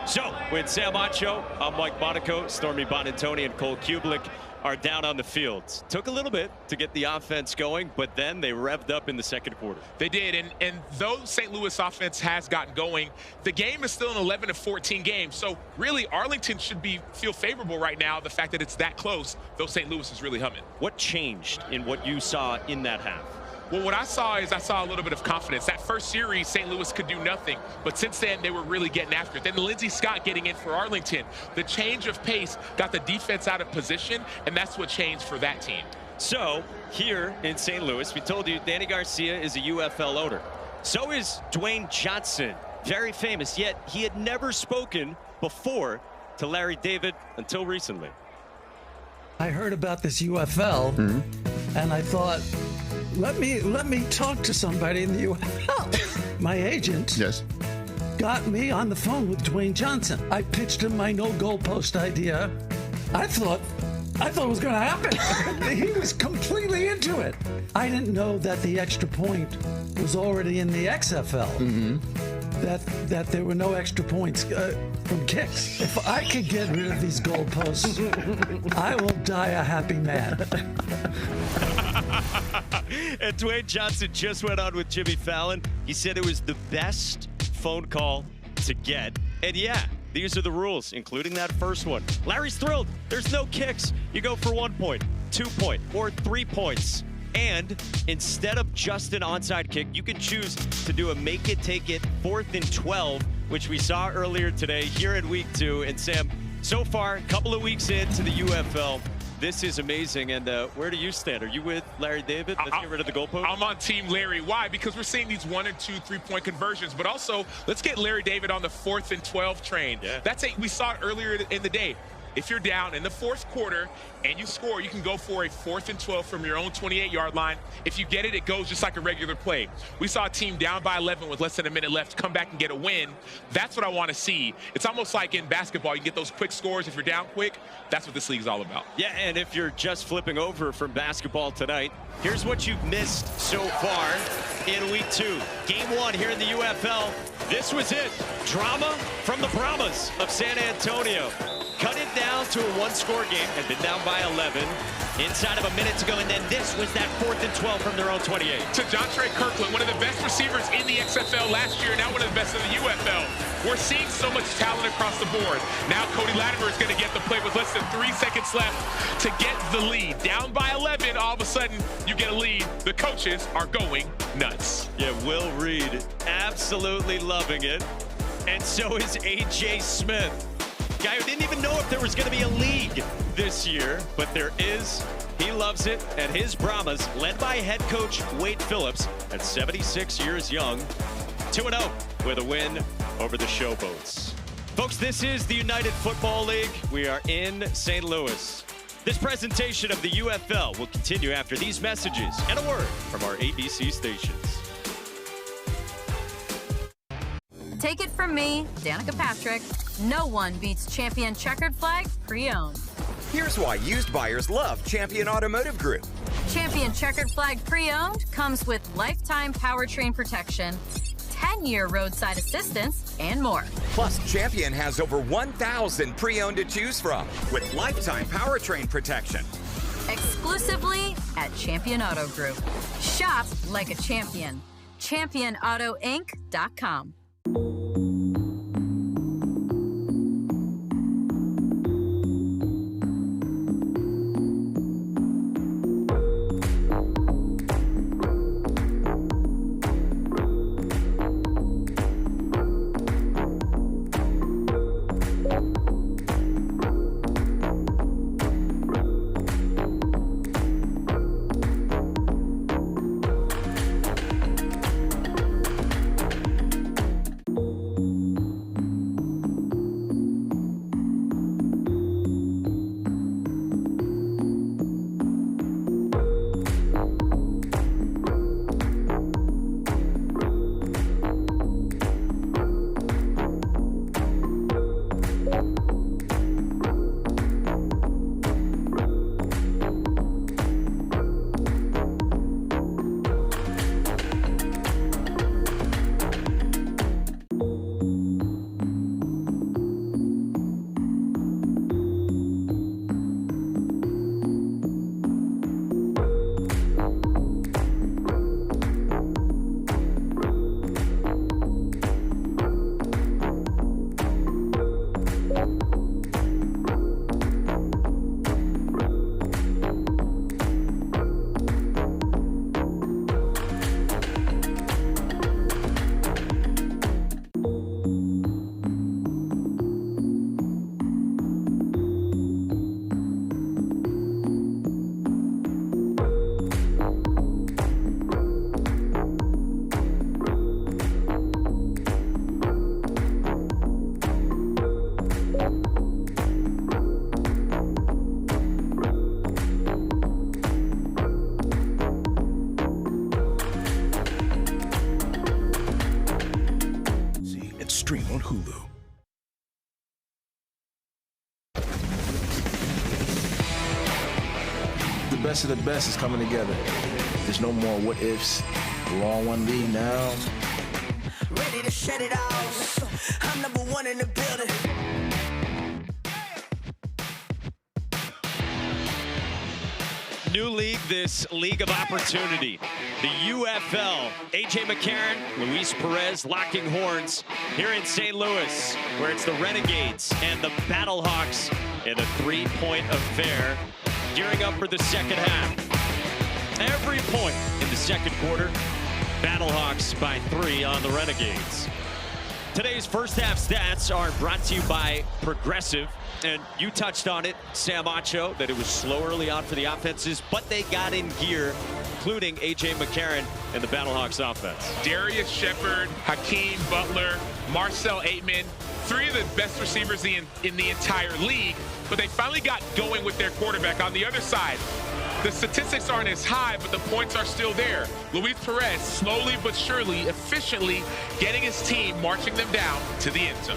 So, with Sam Acho, I'm Mike Monaco, Stormy Bonantoni, and Cole Kublik are down on the field. Took a little bit to get the offense going, but then they revved up in the second quarter. They did, and though St. Louis offense has gotten going, the game is still an 11-14 game. So really, Arlington should feel favorable right now, the fact that it's that close, though St. Louis is really humming. What changed in what you saw in that half? Well, what I saw is a little bit of confidence. That first series, St. Louis could do nothing. But since then, they were really getting after it. Then Lindsey Scott getting in for Arlington. The change of pace got the defense out of position, and that's what changed for that team. So, here in St. Louis, we told you Danny Garcia is a UFL owner. So is Dwayne Johnson, very famous, yet he had never spoken before to Larry David until recently. I heard about this UFL, and I thought, let me talk to somebody in the UFL. My agent got me on the phone with Dwayne Johnson. I pitched him my no goalpost idea. I thought it was going to happen. He was completely into it. I didn't know that the extra point was already in the XFL. That there were no extra points from kicks. If I could get rid of these goalposts, I will die a happy man. And Dwayne Johnson just went on with Jimmy Fallon. He said it was the best phone call to get. And yeah, these are the rules, including that first one. Larry's thrilled. There's no kicks. You go for 1 point, 2 point, or 3 points. And instead of just an onside kick, you can choose to do a make it, take it, 4th and 12, which we saw earlier today here in week 2. And Sam, so far, a couple of weeks into the UFL, this is amazing. And where do you stand? Are you with Larry David? Let's get rid of the goalpost. I'm on Team Larry. Why? Because we're seeing these 1 and 2 3-point conversions, but also let's get Larry David on the 4th and 12 train. Yeah. We saw it earlier in the day. If you're down in the 4th quarter and you score, you can go for a 4th and 12 from your own 28-yard line. If you get it, it goes just like a regular play. We saw a team down by 11 with less than a minute left come back and get a win. That's what I want to see. It's almost like in basketball, you get those quick scores if you're down quick. That's what this league's all about. Yeah, and if you're just flipping over from basketball tonight, here's what you've missed so far in week 2. Game 1 here in the UFL. This was it. Drama from the Brahmas of San Antonio. Cut it down to a 1-score game and been down by 11 inside of a minute to go. And then this was that 4th and 12 from their own 28. To Jontre Kirkland, one of the best receivers in the XFL last year, now one of the best in the UFL. We're seeing so much talent across the board. Now Cody Latimer is going to get the play with less than 3 seconds left to get the lead. Down by 11, all of a sudden you get a lead. The coaches are going nuts. Yeah, Will Reed absolutely loving it. And so is A.J. Smith. Guy who didn't even know if there was going to be a league this year, but there is. He loves it, and his Brahmas, led by head coach Wade Phillips, at 76 years young, 2-0 with a win over the Showboats. Folks, this is the United Football League. We are in St. Louis. This presentation of the UFL will continue after these messages and a word from our ABC stations. Take it from me, Danica Patrick. No one beats Champion Checkered Flag Pre-Owned. Here's why used buyers love Champion Automotive Group. Champion Checkered Flag Pre-Owned comes with lifetime powertrain protection, 10-year roadside assistance, and more. Plus, Champion has over 1,000 pre-owned to choose from with lifetime powertrain protection. Exclusively at Champion Auto Group. Shop like a champion. ChampionAutoInc.com. Stream on Hulu. The best of the best is coming together. There's no more what ifs. We're all one league now. Ready to shut it off. I'm number one in the building. New league, this league of opportunity. The UFL, AJ McCarron, Luis Perez locking horns here in St. Louis, where it's the Renegades and the Battlehawks in a three-point affair, gearing up for the second half. Every point in the second quarter, Battlehawks by 3 on the Renegades. Today's first half stats are brought to you by Progressive. And you touched on it, Sam Acho, that it was slow early on for the offenses, but they got in gear, including A.J. McCarron and the Battlehawks offense. Darius Shepard, Hakeem Butler, Marcel Aitman, 3 of the best receivers in the entire league, but they finally got going with their quarterback. On the other side, the statistics aren't as high, but the points are still there. Luis Perez, slowly but surely, efficiently getting his team, marching them down to the end zone.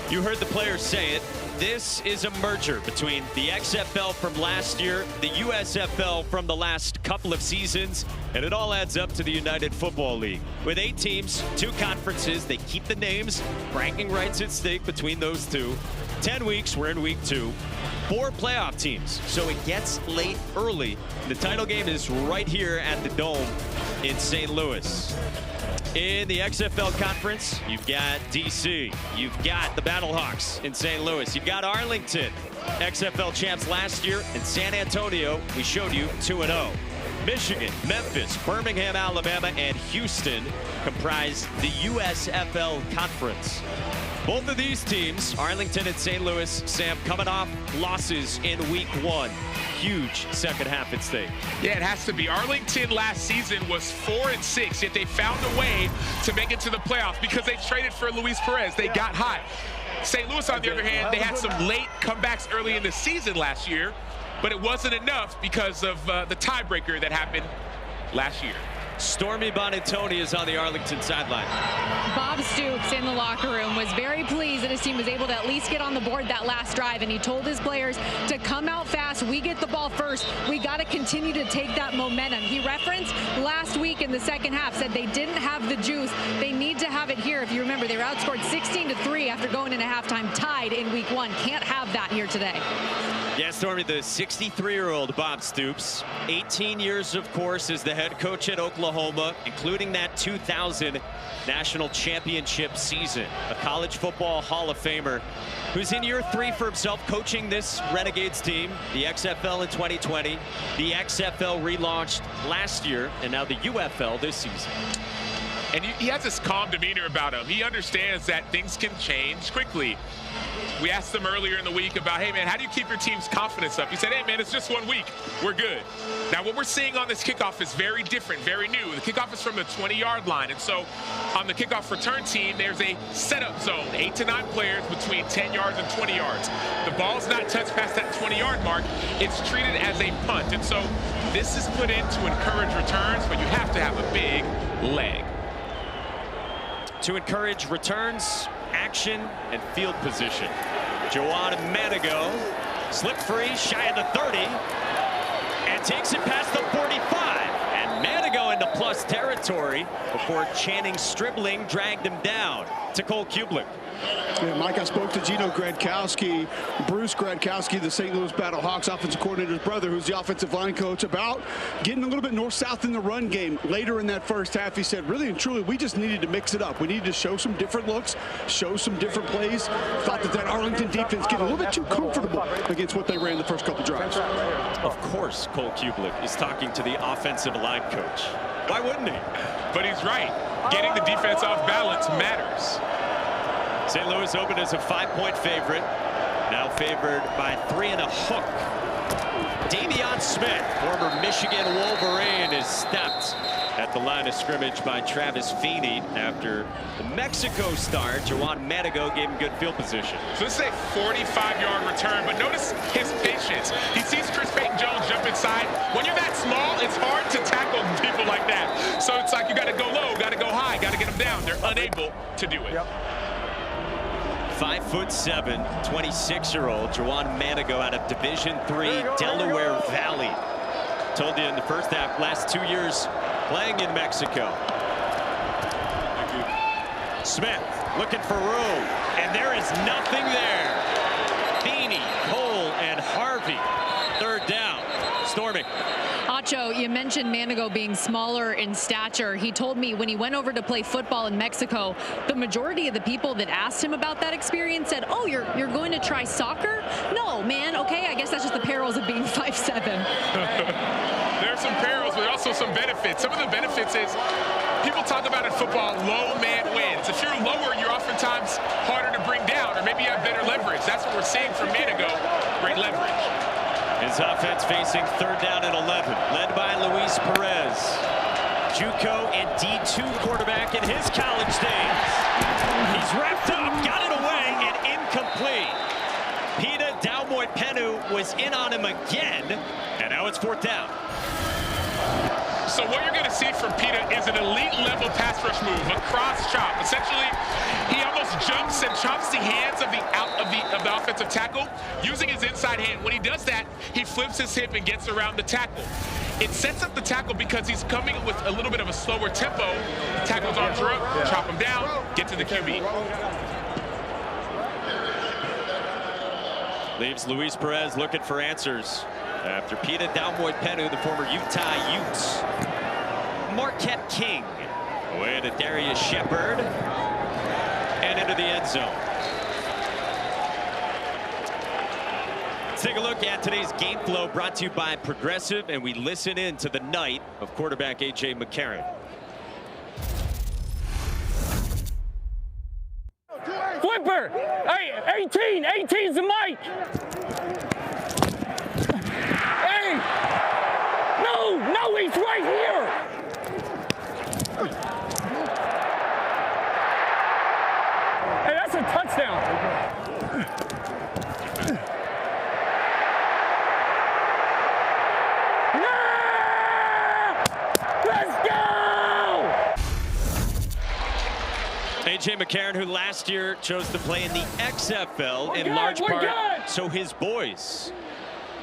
You heard the players say it. This is a merger between the XFL from last year, the USFL from the last couple of seasons, and it all adds up to the United Football League. With 8 teams, 2 conferences, they keep the names, bragging rights at stake between those 2. 10 weeks, we're in week 2. 4 playoff teams, so it gets late early. The title game is right here at the Dome in St. Louis. In the XFL conference, you've got DC, you've got the Battlehawks in St. Louis, you've got Arlington, XFL champs last year, and San Antonio, we showed you 2-0. Michigan, Memphis, Birmingham, Alabama, and Houston comprise the USFL conference. Both of these teams, Arlington and St. Louis, Sam, coming off losses in week 1. Huge second half at stake. Yeah, it has to be. Arlington last season was 4-6, yet they found a way to make it to the playoffs because they traded for Luis Perez. They got hot. St. Louis, on the other hand, they had some late comebacks early in the season last year, but it wasn't enough because of the tiebreaker that happened last year. Stormy Bonantoni is on the Arlington sideline. Bob Stoops in the locker room was very pleased that his team was able to at least get on the board that last drive, and he told his players to come out fast. We get the ball first. We got to continue to take that momentum. He referenced last week in the second half, said they didn't have the juice. They need to have it here. If you remember, they were outscored 16-3 after going into halftime, tied in week 1. Can't have that here today. Yeah, Stormy, the 63-year-old Bob Stoops, 18 years, of course, as the head coach at Oklahoma, including that 2000 national championship season. A college football Hall of Famer who's in year 3 for himself, coaching this Renegades team, the XFL in 2020, the XFL relaunched last year, and now the UFL this season. And he has this calm demeanor about him. He understands that things can change quickly. We asked him earlier in the week about, hey, man, how do you keep your team's confidence up? He said, hey, man, it's just 1 week. We're good. Now, what we're seeing on this kickoff is very different, very new. The kickoff is from the 20-yard line. And so on the kickoff return team, there's a setup zone, 8 to 9 players between 10 yards and 20 yards. The ball's not touched past that 20-yard mark. It's treated as a punt. And so this is put in to encourage returns, but you have to have a big leg. To encourage returns, action, and field position. Joan Manigo, slip free, shy of the 30, and takes it past the 45. And Manigo into plus territory before Channing Stribling dragged him down to Cole Kublik. Yeah, Mike, I spoke to Gino Gradkowski, Bruce Gradkowski, the St. Louis Battlehawks offensive coordinator's brother, who's the offensive line coach, about getting a little bit north-south in the run game. Later in that first half, he said, really and truly, we just needed to mix it up. We needed to show some different looks, show some different plays. Thought that Arlington defense getting a little bit too comfortable against what they ran the first couple drives. Of course, Cole Kublik is talking to the offensive line coach. Why wouldn't he? But he's right. Getting the defense off balance matters. St. Louis opened as a 5-point favorite, now favored by 3 and a hook. Damian Smith, former Michigan Wolverine, is stepped at the line of scrimmage by Travis Feeney after the Mexico star, Joan Manigo, gave him good field position. So this is a 45-yard return, but notice his patience. He sees Chris Payton-Jones jump inside. When you're that small, it's hard to tackle people like that. So it's like you got to go low, got to go high, got to get them down. They're unable to do it. Yep. 5'7", 26-year-old Juwan Manigo out of Division III Delaware Valley. Told you in the first half, last 2 years playing in Mexico. Smith looking for room, and there is nothing there. Feeney, Cole, and Harvey. Third down. Storming. Acho, you mentioned Manigo being smaller in stature. He told me when he went over to play football in Mexico, the majority of the people that asked him about that experience said, "Oh, you're going to try soccer? No, man. Okay, I guess that's just the perils of being 5'7". There's some perils, but also some benefits. Some of the benefits is people talk about in football, low man wins. If you're lower, you're oftentimes harder to bring down, or maybe you have better leverage. That's what we're seeing from Manigo. Great leverage. His offense facing third down and 11, led by Luis Perez. JUCO and D2 quarterback in his college days. He's wrapped up, got it away, and incomplete. Pita Daumoipenu was in on him again, and now it's fourth down. So what you're going to see from Pita is an elite level pass rush move, a cross chop. Essentially, he almost jumps and chops the hands of the offensive tackle using his inside hand. When he does that, he flips his hip and gets around the tackle. It sets up the tackle because he's coming with a little bit of a slower tempo. Tackle's arms are up, chop him down, get to the QB. Leaves Luis Perez looking for answers after Pita Daumoipenu, the former Utah Utes. Marquette King away to Darius Shepard and into the end zone. Let's take a look at today's game flow, brought to you by Progressive, and we listen in to the night of quarterback A.J. McCarron. Flipper! Hey, 18's the mic! Hey! No, he's right here! Hey, that's a touchdown! A.J. McCarron, who last year chose to play in the XFL in large part so his boys,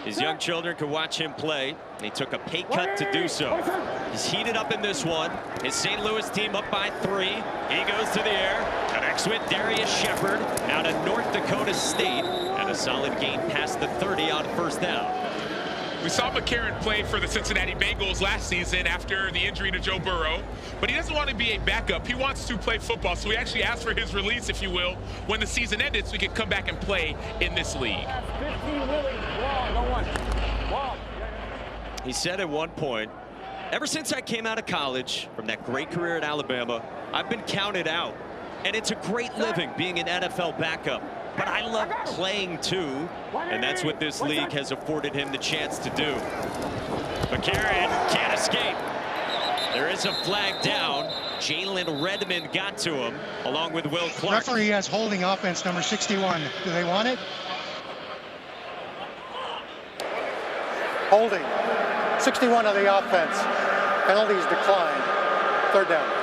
his young children, could watch him play. And he took a pay cut to do so. He's heated up in this one. His St. Louis team up by 3. He goes to the air. Connects with Darius Shepard out of North Dakota State. And a solid gain past the 30 on first down. We saw McCarron play for the Cincinnati Bengals last season after the injury to Joe Burrow, but he doesn't want to be a backup. He wants to play football, so we actually asked for his release, if you will, when the season ended, so he could come back and play in this league. He said at one point, ever since I came out of college from that great career at Alabama, I've been counted out, and it's a great living being an NFL backup. But I love playing too, and that's what this league has afforded him the chance to do. McCarron can't escape. There is a flag down. Jalen Redmond got to him, along with Will Clark. Referee has holding offense number 61. Do they want it? Holding. 61 of the offense. Penalties declined. Third down.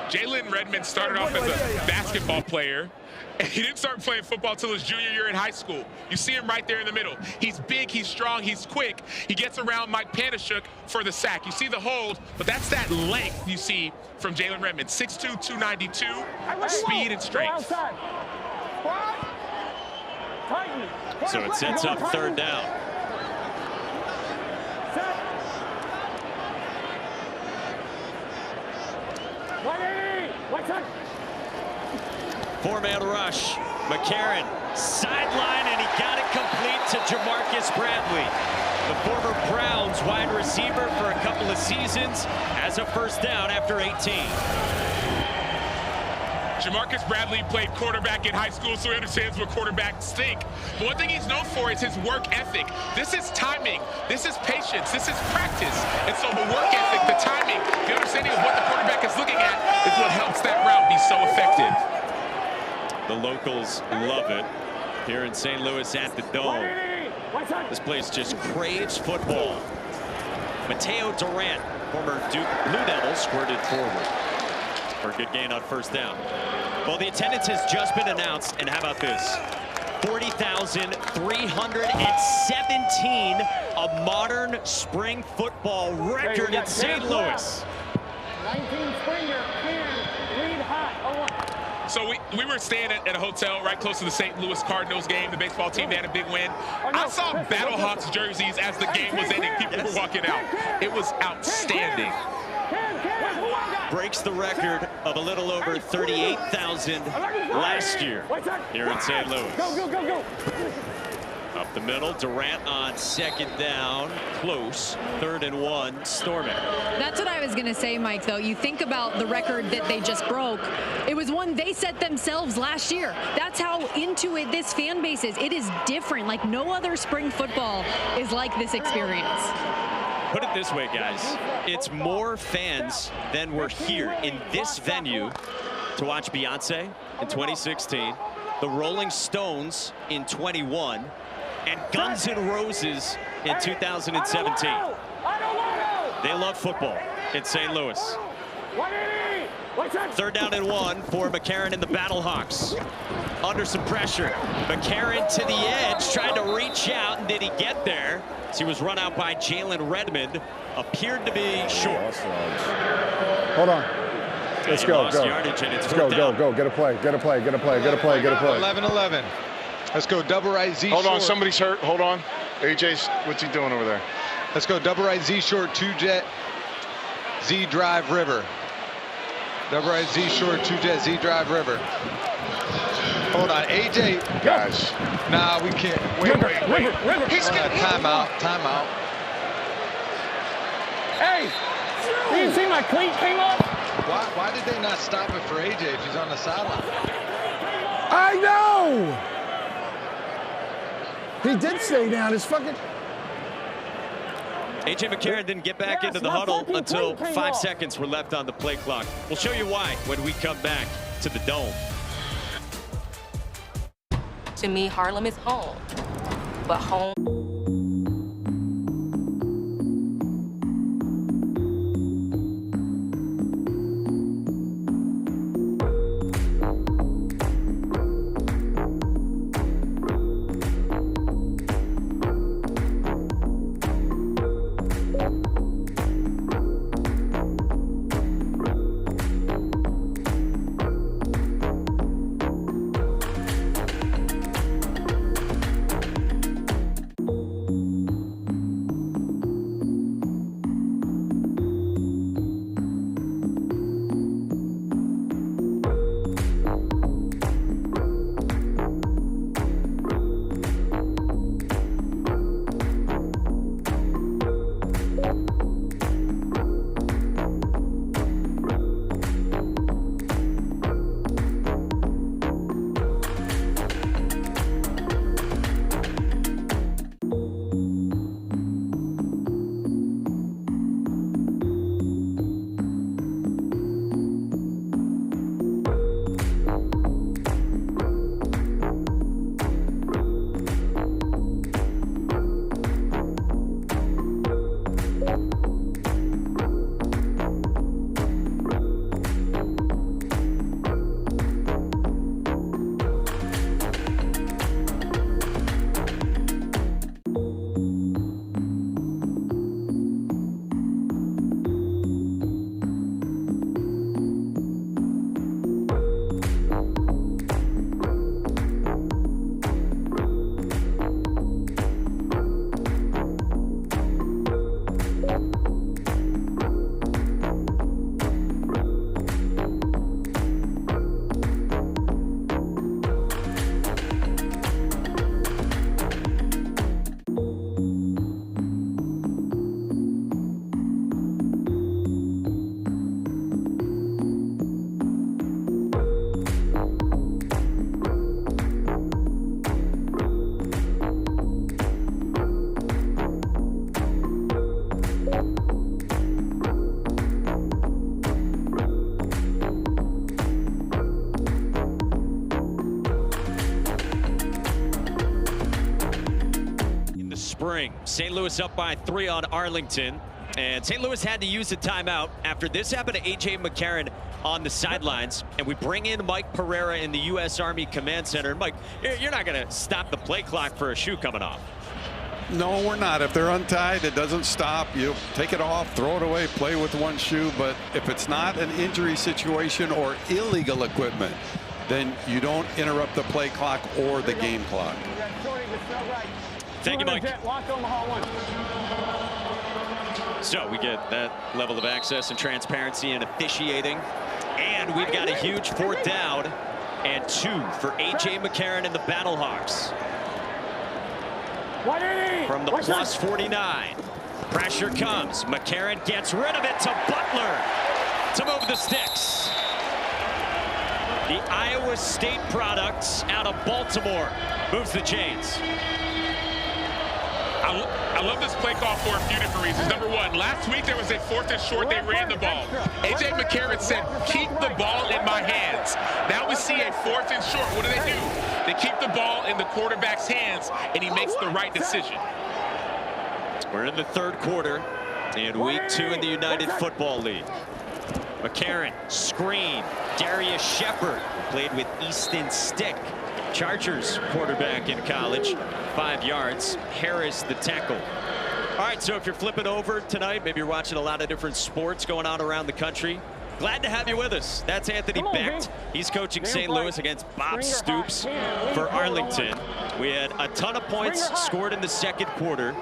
Jalen Redmond started off as a basketball player, and he didn't start playing football until his junior year in high school. You see him right there in the middle. He's big, he's strong, he's quick. He gets around Mike Panashuk for the sack. You see the hold, but that's that length you see from Jalen Redmond. 6'2", 292, speed and strength. So it sets up third down. Four-man rush. McCarron sideline, and he got it complete to Jamarcus Bradley, the former Browns wide receiver for a couple of seasons, has a first down after 18. Jamarcus Bradley played quarterback in high school, so he understands what quarterbacks think. But one thing he's known for is his work ethic. This is timing. This is patience. This is practice. And so the work ethic, the timing, the understanding of what the quarterback is looking at is what helps that route be so effective. The locals love it here in St. Louis at the Dome. This place just craves football. Mateo Durant, former Duke Blue Devil, squirted forward for a good gain on first down. Well, the attendance has just been announced, and how about this? 40,317, a modern spring football record in St. Louis. 19 Springer, cleared, lead hot, 0-1. So we were staying at a hotel right close to the St. Louis Cardinals game, the baseball team. They had a big win. I saw Battlehawks jerseys as the game was ending. People were walking out. It was outstanding. Breaks the record of a little over 38,000 last year here in St. Louis. Go. Up the middle, Durant on second down, close, 3rd and 1, storming. That's what I was going to say, Mike, though. You think about the record that they just broke. It was one they set themselves last year. That's how into it this fan base is. It is different. Like no other spring football is like this experience. Put it this way, guys. It's more fans than were here in this venue to watch Beyonce in 2016, the Rolling Stones in 21, and Guns N' Roses in 2017. They love football in St. Louis. 3rd down and 1 for McCarron and the Battlehawks. Under some pressure. McCarron to the edge, trying to reach out, and did he get there? As he was run out by Jalen Redmond. Appeared to be short. Hold on. Let's go. Let's go. Get a play. 11-11. Let's go double right Z short. Hold on, somebody's hurt. Hold on. AJ's, what's he doing over there? Let's go double right Z short, 2-jet, Z drive river. Double right Z short, 2-jet, Z drive river. Hold on, AJ. Guys. Nah, we can't. Wait. He's got timeout. Hey, you didn't see my cleat came up? Why did they not stop it for AJ if he's on the sideline? I know! He did stay down. His fucking... A.J. McCarron didn't get back into the huddle until 5 seconds were left on the play clock. We'll show you why when we come back to the Dome. To me, Harlem is home, but home... St. Louis up by 3 on Arlington. And St. Louis had to use a timeout after this happened to A.J. McCarron on the sidelines. And we bring in Mike Pereira in the U.S. Army Command Center. Mike, you're not going to stop the play clock for a shoe coming off. No, we're not. If they're untied, it doesn't stop. You take it off, throw it away, play with one shoe. But if it's not an injury situation or illegal equipment, then you don't interrupt the play clock or the game clock. Thank you, Mike. So we get that level of access and transparency and officiating. And we've got a huge 4th down and 2 for A.J. McCarron and the Battlehawks. From the plus 49. Pressure comes. McCarron gets rid of it to Butler to move the sticks. The Iowa State products out of Baltimore moves the chains. I love this play call for a few different reasons. Number one, last week there was a 4th and short. They ran the ball. A.J. McCarron said, keep the ball in my hands. Now we see a 4th and short. What do? They keep the ball in the quarterback's hands, and he makes the right decision. We're in the 3rd quarter in week 2 in the United Football League. McCarron, screen. Darius Shepard, played with Easton Stick. Chargers quarterback in college, 5 yards. Harris the tackle. All right, so if you're flipping over tonight, maybe you're watching a lot of different sports going on around the country. Glad to have you with us. That's Anthony Becht. He's coaching St. Louis against Bob Stoops for Arlington. We had a ton of points scored in the 2nd quarter.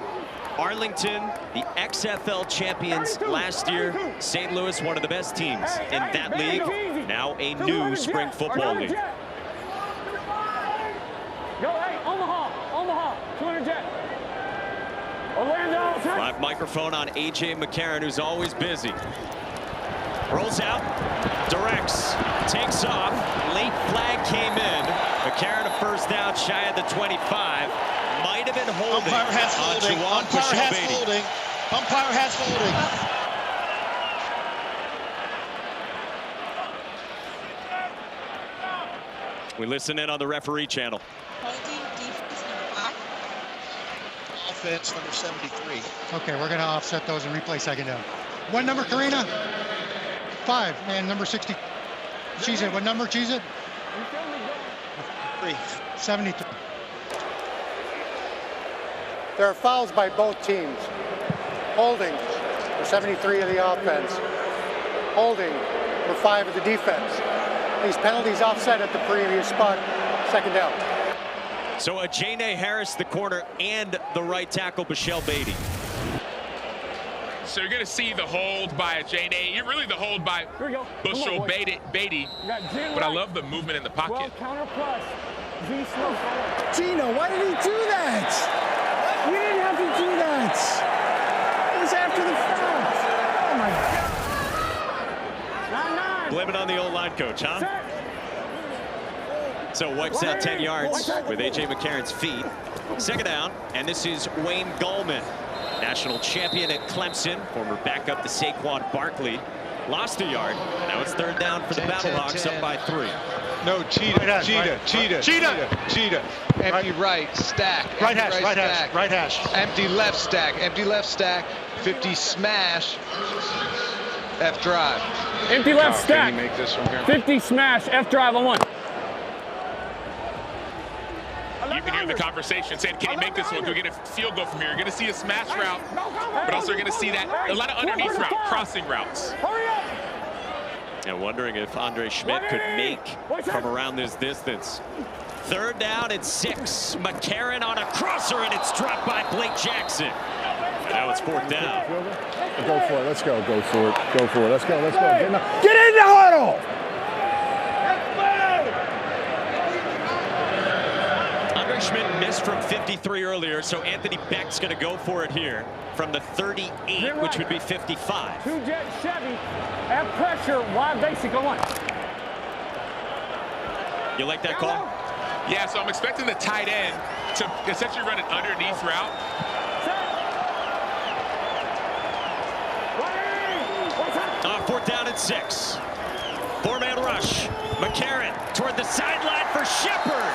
Arlington, the XFL champions last year. St. Louis, one of the best teams in that league. Now a new spring football league. Go, hey, Omaha, 200 jet. Orlando. Live microphone on A.J. McCarron, who's always busy. Rolls out, directs, takes off. Late flag came in. McCarron a 1st down shy of the 25. Might have been holding. Umpire has holding. Umpire has holding. Umpire has holding. We listen in on the referee channel. Holding defense number 5. Offense number 73. Okay, we're going to offset those and replay 2nd down. What number, Karina? 5 and number 60. Cheese it. What number? Cheese it. 3. 73. There are fouls by both teams. Holding for 73 of the offense. Holding for 5 of the defense. These penalties offset at the previous spot. 2nd down. So Ajane Harris, the corner, and the right tackle, Michelle Beatty. So you're going to see the hold by Ajane. You're really the hold by Bushel Beatty. But I love the movement in the pocket. Counter plus. Gino, why did he do that? You didn't have to do that. It was after the fact. Oh, my God. Blame it on the old line coach, huh? So wipes out 10 yards with A.J. McCarron's feet. 2nd down, and this is Wayne Gallman, national champion at Clemson, former backup to Saquon Barkley. Lost a yard. Now it's 3rd down for the Battlehawks, up by 3. No, cheetah. Empty right, stack. Right hash. Empty left stack. 50 smash. F drive. Empty left stack. Can you make this one here? 50 smash, F drive on 1. You can hear the conversation saying, can he make this one? Can we get a field goal from here? You're going to see a smash route, but also you're going to see that a lot of underneath route, crossing routes. And wondering if Andre Schmidt could make from around this distance. 3rd down and 6. McCarron on a crosser, and it's dropped by Blake Jackson. And now it's 4th down. Go for it. Let's go. Go for it. Go for it. Let's go. Let's go. Get in the huddle. Andre Schmidt missed from 53 earlier, so Anthony Becht's going to go for it here from the 38, which would be 55. 2-jet Chevy at pressure, wide basic on 1. You like that call? Yeah, so I'm expecting the tight end to essentially run an underneath route. 4th down and 6. 4-man rush. McCarron toward the sideline for Shepard.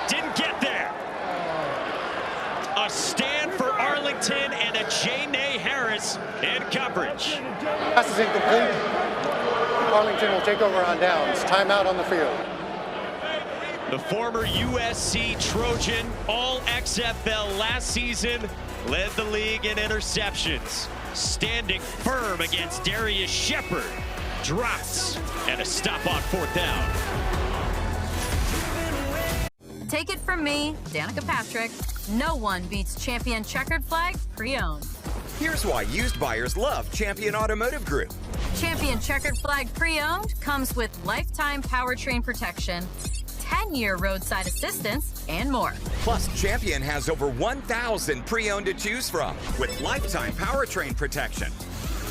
Didn't get there. A stand for Arlington. Arlington and a J.Nay Harris in coverage. Pass is incomplete. Arlington will take over on downs. Timeout on the field. The former USC Trojan, all XFL last season, led the league in interceptions. Standing firm against Darius Shepard. Drops and a stop on 4th down. Take it from me, Danica Patrick. No one beats Champion Checkered Flag Pre-Owned. Here's why used buyers love Champion Automotive Group. Champion Checkered Flag Pre-Owned comes with lifetime powertrain protection, 10-year roadside assistance, and more. Plus, Champion has over 1,000 pre-owned to choose from with lifetime powertrain protection.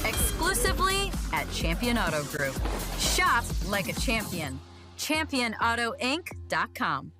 Exclusively at Champion Auto Group. Shop like a champion. ChampionAutoInc.com.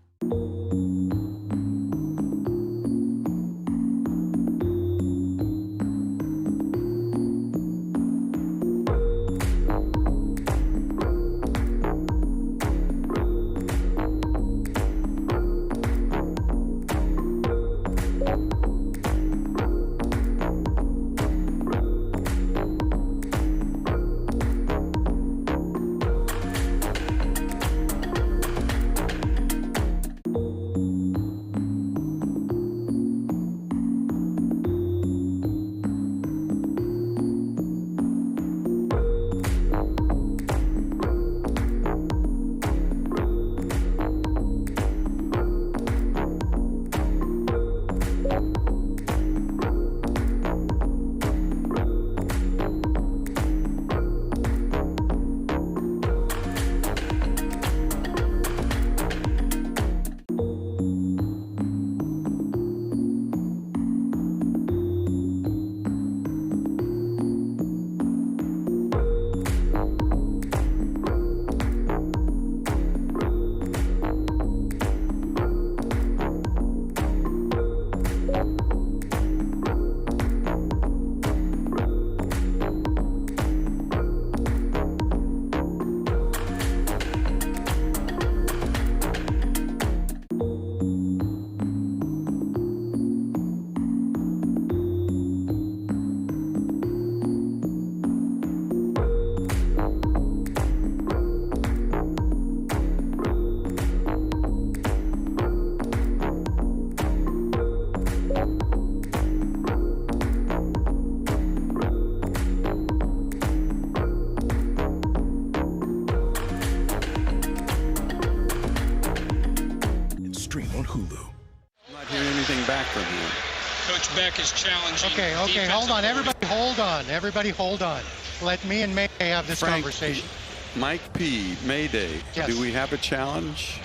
Coach Beck is challenging. Okay, hold on. Everybody hold on. Let me and Mayday have this conversation. Mike P., Mayday, yes. Do we have a challenge?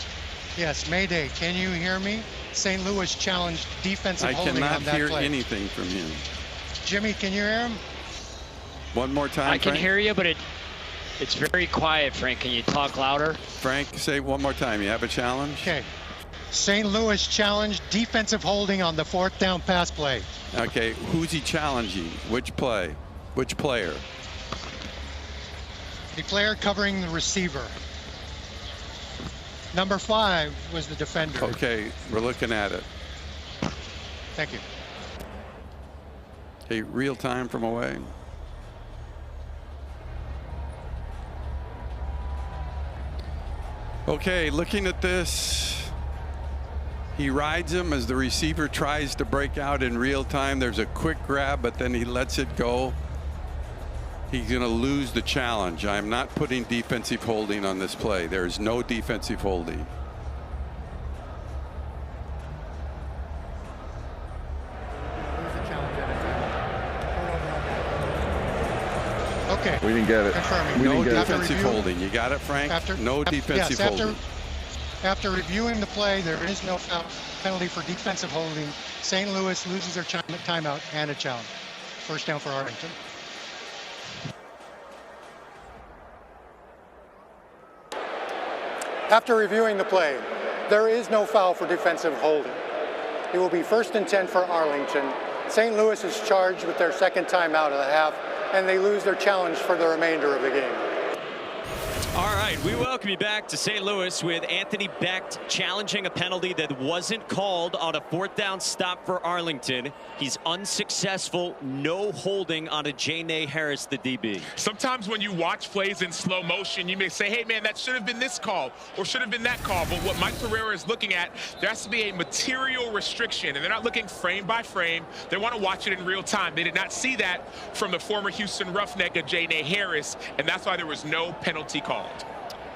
Yes, Mayday, can you hear me? St. Louis challenged defensive holding on that play. I cannot hear anything from him. Jimmy, can you hear him? One more time, I can Frank? hear you, but it's very quiet, Frank. Can you talk louder? Frank, say one more time. You have a challenge? Okay. St. Louis challenged defensive holding on the 4th down pass play. Okay, who's he challenging? Which play? Which player? The player covering the receiver. Number 5 was the defender. Okay, we're looking at it. Thank you. Okay, real time from away. Okay, looking at this. He rides him as the receiver tries to break out in real time. There's a quick grab, but then he lets it go. He's going to lose the challenge. I'm not putting defensive holding on this play. There is no defensive holding. Okay. We didn't get it. Confirming. No defensive holding. You got it, Frank? No defensive holding. After reviewing the play, there is no penalty for defensive holding. St. Louis loses their timeout and a challenge. First down for Arlington. After reviewing the play, there is no foul for defensive holding. It will be 1st and 10 for Arlington. St. Louis is charged with their 2nd timeout of the half, and they lose their challenge for the remainder of the game. All right, we welcome you back to St. Louis with Anthony Becht challenging a penalty that wasn't called on a 4th down stop for Arlington. He's unsuccessful, no holding on a J.N.A. Harris, the DB. Sometimes when you watch plays in slow motion, you may say, hey, man, that should have been this call or should have been that call. But what Mike Pereira is looking at, there has to be a material restriction, and they're not looking frame by frame. They want to watch it in real time. They did not see that from the former Houston Roughneck of J.N.A. Harris, and that's why there was no penalty called.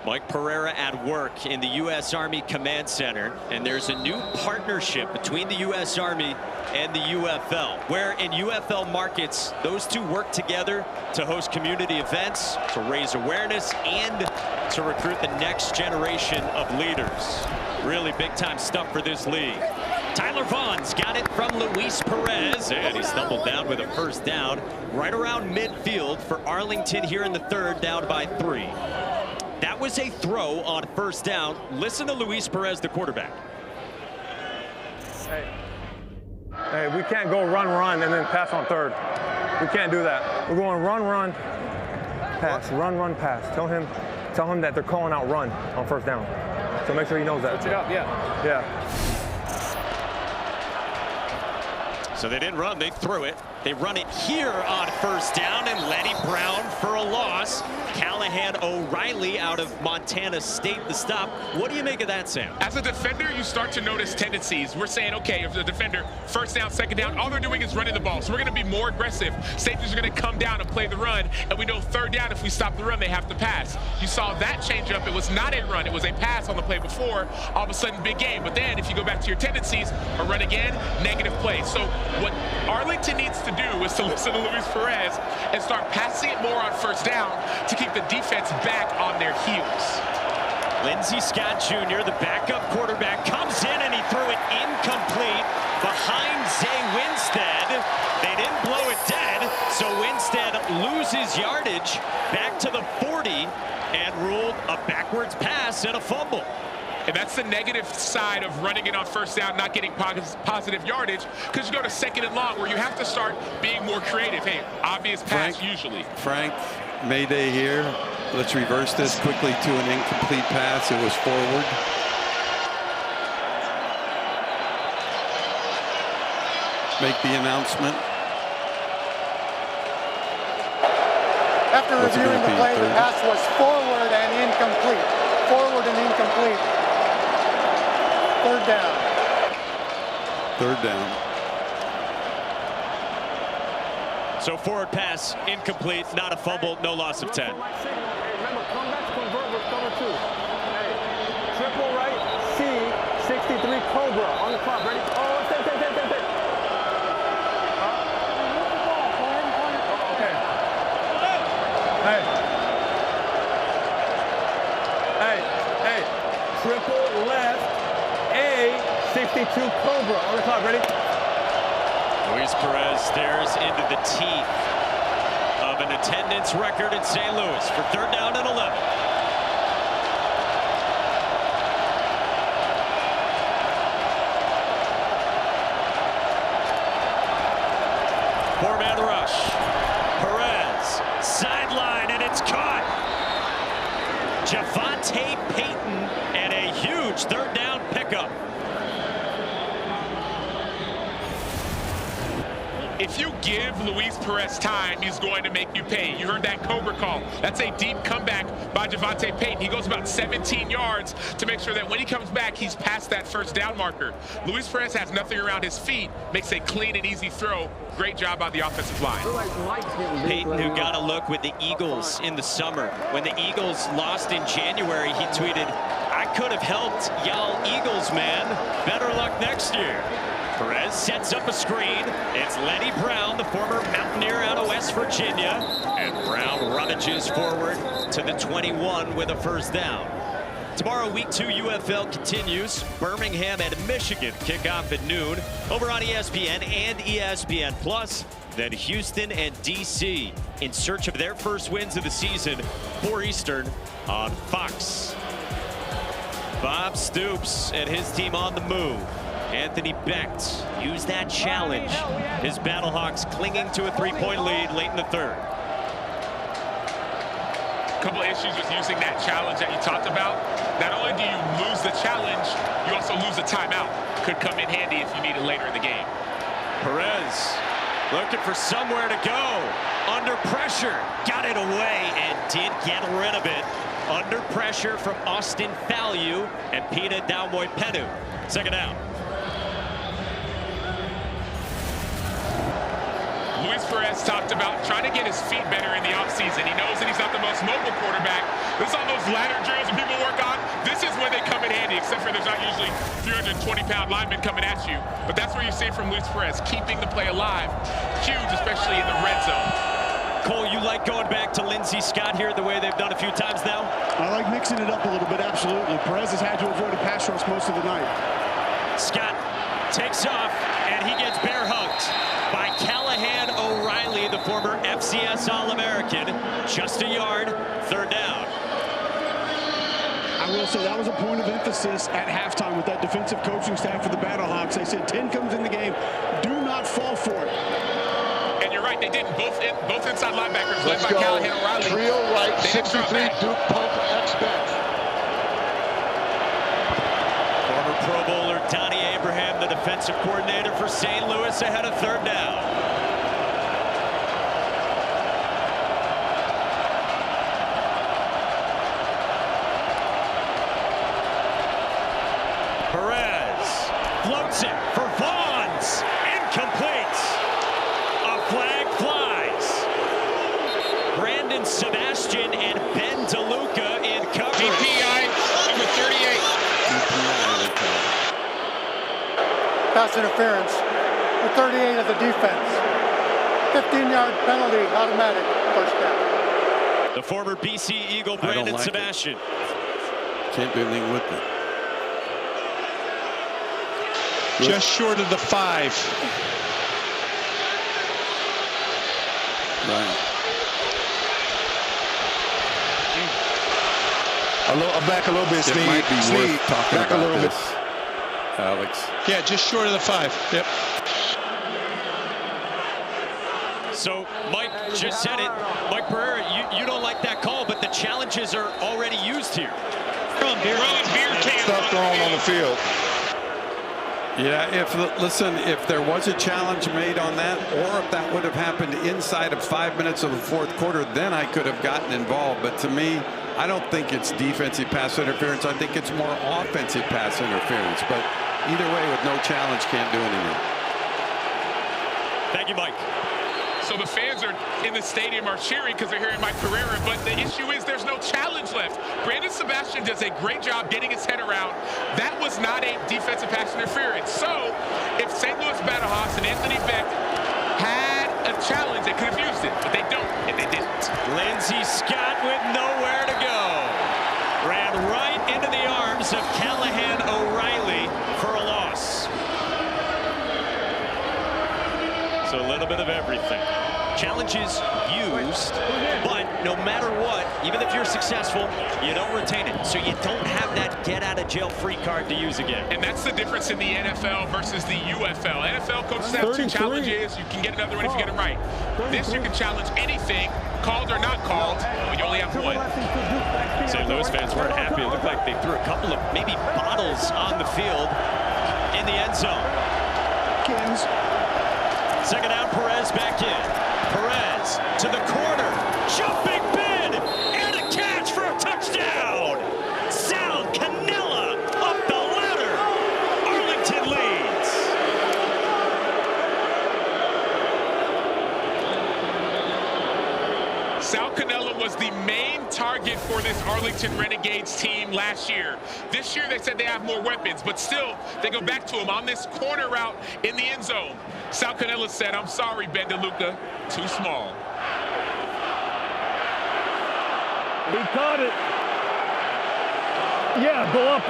Mike Pereira at work in the U.S. Army Command Center, and there's a new partnership between the U.S. Army and the UFL, where in UFL markets, those two work together to host community events, to raise awareness, and to recruit the next generation of leaders. Really big-time stuff for this league. Tyler Vaughn's got it from Luis Perez, and he stumbled down with a first down right around midfield for Arlington here in the 3rd, down by 3. That was a throw on first down. Listen to Luis Perez, the quarterback. Hey, we can't go run, and then pass on 3rd. We can't do that. We're going run, pass, run, pass. Tell him that they're calling out run on first down. So make sure he knows that. Switch it up, yeah. Yeah. So they didn't run, they threw it. They run it here on first down, and Lenny Brown for a loss. Callahan O'Reilly out of Montana State, the stop. What do you make of that, Sam? As a defender, you start to notice tendencies. We're saying, okay, if the defender, first down, second down, all they're doing is running the ball. So we're going to be more aggressive. Safeties are going to come down and play the run, and we know 3rd down, if we stop the run, they have to pass. You saw that change up. It was not a run. It was a pass on the play before. All of a sudden, big game. But then if you go back to your tendencies, a run again, negative play. So what Arlington needs to do is to listen to Luis Perez and start passing it more on first down to keep the defense back on their heels. Lindsey Scott Jr., the backup quarterback, comes in and he threw it incomplete behind Zay Winstead. They didn't blow it dead, so Winstead loses yardage back to the 40 and ruled a backwards pass and a fumble. And that's the negative side of running it on first down, not getting positive yardage, because you go to 2nd and long where you have to start being more creative. Hey, obvious pass usually. Frank, mayday here. Let's reverse this quickly to an incomplete pass. It was forward. Make the announcement. After reviewing the play, the pass was forward and incomplete. Forward and incomplete. 3rd down. 3rd down. So forward pass, incomplete, not a fumble, no loss of 10. Remember, come back to convert with cover 2. Hey, triple right, C, 63 Cobra on the clock. Ready? Oh, stay. Okay. Hey, triple left, A, 62 Cobra on the clock. Ready? Luis Perez stares into the teeth of an attendance record in St. Louis for 3rd down and 11. Four-man rush. Perez, sideline, and it's caught. Javonte Payton and a huge 3rd down pickup. If you give Luis Perez time, he's going to make you pay. You heard that Cobra call. That's a deep comeback by Javonte Payton. He goes about 17 yards to make sure that when he comes back, he's past that first down marker. Luis Perez has nothing around his feet, makes a clean and easy throw. Great job by the offensive line. Payton, who got a look with the Eagles in the summer. When the Eagles lost in January, he tweeted, "I could have helped y'all Eagles, man. Better luck next year." Perez sets up a screen. It's Lenny Brown, the former Mountaineer out of West Virginia. And Brown rummages forward to the 21 with a first down. Tomorrow, Week 2 UFL continues. Birmingham and Michigan kick off at noon over on ESPN and ESPN+. Then Houston and DC in search of their first wins of the season, 4 Eastern on Fox. Bob Stoops and his team on the move. Anthony Becht used that challenge. His Battlehawks clinging to a 3-point lead late in the 3rd. couple of issues with using that challenge that you talked about. Not only do you lose the challenge, you also lose a timeout. Could come in handy if you need it later in the game. Perez looking for somewhere to go. Under pressure. Got it away and did get rid of it. Under pressure from Austin Fallu and Pita Daumoipenu. Second down. Luis Perez talked about trying to get his feet better in the offseason. He knows that he's not the most mobile quarterback. This is all those ladder drills that people work on. This is when they come in handy, except for there's not usually 320-pound linemen coming at you. But that's where you see from Luis Perez, keeping the play alive. Huge, especially in the red zone. Cole, you like going back to Lindsey Scott here the way they've done a few times now? I like mixing it up a little bit, absolutely. Perez has had to avoid a pass rush most of the night. Scott takes off, and he gets bear hugged by Callahan O'Reilly, the former FCS All-American. Just a yard, third down. I will say that was a point of emphasis at halftime with that defensive coaching staff for the Battlehawks. They said 10 comes in the game. Do not fall for it. And you're right, they didn't. Both inside linebackers led Let's by go. Callahan O'Reilly. Trio right, 63, Duke Pump, X-back. Former Pro Bowler Donnie Abraham, the defensive coordinator for St. Louis, ahead of third down. Perez floats it for Vaughns. Incomplete. A flag flies. Brandon Sebastian and Ben DeLuca in coverage. DPI, number 38. Pass interference. The 38 of the defense. 15-yard penalty, automatic, first down. The former BC Eagle, Brandon Sebastian. Can't do anything with it. Just short of the 5. Right. Back a little bit, Steve. It might be worth talking back about a little this, bit. Alex. Yeah, just short of the 5. Yep. So Mike just said it. Mike Pereira, you don't like that call, but the challenges are already used here. Throwing beer cans. Stuff thrown on the field. Yeah, if there was a challenge made on that, or if that would have happened inside of 5 minutes of the fourth quarter, then I could have gotten involved. But to me, I don't think it's defensive pass interference. I think it's more offensive pass interference. But either way, with no challenge, can't do anything. Thank you, Mike. So the fans are in the stadium are cheering because they're hearing Mike Pereira, but the issue is there's no challenge left. Brandon Sebastian does a great job getting his head around. That was not a defensive pass interference. So if St. Louis Battlehawks and Anthony Beck had a challenge, they could have used it, but they don't, and they didn't. Lindsey Scott with nowhere to go. Ran right into the arms of Callahan O'Reilly for a loss. So a little bit of everything. Challenges used, but no matter what, even if you're successful, you don't retain it. So you don't have that get-out-of-jail-free card to use again. And that's the difference in the NFL versus the UFL. NFL coaches have 2 challenges. You can get another one if you get it right. This, you can challenge anything, called or not called, but you only have 1. St. Louis fans weren't happy. It looked like they threw a couple of maybe bottles on the field in the end zone. Kings. Second down, Perez back in. Perez to the corner. Jumping bid and a catch for a touchdown. Sal Cannella up the ladder. Arlington leads. Sal Cannella was the main target for this Arlington Renegades team last year. This year they said they have more weapons, but still they go back to him on this corner route in the end zone. Sal Cannella said, "I'm sorry, Ben DeLuca, too small." He caught it. Yeah, go up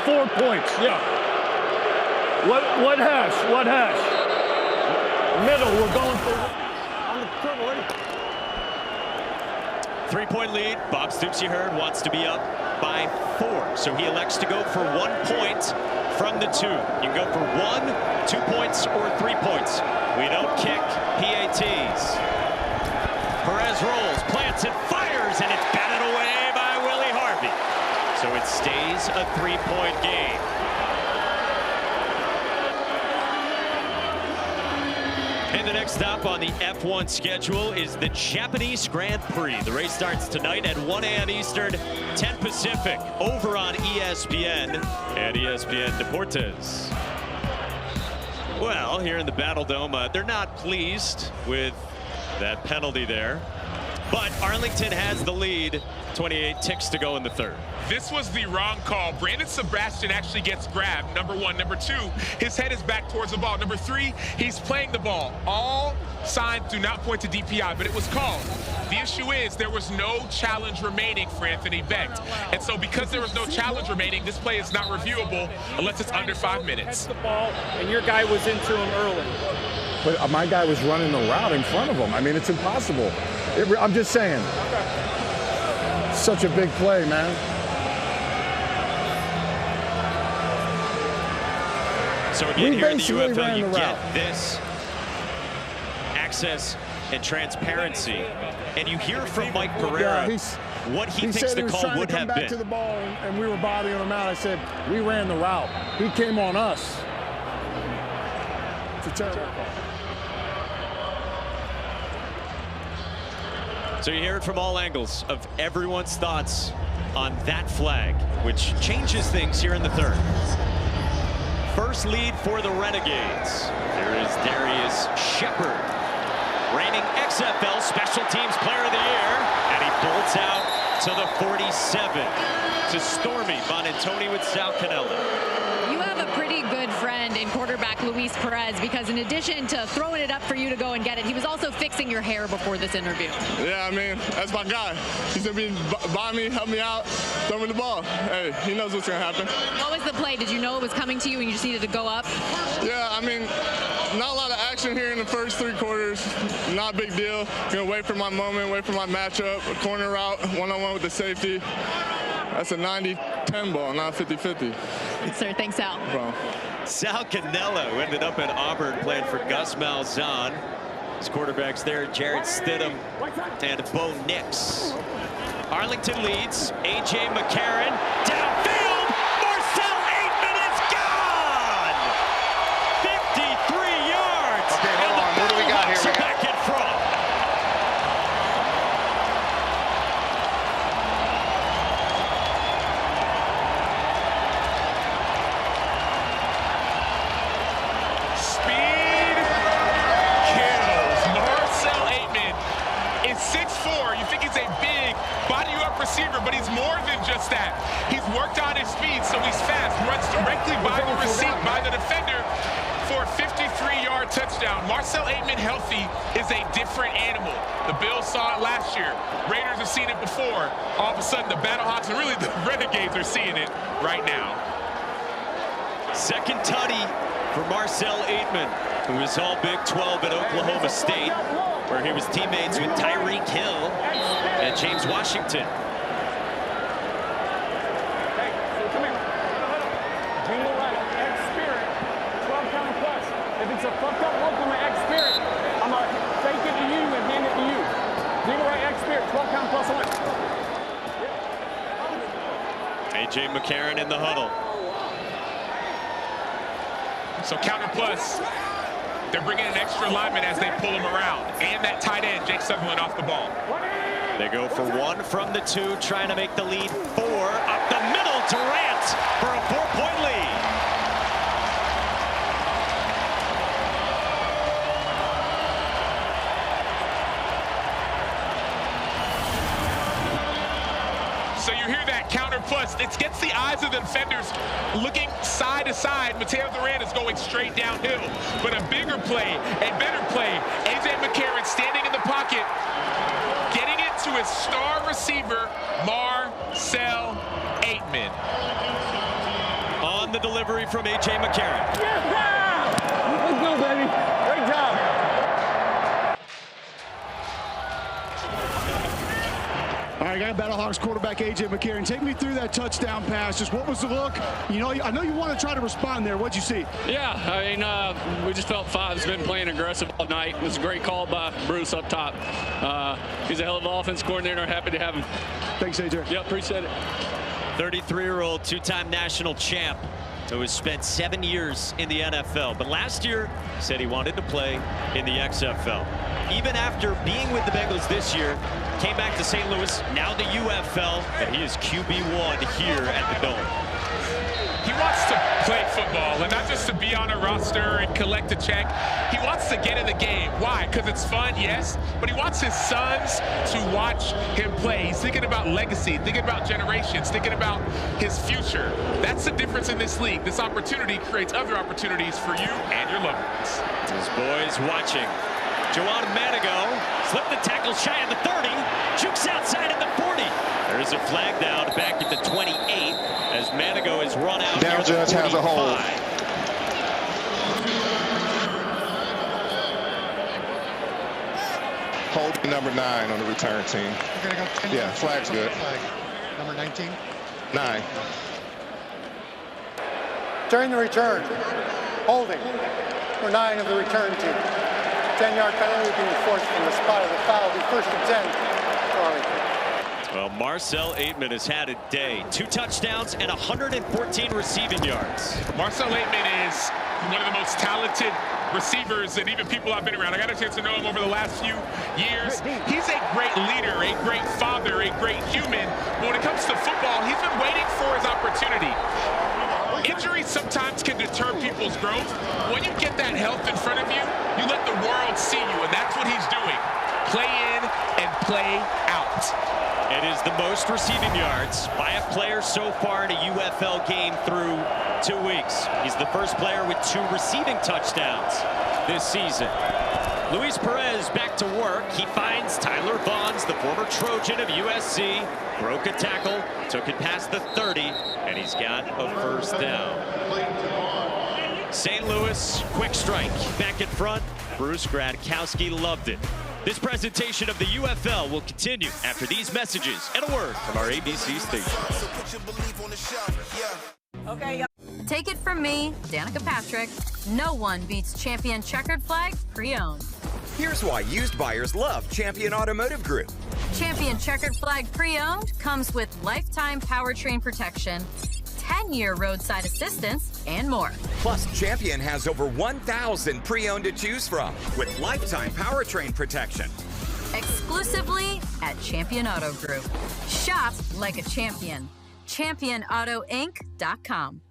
4 points. Yeah. What hash? What hash? Middle. We're going for on the triple. 3-point lead. Bob Stoops, you heard, wants to be up by 4. So he elects to go for 1 point from the 2. You can go for 1, 2 points, or 3 points. We don't kick PATs. Perez rolls, plants and fires, and it's batted away by Willie Harvey. So it stays a 3-point game. And the next stop on the F1 schedule is the Japanese Grand Prix. The race starts tonight at 1 a.m. Eastern, 10 Pacific, over on ESPN and ESPN Deportes. Well, here in the Battle Dome, they're not pleased with that penalty there. But Arlington has the lead. 28 ticks to go in the third. This was the wrong call. Brandon Sebastian actually gets grabbed, number one. Number two, his head is back towards the ball. Number three, he's playing the ball. All signs do not point to DPI, but it was called. The issue is there was no challenge remaining for Anthony Becht. And so because there was no challenge remaining, this play is not reviewable unless it's under 5 minutes. The ball, and your guy was into him early. But my guy was running the route in front of him. I mean, it's impossible. I'm just saying. Such a big play, man. So again, here in the UFL, you get this access and transparency, and you hear from Mike Pereira what he thinks the call would have been. Back to the ball, and we were bothering him out. I said, we ran the route. He came on us. It's a terrible call. So you hear it from all angles of everyone's thoughts on that flag, which changes things here in the third. First lead for the Renegades. There is Darius Shepard, reigning XFL Special Teams Player of the Year, and he bolts out to the 47 to Stormy Bonantoni with Sal Cannella. You have a pretty good friend in quarterback Luis Perez, because in addition to throwing it up for you to go and get it, he was also fixing your hair before this interview. Yeah, I mean, that's my guy. He's going to be by me, help me out, throw me the ball. Hey, he knows what's going to happen. What was the play? Did you know it was coming to you and you just needed to go up? Yeah, I mean, not a lot of action here in the first 3 quarters. Not a big deal. Going to wait for my moment, wait for my matchup, a corner route, one-on-one with the safety. That's a 90-10 ball, not 50-50. Sir, thanks, Sal. No problem. Sal Cannella, who ended up at Auburn playing for Gus Malzahn. His quarterbacks there, Jared Stidham and Bo Nix. Arlington leads. A.J. McCarron downfield. Marcel Aitman is gone. 53 yards. Okay, hold on. What do we got here? Back in front. Speed kills. Marcel Aitman is 6'4". You think he's a big body-up receiver, but he's more than just that. He's worked on his speed, so he's fast. Runs directly by the defender for a 53-yard touchdown. Marcel Aitman healthy is a different animal. The Bills saw it last year. Raiders have seen it before. All of a sudden, the Battlehawks and really the Renegades are seeing it right now. Second tutty for Marcel Aitman, who was all Big 12 at Oklahoma State, where he was teammates with Tyreek Hill and James Washington. Hey, so come here. Jingle right, X Spirit, 12 count plus. If it's a fucked up look on the X Spirit, I'm going to take it to you and hand it to you. Jingle right, X Spirit, 12 count plus on it. A.J. McCarron in the huddle. So counter plus, they're bringing an extra lineman as they pull him around. And that tight end, Jake Sutherland, off the ball. They go for 1 from the 2, trying to make the lead 4. Up the middle to Rant for a 4-point lead. So you hear that counter plus. It gets the eyes of the defenders looking side to side. Mateo Duran is going straight downhill. But a bigger play, a better play. A.J. McCarron standing in the pocket, getting it to his star receiver, Marcel Aitman. On the delivery from A.J. McCarron. Yeah! Let's go, baby. Great job. All right, I got Battlehawks quarterback A.J. McCarron. Take me through that touchdown pass. Just what was the look? You know, I know you want to try to respond there. What'd you see? Yeah, I mean, we just felt Five's been playing aggressive all night. It was a great call by Bruce up top. He's a hell of an offense coordinator. Happy to have him. Thanks, A.J. Yeah, appreciate it. 33-year-old two-time national champ who has spent 7 years in the NFL. But last year, said he wanted to play in the XFL. Even after being with the Bengals this year, came back to St. Louis, now the UFL, and he is QB1 here at the Dome. He wants to play football and not just to be on a roster and collect a check. He wants to get in the game. Why? Because it's fun, yes, but he wants his sons to watch him play. He's thinking about legacy, thinking about generations, thinking about his future. That's the difference in this league. This opportunity creates other opportunities for you and your loved ones. His boys watching. Joan Manigo slipped the tackle shy of the 30, jukes outside at the 40. There is a flag down back at the 28 as Manigo is run out. Down judge has a hold. Hold number 9 on the return team. You're gonna go 10 Yeah, flag's good. Flag. Number 19. 9. During the return, holding for 9 of the return team. 10-yard penalty being forced from the spot of the foul. Be first and 10 for Arlington. Well, Marcel Aitman has had a day. 2 touchdowns and 114 receiving yards. Marcel Aitman is one of the most talented receivers and even people I've been around. I got a chance to know him over the last few years. He's a great leader, a great father, a great human. But when it comes to football, he's been waiting for his opportunity. Injuries sometimes can deter people's growth. When you get that health in front of you, you let the world see you, and that's what he's doing. Play in and play out. It is the most receiving yards by a player so far in a UFL game through 2 weeks. He's the first player with 2 receiving touchdowns this season. Luis Perez back to work. He finds Tyler Vaughns, the former Trojan of USC. Broke a tackle, took it past the 30, and he's got a first down. St. Louis, quick strike. Back in front, Bruce Gradkowski loved it. This presentation of the UFL will continue after these messages and a word from our ABC station. Okay, take it from me, Danica Patrick. No one beats Champion Checkered Flag Pre-Owned. Here's why used buyers love Champion Automotive Group. Champion Checkered Flag Pre-Owned comes with lifetime powertrain protection, 10-year roadside assistance, and more. Plus, Champion has over 1,000 pre-owned to choose from with lifetime powertrain protection. Exclusively at Champion Auto Group. Shop like a champion. ChampionAutoInc.com.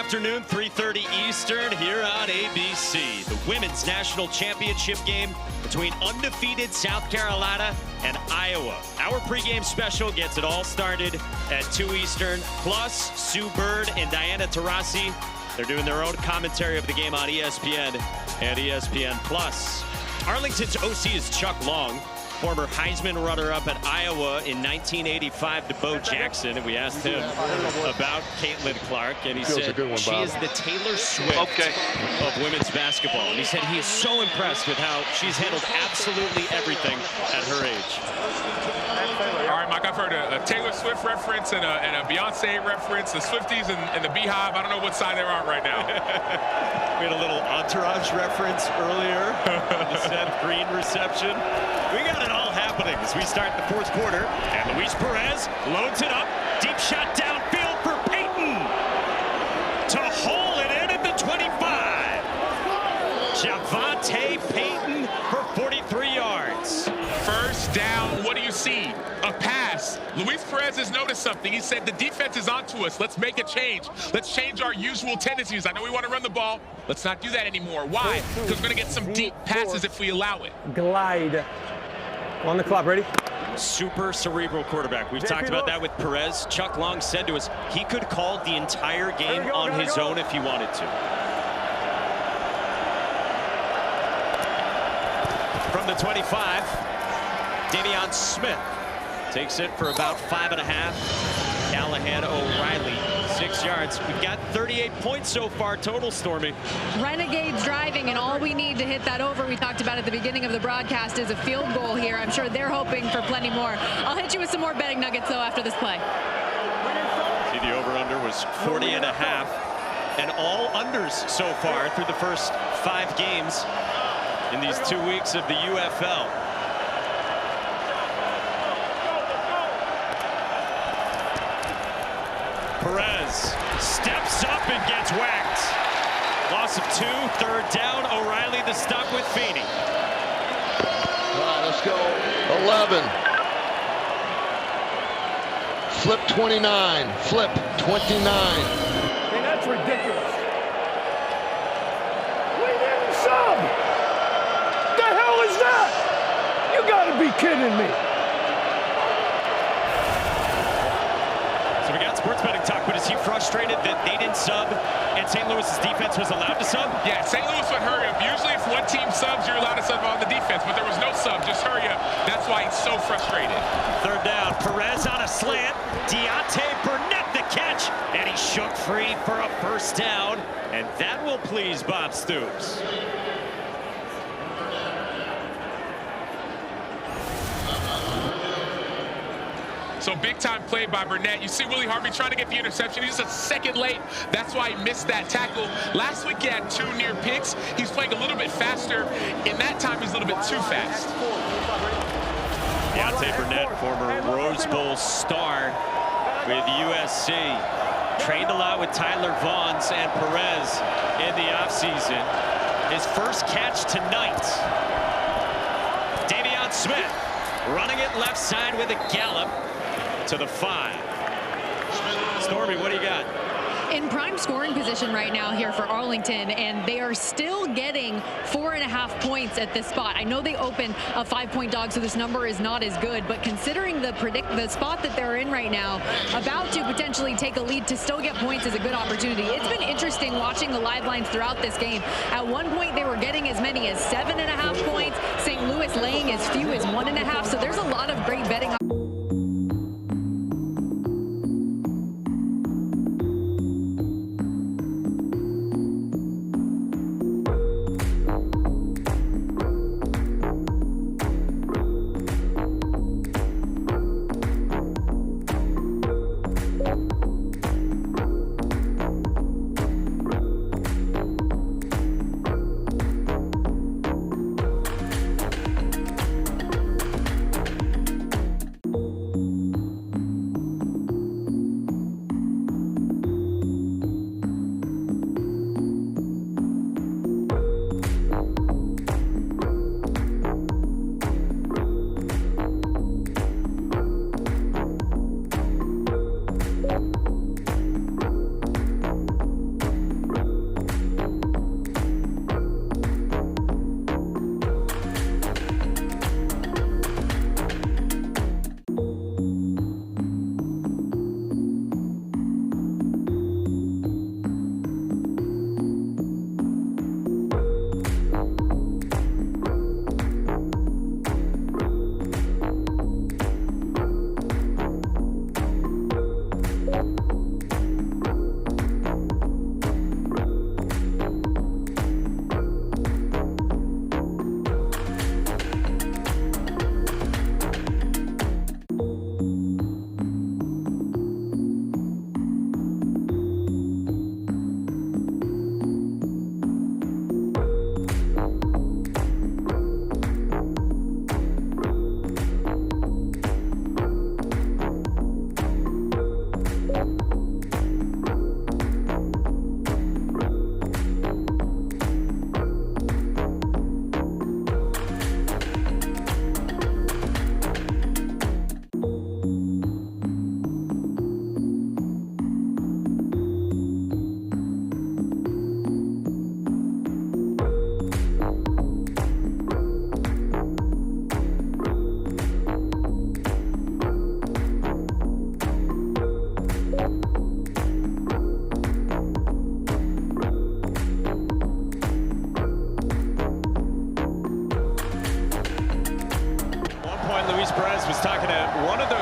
afternoon, 3:30 Eastern, here on ABC. The Women's National Championship game between undefeated South Carolina and Iowa. Our pregame special gets it all started at 2 Eastern. Plus, Sue Bird and Diana Taurasi, they're doing their own commentary of the game on ESPN and ESPN+. Arlington's OC is Chuck Long, former Heisman runner-up at Iowa in 1985 to Bo Jackson, and we asked him about Caitlin Clark, and he said she is the Taylor Swift of women's basketball. And he said he is so impressed with how she's handled absolutely everything at her age. All right, Mike, I've heard a Taylor Swift reference and a Beyonce reference, the Swifties and the Beehive. I don't know what side they're on right now. We had a little Entourage reference earlier. The Seth Green reception. We got it all happening as we start the fourth quarter. And Luis Perez loads it up. Deep shot downfield for Payton to haul it in at the 25. Javante Payton for 43 yards. First down, what do you see? A pass. Luis Perez has noticed something. He said the defense is onto us. Let's make a change. Let's change our usual tendencies. I know we want to run the ball. Let's not do that anymore. Why? Because we're going to get some deep passes if we allow it. Glide. On the clock, ready? Super cerebral quarterback. We've talked about that with Perez. Chuck Long said to us he could call the entire game on his own if he wanted to. From the 25, Davion Smith takes it for about 5.5. Callahan O'Reilly, 6 yards. We've got 38 points so far total, Stormy. Renegades driving, and all we need to hit that over, we talked about at the beginning of the broadcast, is a field goal here. I'm sure they're hoping for plenty more. I'll hit you with some more betting nuggets, though, after this play. See, the over-under was 40.5, and all unders so far through the first 5 games in these 2 weeks of the UFL. Perez steps up and gets whacked. Loss of 2, third down. O'Reilly the stop with Feeney. All right, let's go. 11. Flip 29. Flip 29. Man, that's ridiculous. We didn't sub. The hell is that? You gotta be kidding me. So we got sports betting talk, but is he frustrated that they didn't sub and St. Louis's defense was allowed to sub? Yeah, St. Louis would hurry up. Usually if one team subs, you're allowed to sub on the defense, but there was no sub. Just hurry up. That's why he's so frustrated. Third down. Perez on a slant. Deontay Burnett the catch, and he shook free for a first down, and that will please Bob Stoops. So big time play by Burnett. You see Willie Harvey trying to get the interception. He's just a second late. That's why he missed that tackle. Last week he had 2 near picks. He's playing a little bit faster. In that time, he's a little bit too fast. Deontay Burnett, former Rose Bowl star with USC. Trained a lot with Tyler Vaughns and Perez in the offseason. His first catch tonight. Davion Smith running it left side with a gallop to the 5. Stormy, what do you got? In prime scoring position right now here for Arlington, and they are still getting 4.5 points at this spot. I know they open a 5-point dog, so this number is not as good, but considering the spot that they're in right now, about to potentially take a lead to still get points is a good opportunity. It's been interesting watching the live lines throughout this game. At one point, they were getting as many as 7.5 points. St. Louis laying as few as 1.5, so there's a lot of great betting.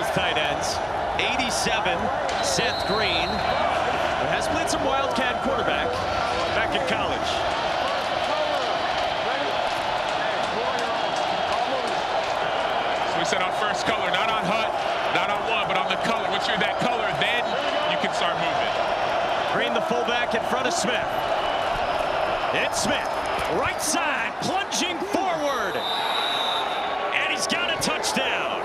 both tight ends. 87, Seth Green, who has played some Wildcat quarterback back in college. So we said on first color, not on hut, not on one, but on the color. Once you're that color, then you can start moving. Green, the fullback, in front of Smith. It's Smith, right side, plunging forward. And he's got a touchdown.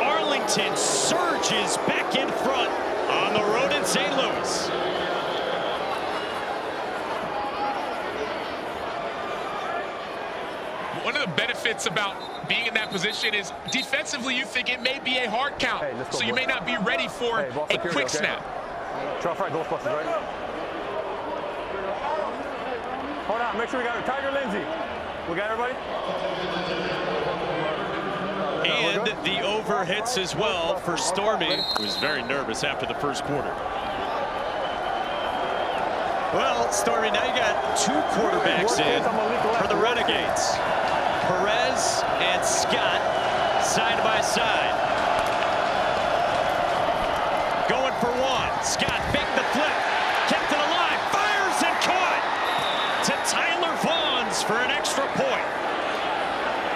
Arlington surges back in front on the road in St. Louis. One of the benefits about being in that position is defensively you think it may be a hard count, so you may not be ready for a quick snap. Drop right, Ghostbusters, right? Hold on, make sure we got Tiger Lindsay. We got everybody? And the over hits as well for Stormy, who was very nervous after the first quarter. Well, Stormy, now you got two quarterbacks in for the Renegades. Perez and Scott side by side. Going for one. Scott faked the flip. Kept it alive. Fires and caught to Tyler Vaughns for an extra point.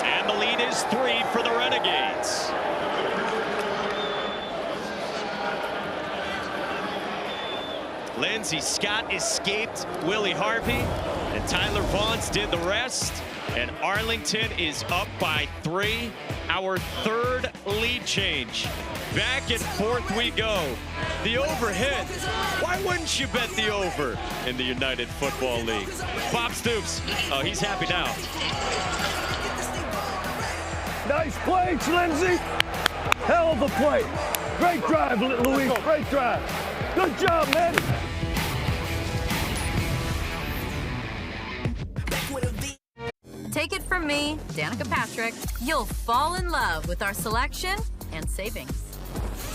And the lead is 3 for the Renegades. Lindsey Scott escaped Willie Harvey, and Tyler Vaughns did the rest. And Arlington is up by 3. Our third lead change. Back and forth we go. The over hit. Why wouldn't you bet the over in the United Football League? Bob Stoops, oh, he's happy now. Nice play, Lindsey. Hell of a play. Great drive, Luis. Great drive. Good job, man. Take it from me, Danica Patrick, you'll fall in love with our selection and savings.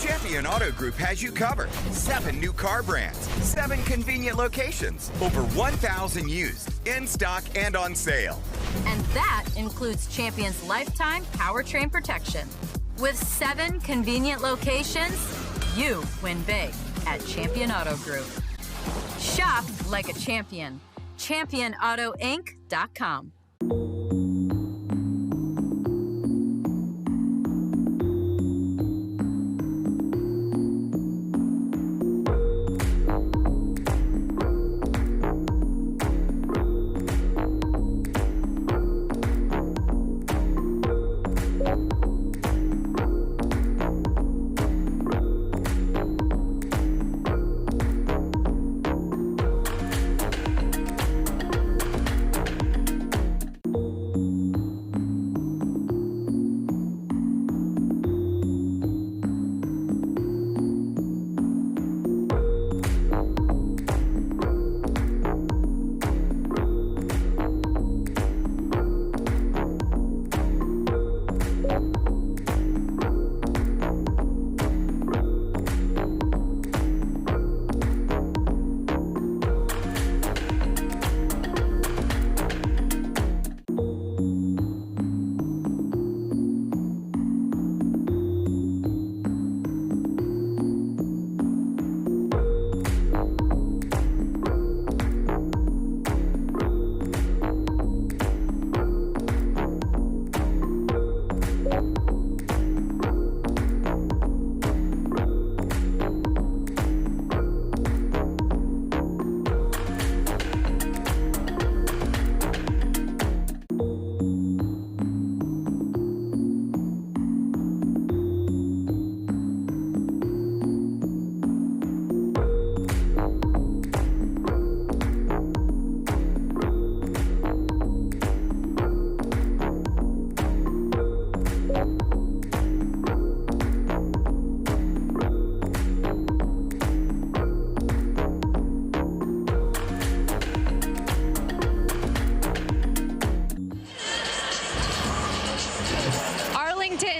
Champion Auto Group has you covered. 7 new car brands, 7 convenient locations, over 1,000 used, in stock and on sale. And that includes Champion's lifetime powertrain protection. With 7 convenient locations, you win big at Champion Auto Group. Shop like a champion. ChampionAutoInc.com.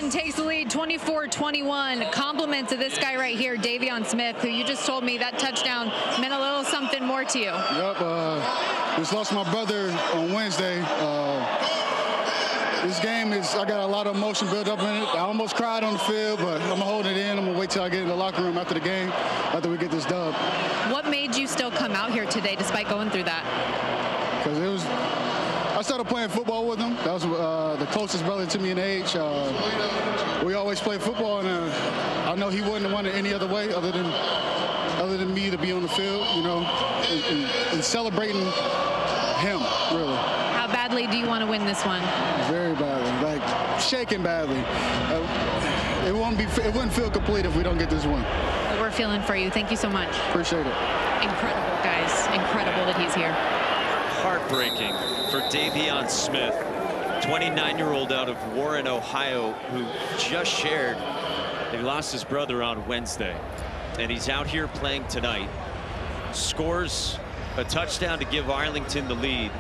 Takes the lead 24-21. Compliments to this guy right here, Davion Smith, who you just told me that touchdown meant a little something more to you. Yep. Just lost my brother on Wednesday. This game is, I got a lot of emotion built up in it. I almost cried on the field, but I'm going to hold it in. I'm going to wait till I get in the locker room after the game, after we get this dub. What made you still come out here today despite going through that? Because I started playing football with him. That was the closest brother to me in age. We always played football, and I know he wouldn't have wanted any other way other than me to be on the field, you know, and celebrating him, really. How badly do you want to win this one? Very badly, like shaking badly. It wouldn't feel complete if we don't get this one. Well, we're feeling for you. Thank you so much. Appreciate it. Incredible, guys. Incredible that he's here. Heartbreaking for Davion Smith, 29-year-old out of Warren, Ohio, who just shared that he lost his brother on Wednesday. And he's out here playing tonight. Scores a touchdown to give Arlington the lead.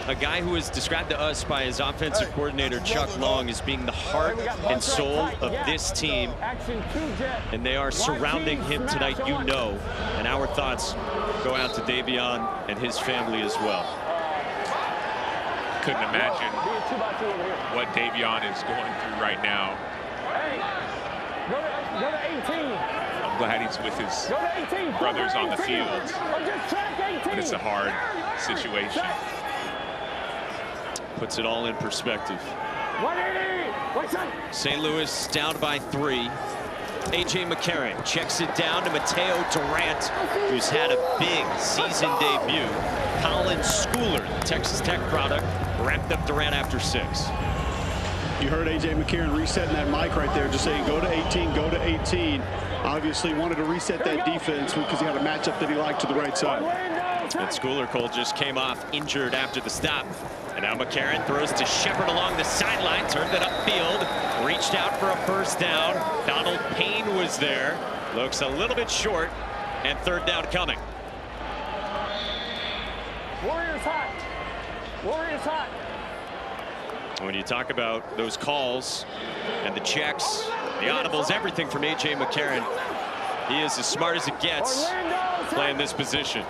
A guy who is described to us by his offensive coordinator, Chuck Long, as being the heart and soul of this team. And they are surrounding him tonight, you know. And our thoughts go out to Davion and his family as well. Couldn't imagine what Davion is going through right now. Go to 18. I'm glad he's with his brothers on the field. But it's a hard situation. Puts it all in perspective. St. Louis down by 3. A.J. McCarron checks it down to Mateo Durant, who's had a big season debut. Colin Schooler, the Texas Tech product, wrapped up Durant after 6. You heard A.J. McCarron resetting that mic right there, just saying go to 18, go to 18. Obviously wanted to reset that defense because he had a matchup that he liked to the right side. And Schooler, Cole, just came off injured after the stop. And now McCarron throws to Shepard along the sideline, turned it upfield, reached out for a first down. Donald Payne was there. Looks a little bit short, and third down coming. Warriors hot. Warriors hot. When you talk about those calls and the checks, the audibles, everything from A.J. McCarron, he is as smart as it gets playing this position.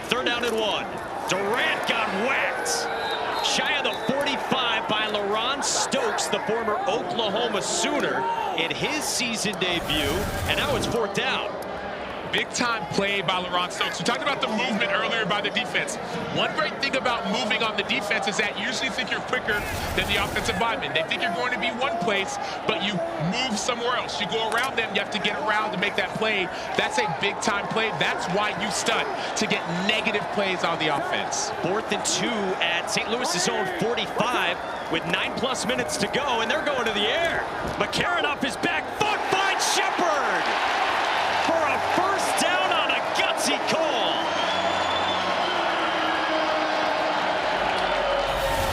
Third down and 1. Durant got whacked. Shy of the 45 by LaRon Stokes, the former Oklahoma Sooner, in his season debut. And now it's fourth down. Big time play by LaRon Stokes. We talked about the movement earlier by the defense. One great thing about moving on the defense is that you usually think you're quicker than the offensive lineman. They think you're going to be one place, but you move somewhere else. You go around them, you have to get around to make that play. That's a big time play. That's why you stunt, to get negative plays on the offense. 4th and 2 at St. Louis's own 45 with 9+ minutes to go, and they're going to the air. McCarron off his back foot, finds Shepard for a first down on a gutsy call.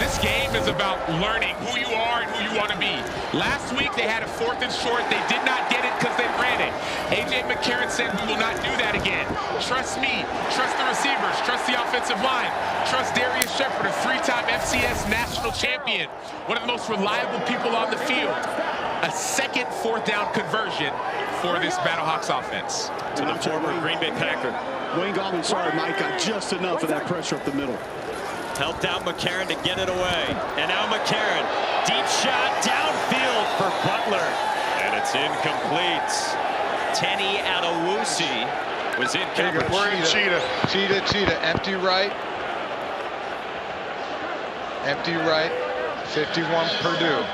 This game is about learning who you are and who you want to be. Last week they had a 4th and short. They did not get it because they ran it. A.J. McCarron said, we will not do that again. Trust me. Trust the receivers. Trust the offensive line. Trust Darius Shepard, a 3-time FCS national champion. One of the most reliable people on the field. A second 4th down conversion for this Battlehawks offense. To the former Green Bay Packer. Wayne Gallman, sorry, Mike, got just enough of that pressure up the middle. Helped out McCarron to get it away. And now McCarron, deep shot downfield for Butler. And it's incomplete. Tenny Adewusi was in coverage. Cheetah, empty right. Empty right, 51 Purdue.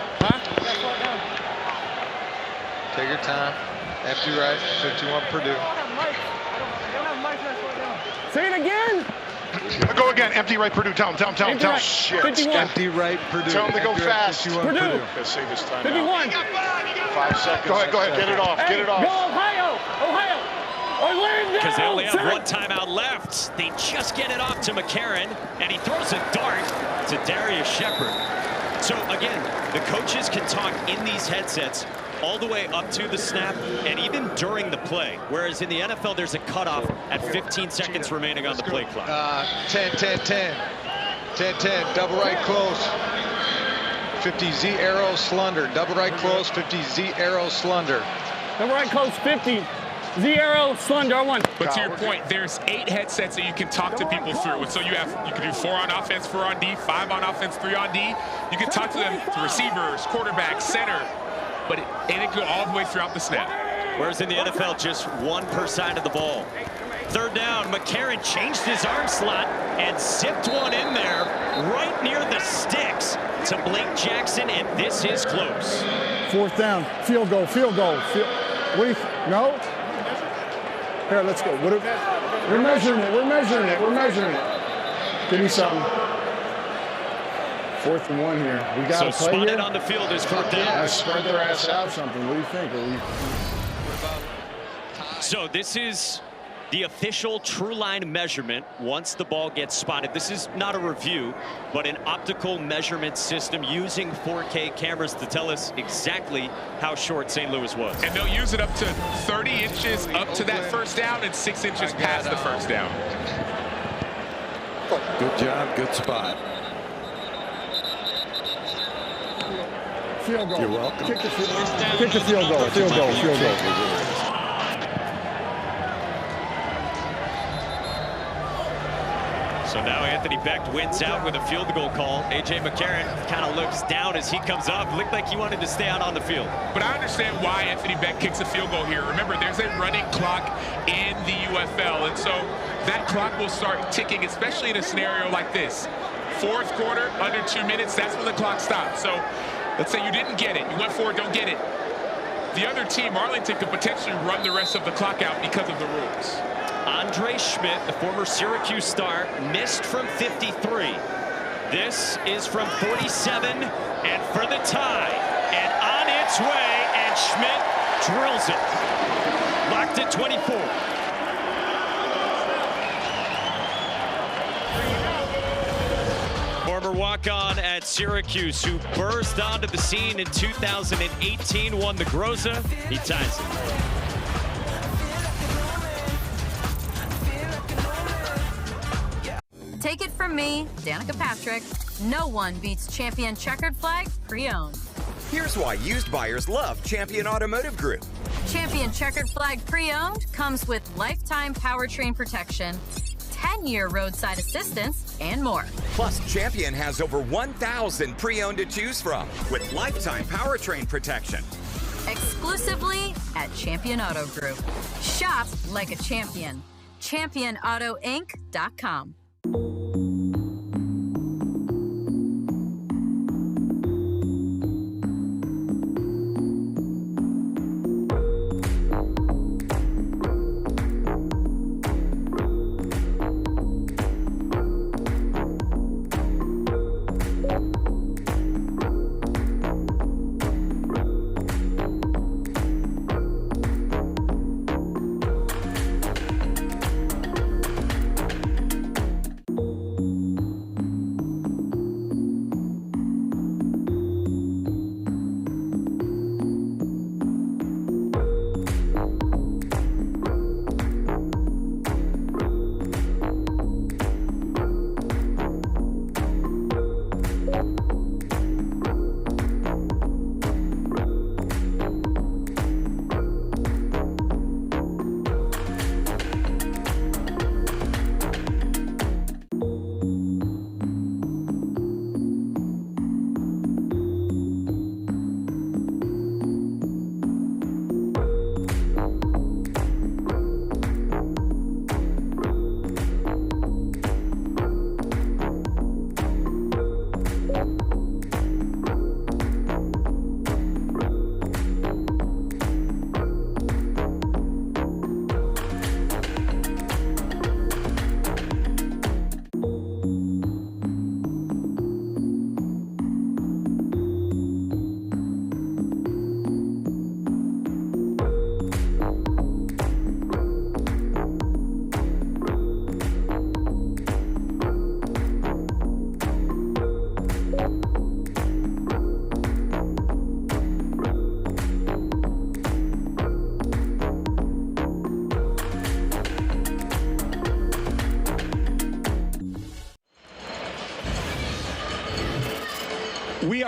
Take your time. Empty right, 51 Purdue. Say it again. Go again. Empty right, Purdue. Tell him. Shit. Empty right, Purdue. Tell him to go fast. Purdue. Let's save his time. 51. 5 seconds. Go ahead. Get it off. Get it off. Go Ohio. Orlando. Because they only have one timeout left. They just get it off to McCarron, and he throws a dart to Darius Shepard. So again, the coaches can talk in these headsets all the way up to the snap and even during the play. Whereas in the NFL, there's a cutoff at 15 seconds remaining on the play clock. 10, double right close. 50 Z arrow slunder. Double right close, 50 Z arrow slunder. Double right close, 50. Zero, slender, one. But to your point, there's 8 headsets that you can talk to people through. And so you can do 4 on offense, 4 on D, 5 on offense, 3 on D. You can talk to them, to receivers, quarterback, center, but it can go all the way throughout the snap. Whereas in the NFL, just 1 per side of the ball. 3rd down, McCarron changed his arm slot and zipped one in there right near the sticks to Blake Jackson, and this is close. 4th down, field goal, field goal. No? Here, let's go. We're measuring it, we're measuring it, we're measuring it. Give me something. 4th and 1 here. We got to play spotted here. On the field is 4th down. Yeah, spread their ass out something. What do you think? So this is the official true line measurement once the ball gets spotted. This is not a review, but an optical measurement system using 4K cameras to tell us exactly how short St. Louis was. And they'll use it up to 30 inches up to that 1st down and 6 inches past the 1st down. Good job, good spot. Field goal. You're welcome. Kick the field goal. Field goal. Field goal. So now Anthony Beck wins out with a field goal call. A.J. McCarron kind of looks down as he comes up. Looked like he wanted to stay out on the field. But I understand why Anthony Beck kicks a field goal here. Remember, there's a running clock in the UFL, and so that clock will start ticking, especially in a scenario like this. 4th quarter, under 2 minutes, that's when the clock stops. So let's say you didn't get it. You went for it, don't get it. The other team, Arlington, could potentially run the rest of the clock out because of the rules. Andre Schmidt, the former Syracuse star, missed from 53. This is from 47 and for the tie. And on its way, and Schmidt drills it. Locked at 24. Former walk-on at Syracuse who burst onto the scene in 2018, won the Groza. He ties it. Take it from me, Danica Patrick. No one beats Champion Checkered Flag Pre-Owned. Here's why used buyers love Champion Automotive Group. Champion Checkered Flag Pre-Owned comes with lifetime powertrain protection, 10-year roadside assistance, and more. Plus, Champion has over 1,000 pre-owned to choose from with lifetime powertrain protection. Exclusively at Champion Auto Group. Shop like a champion. ChampionAutoInc.com.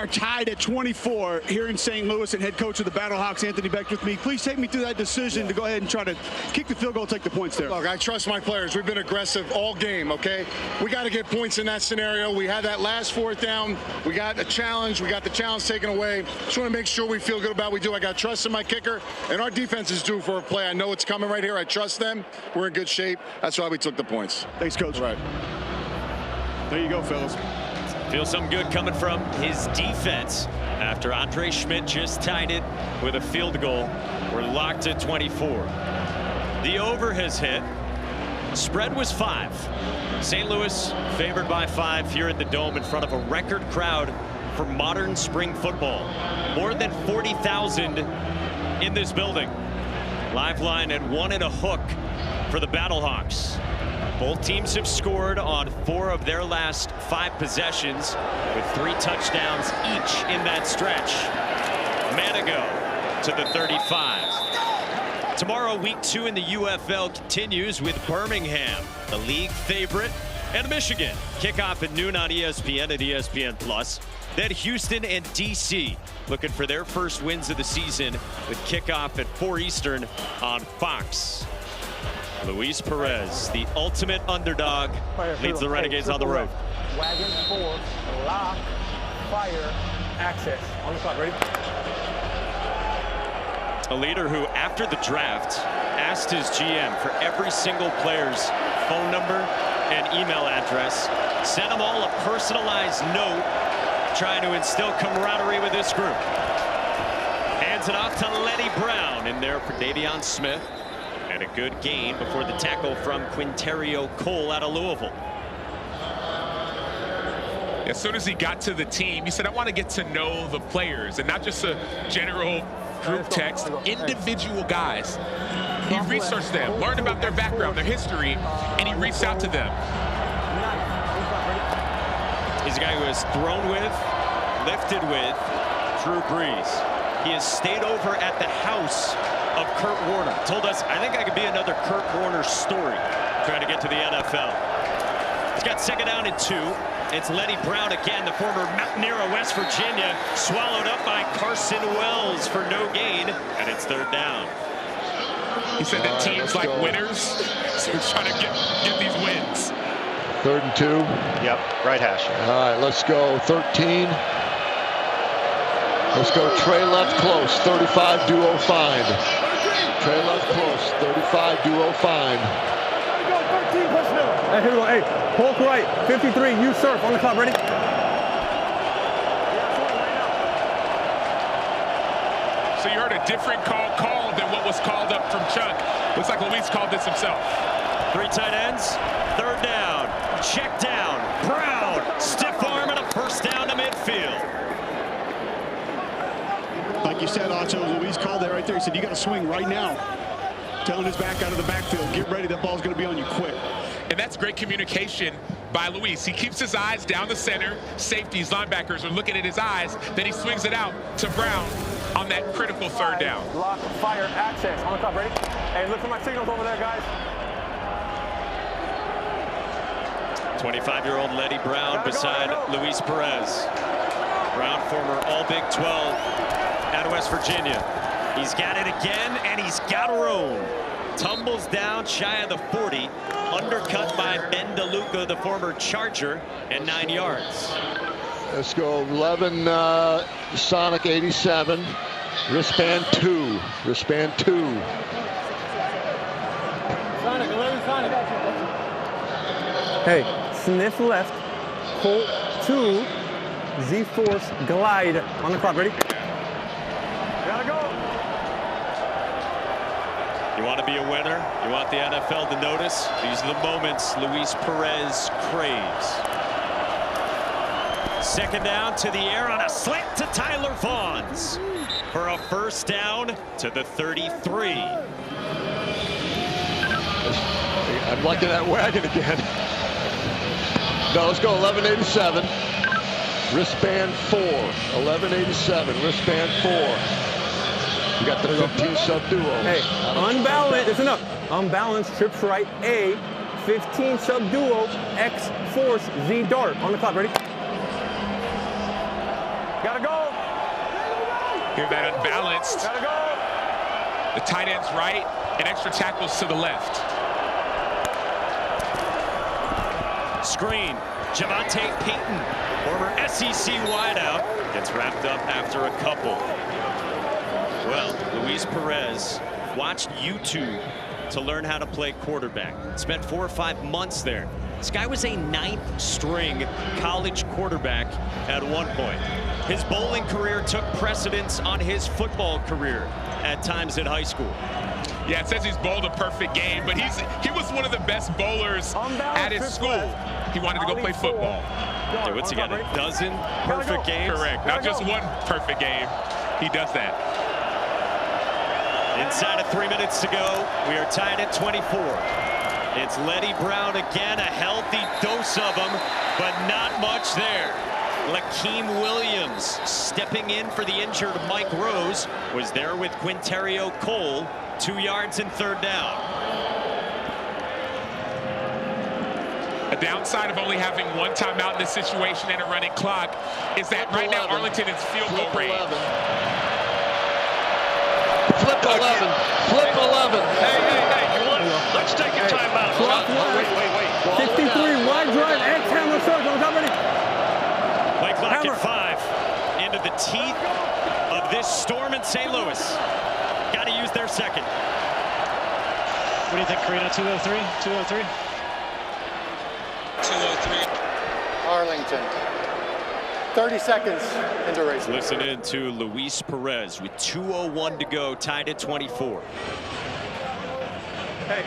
are tied at 24 here in St. Louis, and head coach of the Battlehawks, Anthony Beck, with me. Please take me through that decision to go ahead and try to kick the field goal, take the points there. Look, I trust my players. We've been aggressive all game, okay? We got to get points in that scenario. We had that last fourth down. We got a challenge. We got the challenge taken away. Just want to make sure we feel good about what we do. I got trust in my kicker, and our defense is due for a play. I know it's coming right here. I trust them. We're in good shape. That's why we took the points. Thanks, Coach. Right. There you go, fellas. Feels something good coming from his defense after Andre Schmidt just tied it with a field goal. We're locked at 24. The over has hit. Spread was 5. St. Louis favored by 5 here at the Dome in front of a record crowd for modern spring football. More than 40,000 in this building. Lifeline at 1 and a hook for the Battlehawks. Both teams have scored on 4 of their last 5 possessions, with 3 touchdowns each in that stretch. Manigo to the 35. Tomorrow, week 2 in the UFL continues with Birmingham, the league favorite, and Michigan. Kickoff at noon on ESPN and ESPN+. Then Houston and DC looking for their first wins of the season with kickoff at 4 Eastern on Fox. Luis Perez, the ultimate underdog, leads the Renegades on the road. Wagon 4, lock, fire, access. On the clock, ready? A leader who, after the draft, asked his GM for every single player's phone number and email address, sent them all a personalized note, trying to instill camaraderie with this group. Hands it off to Lenny Brown in there for Davion Smith. And a good gain before the tackle from Quinterio Cole out of Louisville. As soon as he got to the team, he said, I want to get to know the players, and not just a general group text, individual guys. He researched them, learned about their background, their history, and he reached out to them. He's a guy who has thrown with, lifted with Drew Brees. He has stayed over at the house of Kurt Warner. Told us, I think I could be another Kurt Warner story trying to get to the NFL. He's got second down and 2. It's Lenny Brown again, the former Mountaineer of West Virginia, swallowed up by Carson Wells for no gain, and it's third down. He said that teams like winners, so he's trying to get these wins. 3rd and 2. Yep, right hash. All right, let's go 13. Let's go Trey left close, 35 duo find. Trey left close, 35 duo find. Hey, here we go. Hey, Hulk right, 53, you surf on the clock, ready? So you heard a different call than what was called up from Chuck. Looks like Luis called this himself. 3 tight ends, third down, check down, Brown, stiff arm and a first down to midfield. Like you said, Otto, Luis called that right there. He said, you got to swing right now. Telling his back out of the backfield, get ready, that ball's going to be on you quick. And that's great communication by Luis. He keeps his eyes down the center. Safeties, linebackers are looking at his eyes. Then he swings it out to Brown on that critical third down. Lock, fire, access. On the clock, ready? Hey, look for my signals over there, guys. 25-year-old Lenny Brown beside Luis Perez. Brown, former All-Big 12 out of West Virginia. He's got it again, and he's got room. Tumbles down shy of the 40, undercut by Ben DeLuca, the former Charger, and 9 yards. Let's go 11 Sonic 87, wristband 2, wristband 2. Sonic, 11 Sonic. Hey, sniff left, Colt 2, Z-Force glide on the clock, ready? Gotta go. You want to be a winner? You want the NFL to notice? These are the moments Luis Perez craves. Second down to the air on a slant to Tyler Vaughns for a first down to the 33. I'm liking that wagon again. No, let's go 1187. Wristband 4. 1187. Wristband 4. We got the 15 sub duos. Hey, unbalanced. Listen up. Unbalanced trips right A. 15 sub duo X force Z dart on the clock. Ready? Gotta go. Hear that unbalanced. Gotta go. The tight end's right and extra tackles to the left. Screen. Javonte Payton, former SEC wideout, gets wrapped up after a couple. Well, Luis Perez watched YouTube to learn how to play quarterback. Spent 4 or 5 months there. This guy was a 9th string college quarterback at one point. His bowling career took precedence on his football career at times in high school. Yeah, it says he's bowled a perfect game, but he was one of the best bowlers at his school. He wanted to go play football. Dude, what's he got, a dozen perfect games? Correct, not just one perfect game. He does that. Inside of 3 minutes to go, we are tied at 24. It's Letty Brown again, a healthy dose of him, but not much there. Lakeem Williams stepping in for the injured Mike Rose was there with Quinterio Cole, 2 yards and 3rd down. A downside of only having one timeout in this situation and a running clock is that right now Arlington is field goal range. Flip 11. Flip 11. Hey, you want? Let's take a timeout. Wait. 63, wide drive, X hammer circle. Somebody. Play clock at 5. Into the teeth of this storm in St. Louis. Got to use their second. What do you think, Karina? 203? 203? 203. Arlington. 30 seconds into race. Listen in to Luis Perez with 2:01 to go, tied at 24. Hey.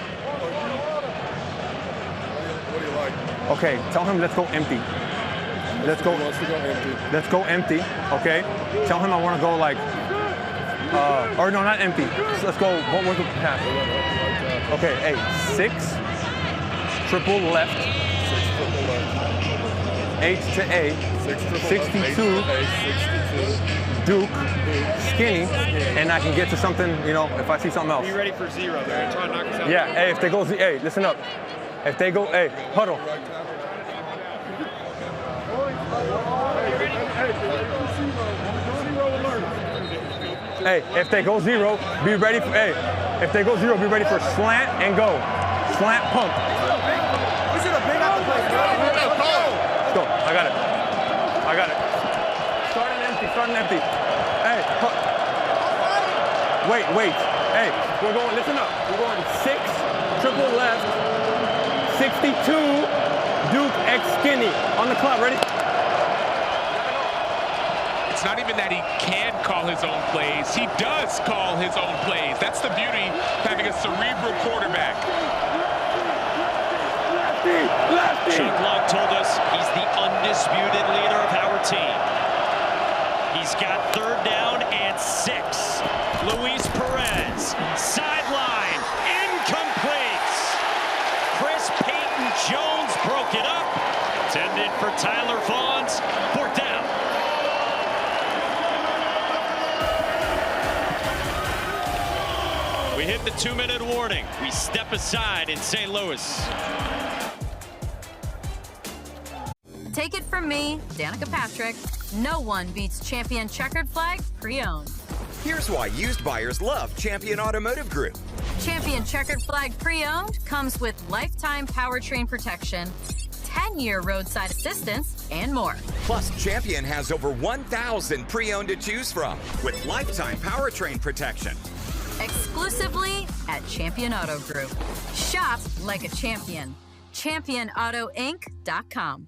What do you like? Okay, tell him let's go empty. Let's go. Let's go empty. Okay. Tell him I want to go like. Or no, not empty. So let's go. What was the pass? Okay. Hey, 6. Triple left. 6 triple left. H to A. 62. Duke. Skinny. And I can get to something. You know, if I see something else. Be ready for 0 there. Try to knock us out. Yeah. Hey, if they go. Hey, listen up. If they go. Hey, huddle. Hey, if they go 0, be ready for, hey, if they go 0, be ready for slant and go. Slant pump. This is a big play. Let's go. I got it. Starting empty. Hey, wait. Hey, we're going, listen up. We're going 6, triple left, 62, Duke X Skinny. On the clock, ready? It's not even that he can call his own plays. He does call his own plays. That's the beauty of having a cerebral quarterback. Lefty. Chuck Long told us he's the undisputed leader of our team. He's got 3rd down and 6. Luis Perez, sideline, incomplete. Chris Payton-Jones broke it up. Intended for Tyler Vaughn's 4th down. We hit the 2-minute warning. We step aside in St. Louis. Take it from me, Danica Patrick. No one beats Champion Checkered Flag Pre-Owned. Here's why used buyers love Champion Automotive Group. Champion Checkered Flag Pre-Owned comes with lifetime powertrain protection, 10-year roadside assistance, and more. Plus, Champion has over 1,000 pre-owned to choose from with lifetime powertrain protection. Exclusively at Champion Auto Group. Shop like a champion. ChampionAutoInc.com.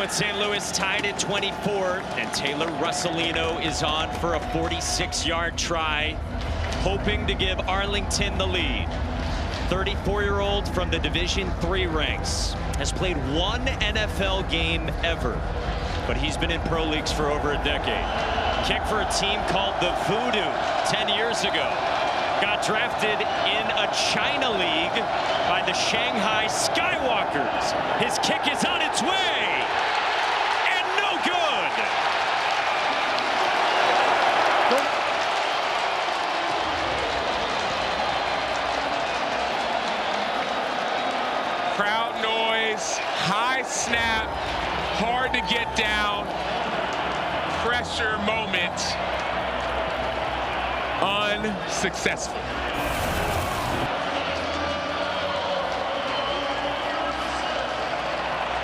now in St. Louis, tied at 24, and Taylor Russolino is on for a 46-yard try, hoping to give Arlington the lead. 34-year-old from the Division III ranks, has played one NFL game ever, but he's been in pro leagues for over a decade. Kicked for a team called the Voodoo 10 years ago. Got drafted in a China league by the Shanghai Skywalkers. His kick is on its way, and no good. Crowd noise, high snap, hard to get down, pressure moment, unsuccessful.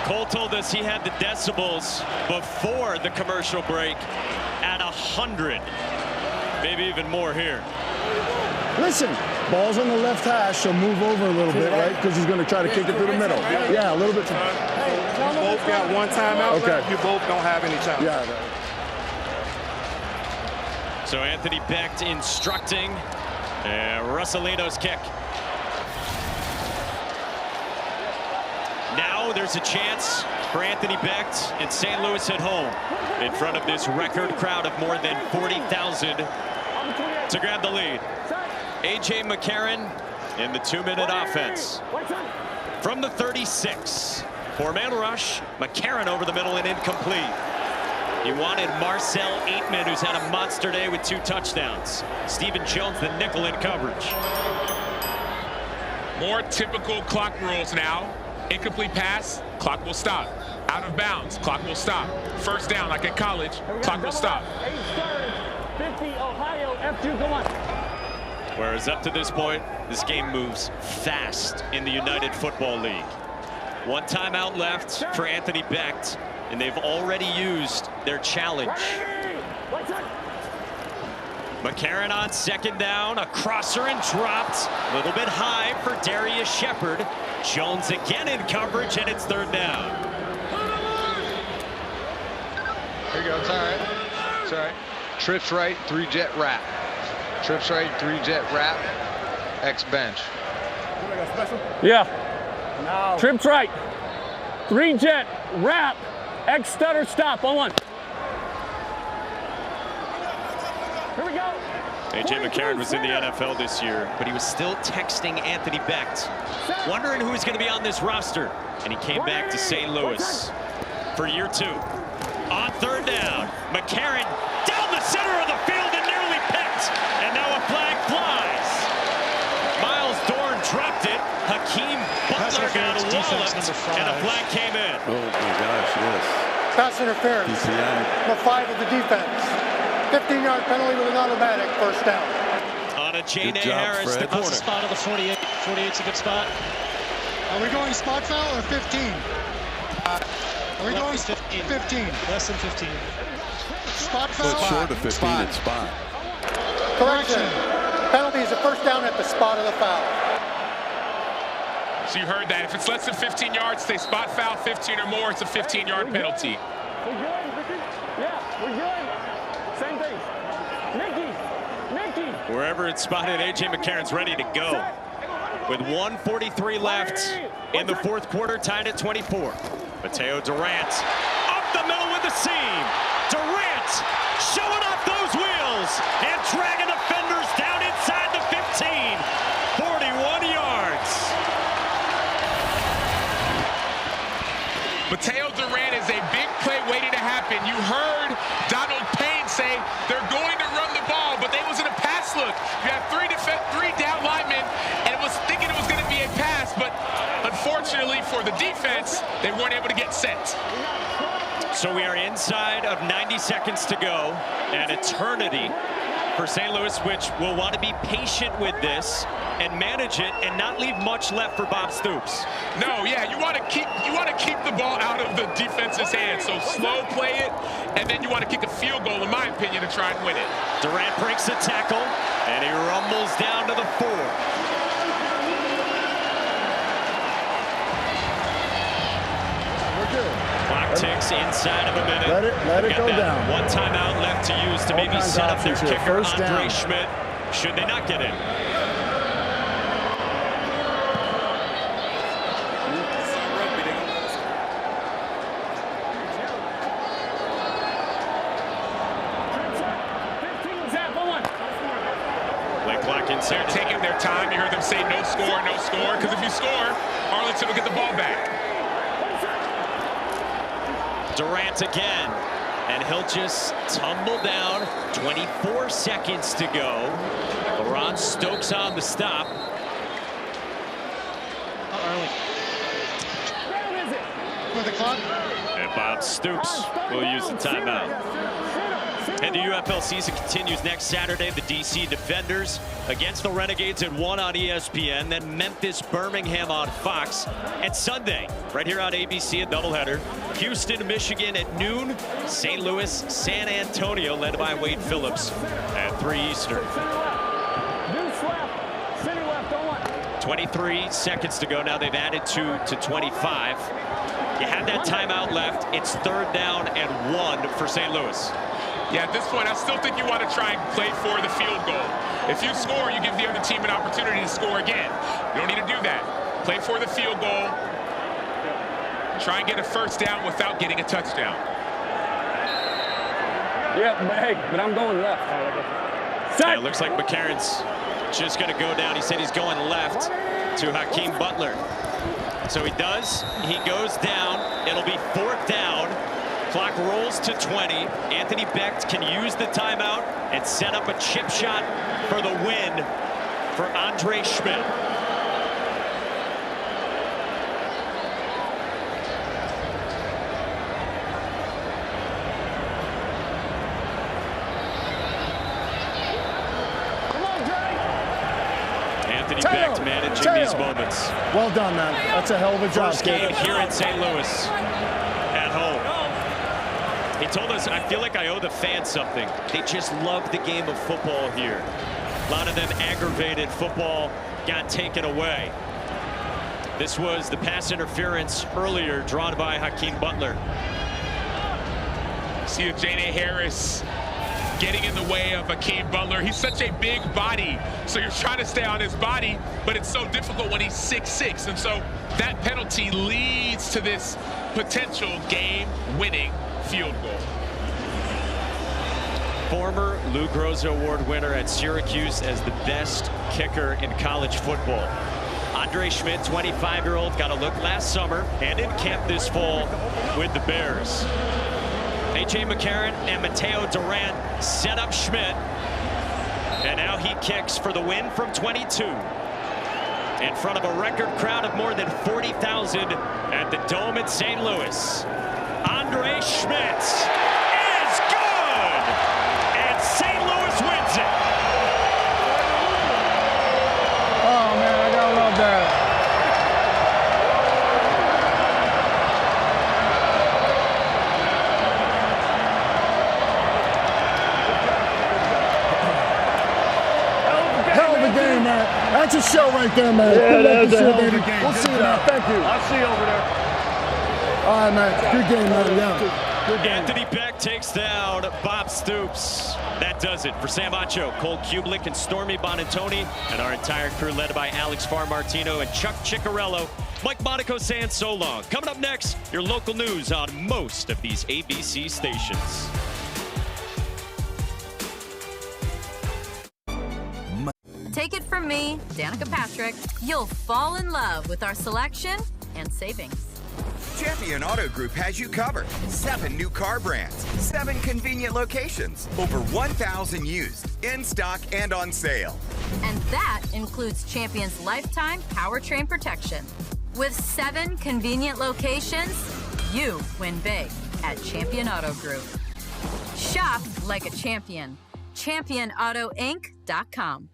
Cole told us he had the decibels before the commercial break at 100, maybe even more here. Listen, ball's on the left hash, so move over a little bit, right? Because he's going to try to kick it through the middle. Yeah, a little bit. You both got one timeout left. You both don't have any time. Yeah. So Anthony Becht instructing Russolino's kick. Now there's a chance for Anthony Becht and St. Louis at home in front of this record crowd of more than 40,000 to grab the lead. A.J. McCarron in the 2-minute offense. From the 36, 4-man rush, McCarron over the middle and incomplete. He wanted Marcel Aitman, who's had a monster day with 2 touchdowns. Stephen Jones, the nickel in coverage. More typical clock rules now. Incomplete pass, clock will stop. Out of bounds, clock will stop. First down, like in college, clock will stop. 50, Ohio, F2, go on. Whereas up to this point, this game moves fast in the United Football League. 1 timeout left for Anthony Becht, and they've already used their challenge. McCarron on 2nd down, a crosser and dropped. A little bit high for Darius Shepard. Jones again in coverage, and it's 3rd down. Here you go, it's all right. It's all right. Trips right, 3-jet wrap. Trips right, 3-jet wrap, X bench. Yeah. No. Trips right. 3-jet wrap, X stutter stop on 1. Here we go. A.J. McCarron was in the NFL this year, but he was still texting Anthony Becht, wondering who was going to be on this roster. And he came back to St. Louis for year 2. On 3rd down, McCarron down the center of the field and nearly picked. And now a flag flies. Miles Dorn dropped it. Hakeem Butler got walloped, and a flag came in. Oh my gosh, yes. Pass interference. Number 5 of the defense. 15-yard penalty with an automatic, first down. On a J.N.A. Harris, the corner. That's the spot of the 48. 48's a good spot. Are we going spot foul or 15? Are we going 15? 15. Less than 15. Spot foul? It's short of 15 at spot. Correction. Penalty is a first down at the spot of the foul. So you heard that. If it's less than 15 yards, they spot foul 15 or more, it's a 15-yard penalty. We're good. Yeah, we're good. Same thing. Mickey. Wherever it's spotted, A.J. McCarron's ready to go. With 1:43 left in the 4th quarter, tied at 24. Mateo Durant up the middle with the seam. Durant showing off those wheels and dragging defenders down inside the 15. 41 yards. Mateo Durant is a big play waiting to happen. You heard Donald Payne say they're going to run the ball, but they was in a pass look. You have 3 down linemen, and it was thinking it was going to be a pass, but unfortunately for the defense, they weren't able to get set. So we are inside of 90 seconds to go, an eternity for St. Louis, which will want to be patient with this and manage it and not leave much left for Bob Stoops. No, yeah, you want to keep the ball out of the defense's hands. So slow play it, and then you want to kick a field goal, in my opinion, to try and win it. Durant breaks the tackle, and he rumbles down to the 4. We're good. Clock Clock ticks inside of a minute. Let it go down. One timeout left to use to maybe set up their kicker, Andre Schmidt, should they not get in. They're taking their time. You heard them say no score, no score. Because if you score, Arlington will get the ball back. Durant again. And he'll just tumble down. 24 seconds to go. LaRon Stokes on the stop. For the clock. And Bob Stoops will use the timeout. And the UFL season continues next Saturday. The DC Defenders against the Renegades at 1 on ESPN. Then Memphis, Birmingham on Fox. And Sunday, right here on ABC, a doubleheader. Houston, Michigan at noon. St. Louis, San Antonio, led by Wade Phillips at 3 Eastern. 23 seconds to go. Now they've added 2 to 25. You have that timeout left. It's 3rd down and 1 for St. Louis. Yeah, at this point, I still think you want to try and play for the field goal. If you score, you give the other team an opportunity to score again. You don't need to do that. Play for the field goal. Try and get a 1st down without getting a touchdown. Yeah, but I'm going left. Yeah, it looks like McCarron's just going to go down. He said he's going left to Hakeem Butler. So he does. He goes down. It'll be 4th down. Clock rolls to 20. Anthony Becht can use the timeout and set up a chip shot for the win for Andre Schmidt. Anthony Becht managing these moments. Well done, man. That's a hell of a job. First game here in St. Louis at home. He told us, I feel like I owe the fans something. They just love the game of football here. A lot of them aggravated. Football got taken away. This was the pass interference earlier drawn by Hakeem Butler. See Janae Harris getting in the way of Hakeem Butler. He's such a big body, so you're trying to stay on his body, but it's so difficult when he's 6'6", and so that penalty leads to this potential game-winning field goal. Former Lou Groza Award winner at Syracuse as the best kicker in college football. Andre Schmidt, 25-year-old, got a look last summer and in camp this fall with the Bears. A.J. McCarron and Mateo Durant set up Schmidt, and now he kicks for the win from 22 in front of a record crowd of more than 40,000 at the Dome in St. Louis. Andre Schmidt is good, and St. Louis wins it. Oh, man, I gotta love that. Hell of a game, man. That's a show right there, man. Yeah, that's a hell of a game. We'll see you, man. Thank you. I'll see you over there. All right, man. Good game, man. Yeah. Good game. Anthony Becht takes down Bob Stoops. That does it for Sam Acho, Cole Kublik, and Stormy Bonantoni, and our entire crew led by Alex Farmartino and Chuck Ciccarello. Mike Monaco saying so long. Coming up next, your local news on most of these ABC stations. Take it from me, Danica Patrick, you'll fall in love with our selection and savings. Champion Auto Group has you covered. 7 new car brands, 7 convenient locations, over 1,000 used, in stock and on sale. And that includes Champion's lifetime powertrain protection. With 7 convenient locations, you win big at Champion Auto Group. Shop like a champion. ChampionAutoInc.com.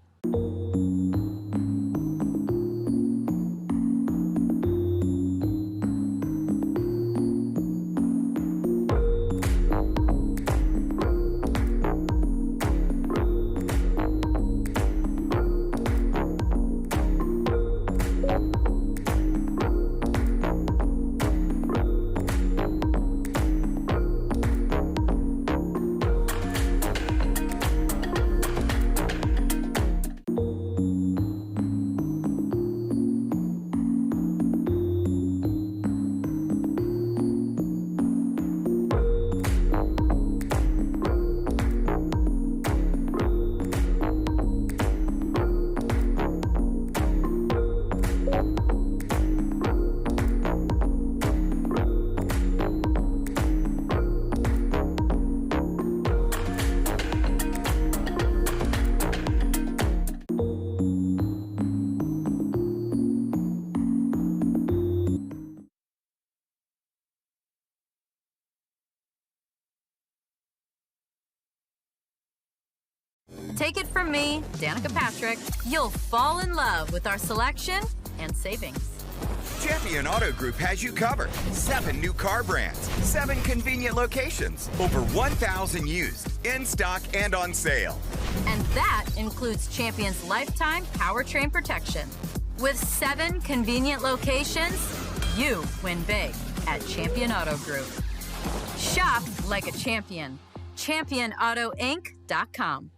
Take it from me, Danica Patrick, you'll fall in love with our selection and savings. Champion Auto Group has you covered. 7 new car brands, 7 convenient locations, over 1,000 used, in stock and on sale. And that includes Champion's lifetime powertrain protection. With 7 convenient locations, you win big at Champion Auto Group. Shop like a champion. ChampionAutoInc.com.